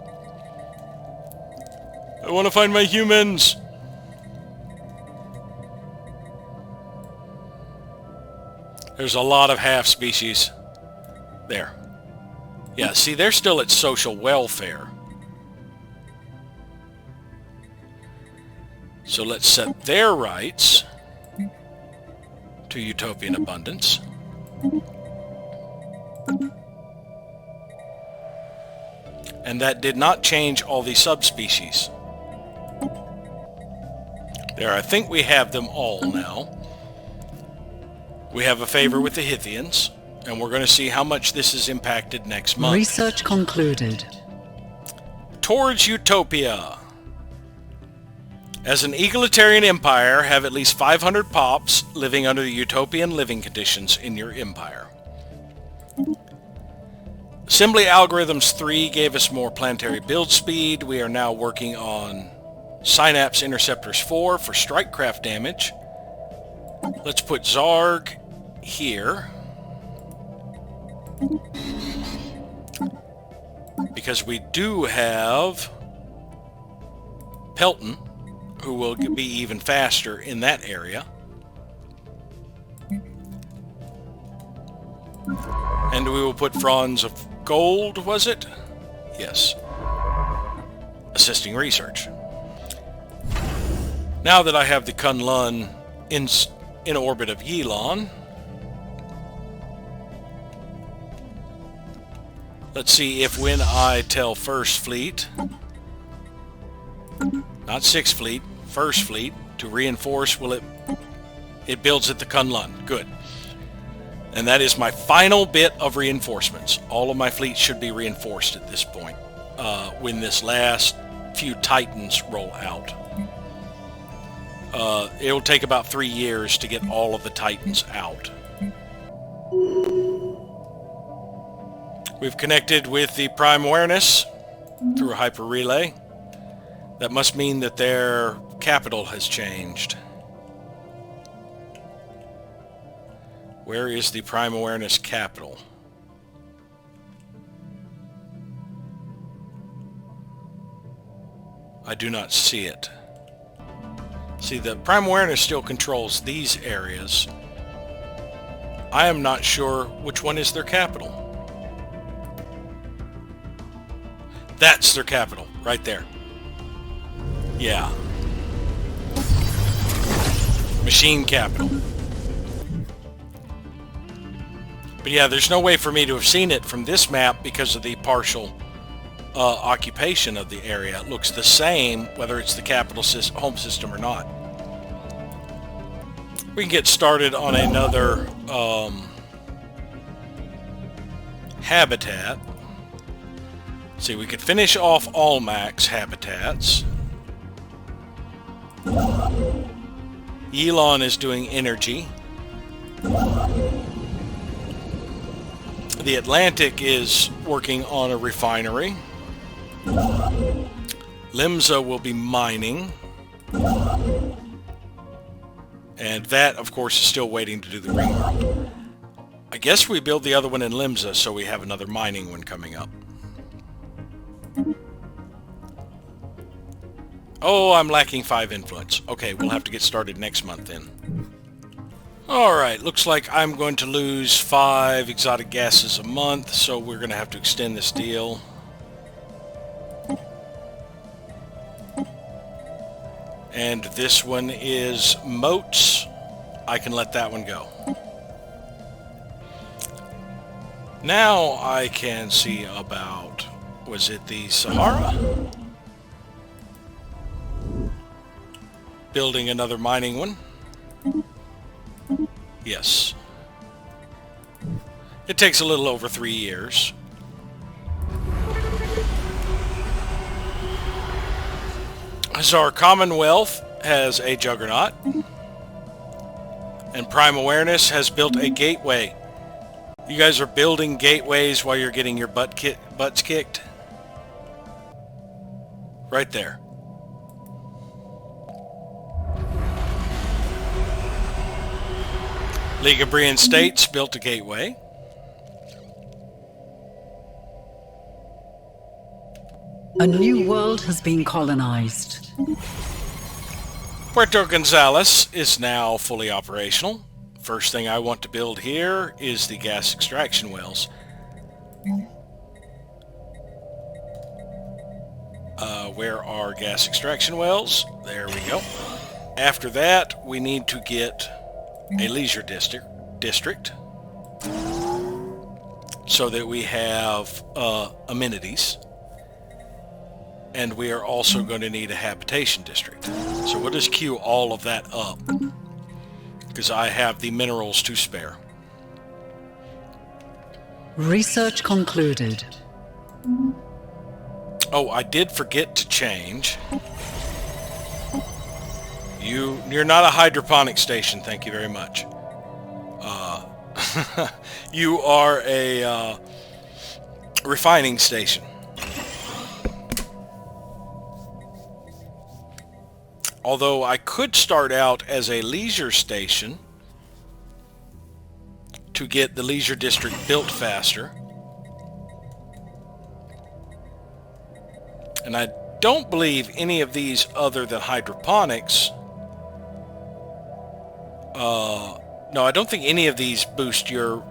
I want to find my humans! There's a lot of half species. There. Yeah, see, they're still at social welfare. So let's set their rights to utopian abundance. And that did not change all the subspecies. There, I think we have them all now. We have a favor with the Hithians, and we're going to see how much this is impacted next month. Research concluded. Towards Utopia. As an egalitarian empire, have at least 500 pops living under the utopian living conditions in your empire. Assembly Algorithms 3 gave us more planetary build speed. We are now working on Synapse Interceptors 4 for strike craft damage. Let's put Zarg here. Because we do have Pelton, who will be even faster in that area. And we will put Franz of Gold, was it? Yes. assisting research. Now that I have the Kunlun in orbit of Yilon, let's see if when I tell First Fleet, not Sixth Fleet, First Fleet, to reinforce, will it builds at the Kunlun. Good. And that is my final bit of reinforcements. All of my fleets should be reinforced at this point, when this last few Titans roll out. It'll take about 3 years to get all of the Titans out. We've connected with the Prime Awareness through a hyper relay. That must mean that their capital has changed. Where is the Prime Awareness capital? I do not see it. See, the Prime Awareness still controls these areas. I am not sure which one is their capital. That's their capital, right there. Yeah. Machine capital. But yeah, there's no way for me to have seen it from this map because of the partial occupation of the area. It looks the same whether it's the capital home system or not. We can get started on another habitat. See, we could finish off all max habitats. Elon is doing energy. The Atlantic is working on a refinery. Limsa will be mining. And that, of course, is still waiting to do the ring world. I guess we build the other one in Limsa so we have another mining one coming up. Oh, I'm lacking 5 influence. Okay, we'll have to get started next month then. Alright, looks like I'm going to lose 5 exotic gases a month, so we're going to have to extend this deal. And this one is moats. I can let that one go. Now I can see about, was it the Sahara? Building another mining one. Yes. It takes a little over 3 years. So our Commonwealth has a Juggernaut. And Prime Awareness has built a gateway. You guys are building gateways while you're getting your butts kicked. Right there. League of Brian States built a gateway. A new world has been colonized. Puerto Gonzales is now fully operational. First thing I want to build here is the gas extraction wells. Where are gas extraction wells? There we go. After that, we need to get a leisure district so that we have amenities. And we are also going to need a habitation district. So we'll just queue all of that up because I have the minerals to spare. Research concluded. Oh, I did forget to change. You're not a hydroponic station, thank you very much. You are a refining station. Although I could start out as a leisure station to get the leisure district built faster. And I don't believe any of these other than hydroponics. No, I don't think any of these boost your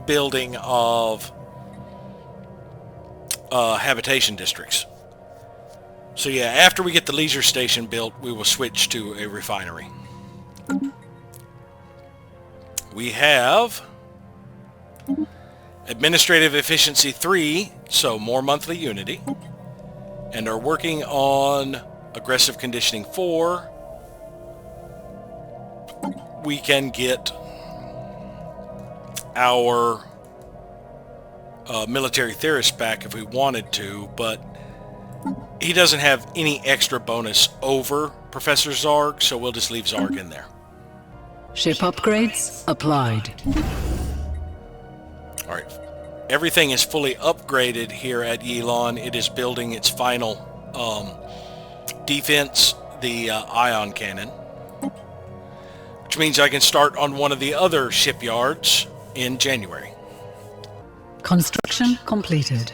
building of habitation districts. So yeah, after we get the leisure station built, we will switch to a refinery. We have Administrative Efficiency 3, so more monthly unity, and are working on Aggressive Conditioning 4. We can get our military theorist back if we wanted to, but he doesn't have any extra bonus over Professor Zarg, so we'll just leave Zarg in there. Ship upgrades applied. Alright. Everything is fully upgraded here at Yilon. It is building its final defense, the ion cannon. Which means I can start on one of the other shipyards in January. Construction completed.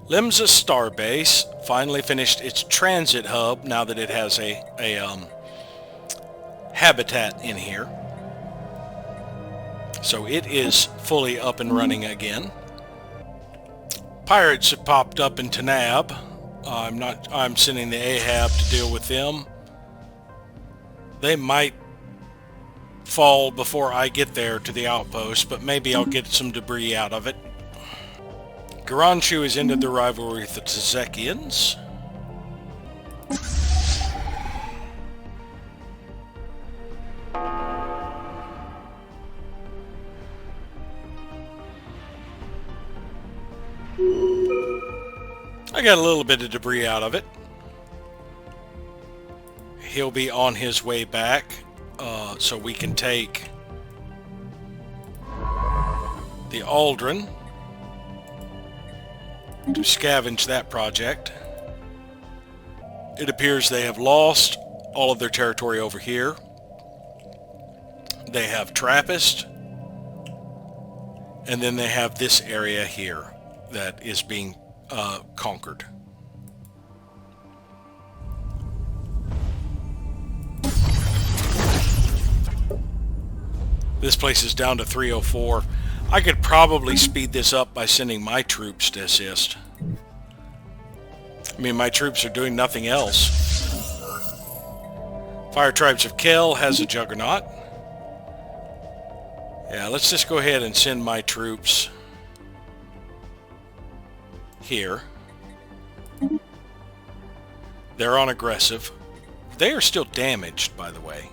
Limsa Starbase finally finished its transit hub now that it has a habitat in here. So it is fully up and running again. Pirates have popped up in Tanab. I'm sending the Ahab to deal with them. They might fall before I get there to the outpost, but maybe I'll get some debris out of it. Garanshu has ended the rivalry with the Tzekians. I got a little bit of debris out of it. He'll be on his way back, so we can take the Aldrin to scavenge that project. It appears they have lost all of their territory over here. They have Trappist, and then they have this area here that is being conquered. This place is down to 304. I could probably speed this up by sending my troops to assist. I mean, my troops are doing nothing else. Fire Tribes of Kel has a Juggernaut. Yeah, let's just go ahead and send my troops here. They're on aggressive. They are still damaged, by the way.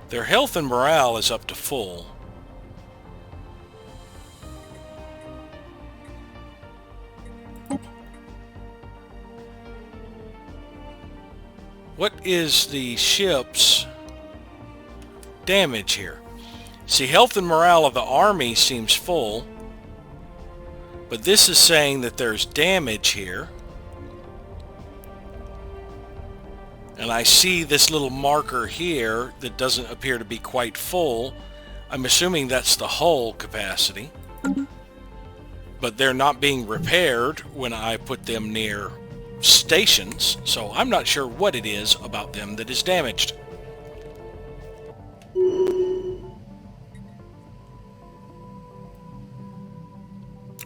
Their health and morale is up to full. What is the ship's damage here? See, health and morale of the army seems full, but this is saying that there's damage here. And I see this little marker here that doesn't appear to be quite full. I'm assuming that's the hull capacity. But they're not being repaired when I put them near stations, so I'm not sure what it is about them that is damaged.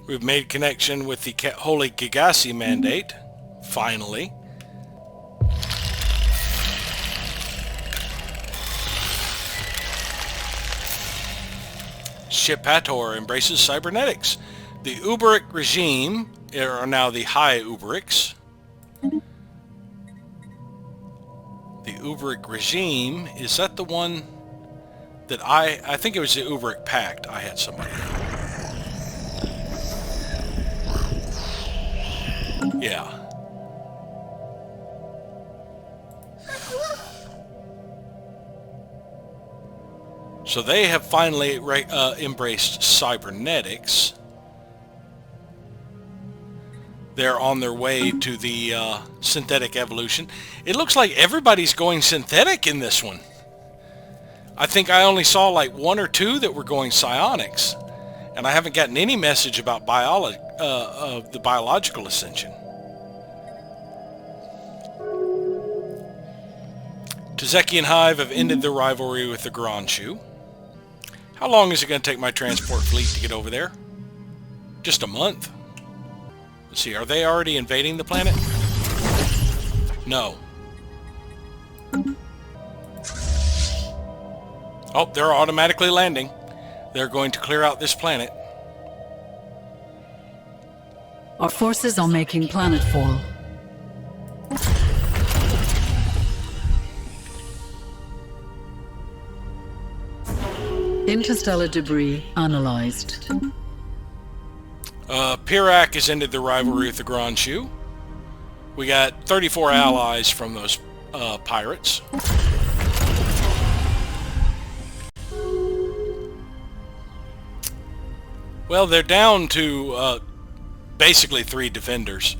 We've made connection with the Holy Gigasi Mandate, finally. Ship Hathor embraces cybernetics. The Uberic regime are now the High Uberics. The Uberic regime, is that the one that I think it was the Uberic Pact I had somebody in. Yeah. So they have finally embraced cybernetics. They're on their way to the synthetic evolution. It looks like everybody's going synthetic in this one. I think I only saw like one or two that were going psionics. And I haven't gotten any message about the biological ascension. Tzekian Hive have ended their rivalry with the Gronshu. How long is it going to take my transport fleet to get over there? Just a month. Let's see, are they already invading the planet? No. Oh, they're automatically landing. They're going to clear out this planet. Our forces are making planetfall. Interstellar debris analyzed. Pirac has ended the rivalry with the Gronshu. We got 34 allies from those pirates. Well, they're down to basically 3 defenders.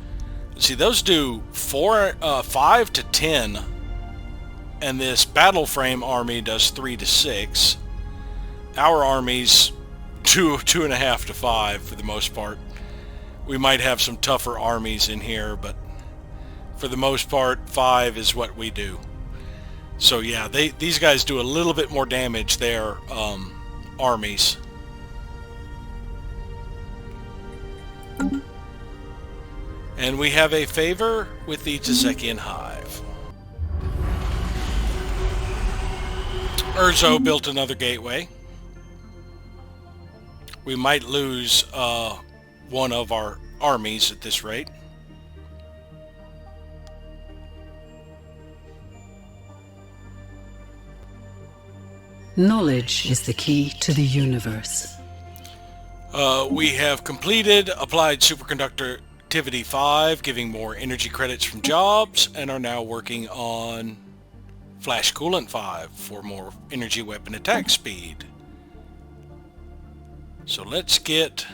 See, those do 5 to 10, and this battle frame army does 3 to 6. Our armies 2.5 to 5 for the most part. We might have some tougher armies in here, but for the most part, 5 is what we do. So yeah, these guys do a little bit more damage. Their armies. And we have a favor with the Tzekian Hive. Urzo built another gateway. We might lose one of our armies at this rate. Knowledge is the key to the universe. We have completed Applied Superconductor Activity 5, giving more energy credits from jobs, and are now working on Flash Coolant 5 for more energy weapon attack speed. So let's get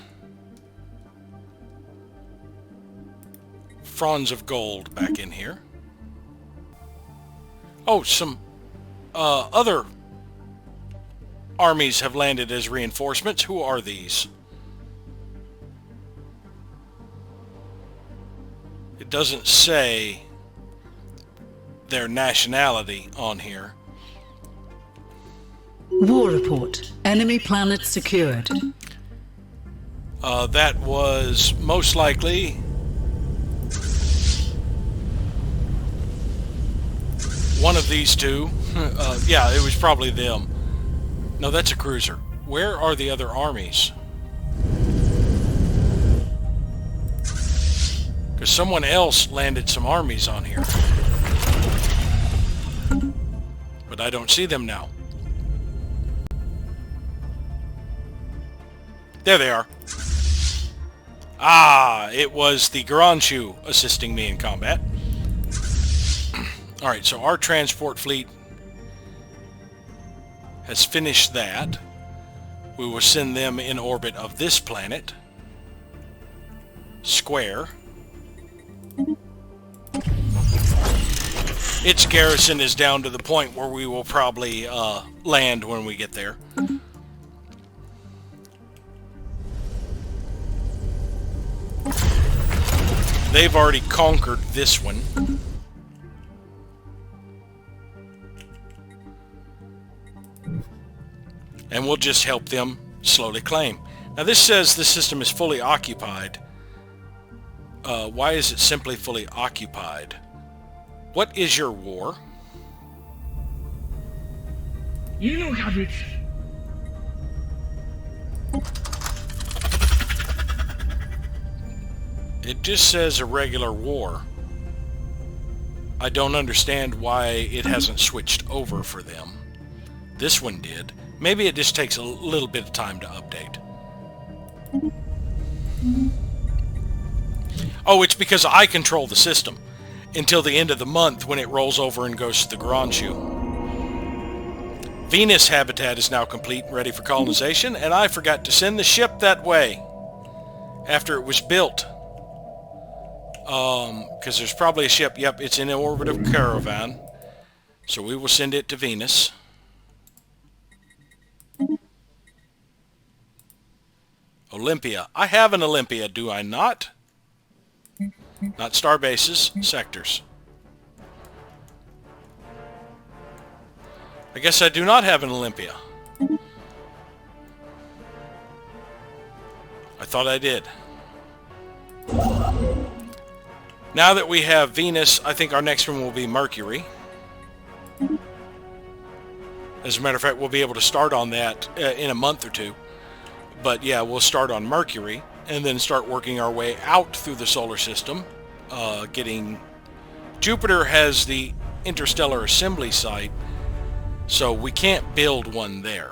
Fronds of Gold back in here. Oh, some other armies have landed as reinforcements. Who are these? It doesn't say their nationality on here. War report. Enemy planet secured. That was most likely one of these two. Yeah, it was probably them. No, that's a cruiser. Where are the other armies? Because someone else landed some armies on here. But I don't see them now. There they are. Ah, it was the Gronshu assisting me in combat. Alright, so our transport fleet has finished that. We will send them in orbit of this planet. Square. Its garrison is down to the point where we will probably land when we get there. They've already conquered this one. And we'll just help them slowly claim. Now this says the system is fully occupied. Why is it simply fully occupied? What is your war? You don't have it. It just says a regular war. I don't understand why it hasn't switched over for them. This one did. Maybe it just takes a little bit of time to update. Oh, it's because I control the system until the end of the month when it rolls over and goes to the Gronshu. Venus habitat is now complete and ready for colonization, and I forgot to send the ship that way after it was built. Because there's probably a ship. Yep, it's in orbit of Caravan. So we will send it to Venus. Olympia. I have an Olympia, do I not? Not star bases, sectors. I guess I do not have an Olympia. I thought I did. Now that we have Venus, I think our next one will be Mercury. As a matter of fact, we'll be able to start on that in a month or two. But yeah, we'll start on Mercury and then start working our way out through the solar system. Jupiter has the interstellar assembly site, so we can't build one there.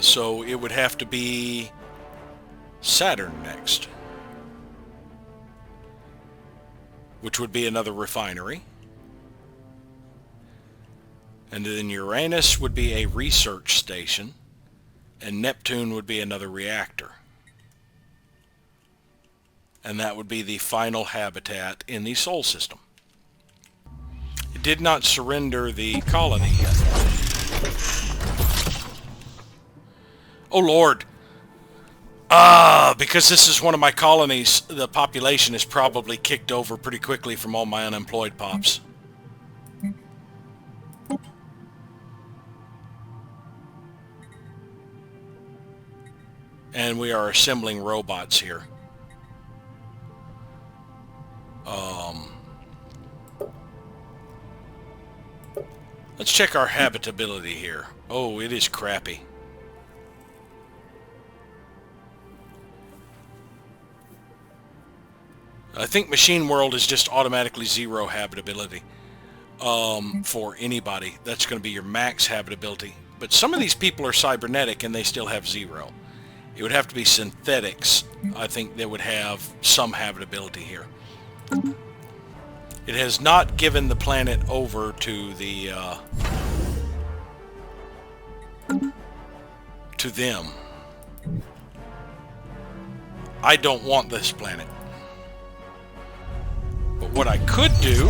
So it would have to be Saturn next, which would be another refinery. And then Uranus would be a research station, and Neptune would be another reactor. And that would be the final habitat in the Sol system. It did not surrender the colony yet. Oh Lord! Because this is one of my colonies, the population is probably kicked over pretty quickly from all my unemployed pops. And we are assembling robots here. Let's check our habitability here. Oh, it is crappy. I think Machine World is just automatically 0 habitability for anybody. That's going to be your max habitability. But some of these people are cybernetic and they still have 0. It would have to be synthetics, I think, that would have some habitability here. It has not given the planet over to the to them. I don't want this planet. But what I could do...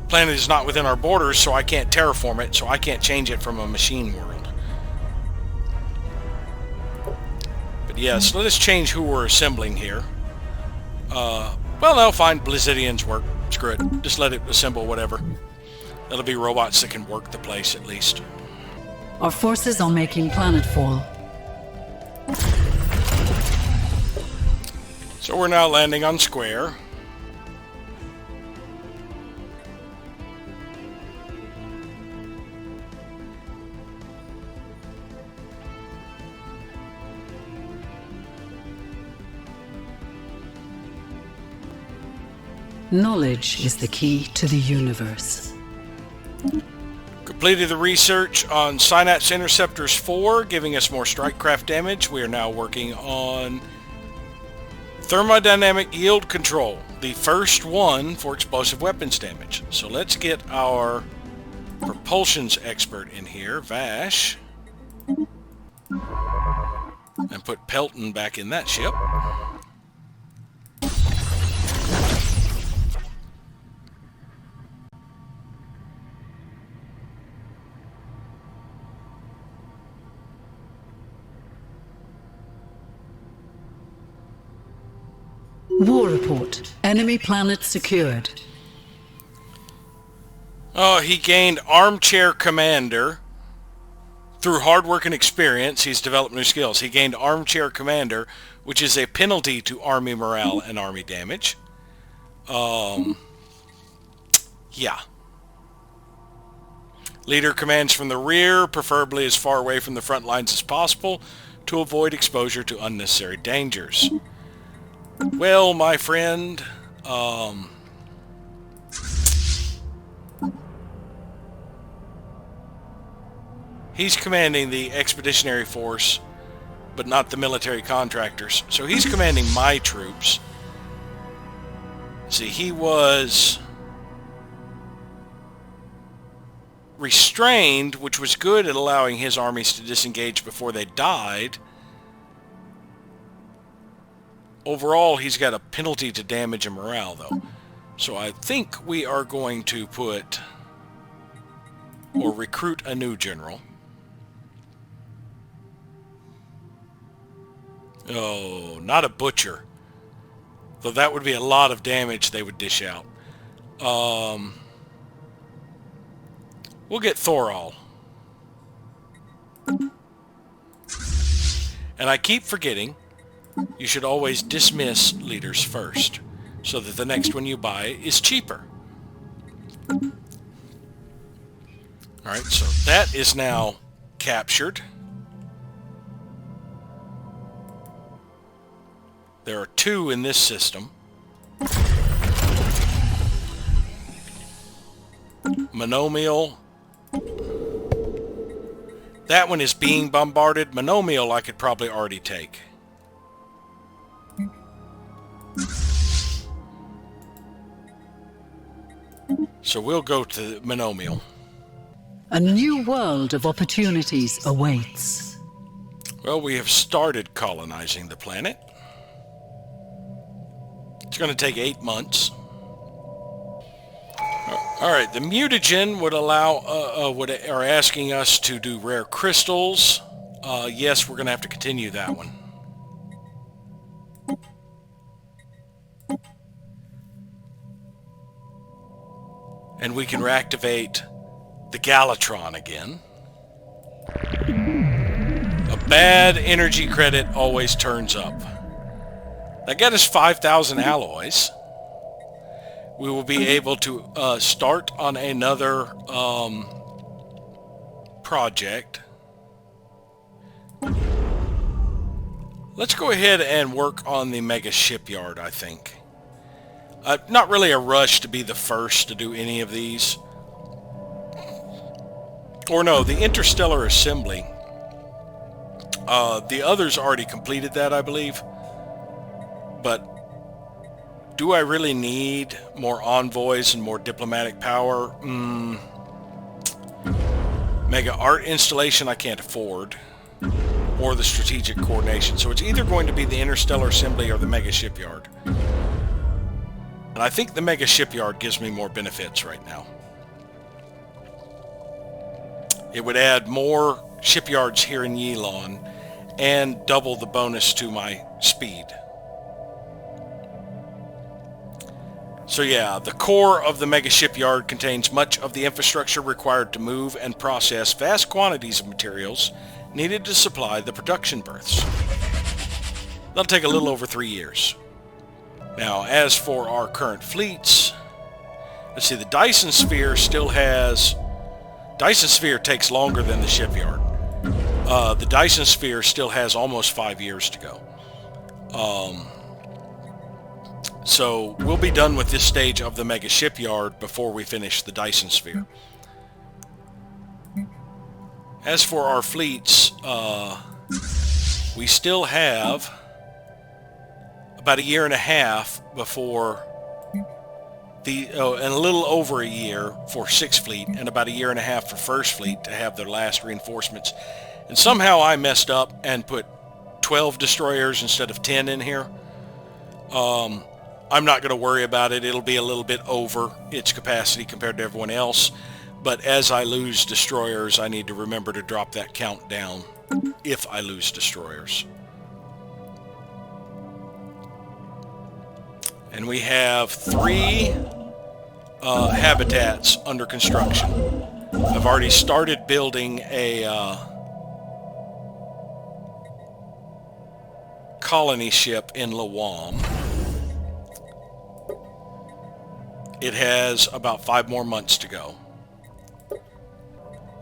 Planet is not within our borders, so I can't terraform it, so I can't change it from a machine world. But yes, let us change who we're assembling here. Well, no, fine, Blizzidians work. Screw it. Just let it assemble whatever. That'll be robots that can work the place, at least. Our forces are making planetfall. So we're now landing on Square. Knowledge is the key to the universe. Completed the research on Synapse Interceptors 4, giving us more strike craft damage. We are now working on thermodynamic yield control, the first one for explosive weapons damage. So let's get our propulsions expert in here, Vash, and put Pelton back in that ship. War report. Enemy planet secured. Oh, he gained Armchair Commander. Through hard work and experience, he's developed new skills. He gained Armchair Commander, which is a penalty to Army morale and Army damage. Yeah. Leader commands from the rear, preferably as far away from the front lines as possible, to avoid exposure to unnecessary dangers. Well, my friend, he's commanding the Expeditionary Force, but not the military contractors. So he's commanding my troops. See, he was restrained, which was good at allowing his armies to disengage before they died. Overall, he's got a penalty to damage and morale, though. So I think we are going to put, or recruit a new general. Oh, not a butcher. So that would be a lot of damage they would dish out. We'll get Thorol. And I keep forgetting, you should always dismiss leaders first, so that the next one you buy is cheaper. Alright, so that is now captured. There are 2 in this system. Monomial. That one is being bombarded. Monomial I could probably already take. So we'll go to Monomial. A new world of opportunities awaits. Well, we have started colonizing the planet. It's going to take 8 months. Alright, the mutagen would allow, are asking us to do rare crystals. Yes, we're going to have to continue that one. And we can reactivate the Galatron again. A bad energy credit always turns up. That got us 5,000 alloys. We will be able to start on another project. Let's go ahead and work on the mega shipyard, I think. Not really a rush to be the first to do any of these. Or no, the interstellar assembly. The others already completed that, I believe. But do I really need more envoys and more diplomatic power? Mega art installation I can't afford. Or the strategic coordination. So it's either going to be the interstellar assembly or the mega shipyard. And I think the mega shipyard gives me more benefits right now. It would add more shipyards here in Yilon and double the bonus to my speed. So yeah, the core of the mega shipyard contains much of the infrastructure required to move and process vast quantities of materials needed to supply the production berths. That'll take a little over 3 years. Now, as for our current fleets, let's see, the Dyson Sphere still has... Dyson Sphere takes longer than the shipyard. The Dyson Sphere still has almost 5 years to go. So we'll be done with this stage of the mega shipyard before we finish the Dyson Sphere. As for our fleets, we still have about a year and a half before the, and a little over a year for 6th Fleet, and about a year and a half for 1st Fleet to have their last reinforcements. And somehow I messed up and put 12 destroyers instead of 10 in here. I'm not going to worry about it. It'll be a little bit over its capacity compared to everyone else. But as I lose destroyers, I need to remember to drop that count down if I lose destroyers. And we have 3 habitats under construction. I've already started building a colony ship in Lawam. It has about 5 more months to go.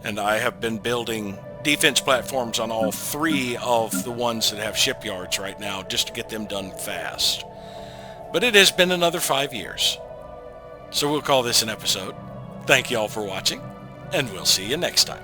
And I have been building defense platforms on all 3 of the ones that have shipyards right now just to get them done fast. But it has been another 5 years. So we'll call this an episode. Thank you all for watching, and we'll see you next time.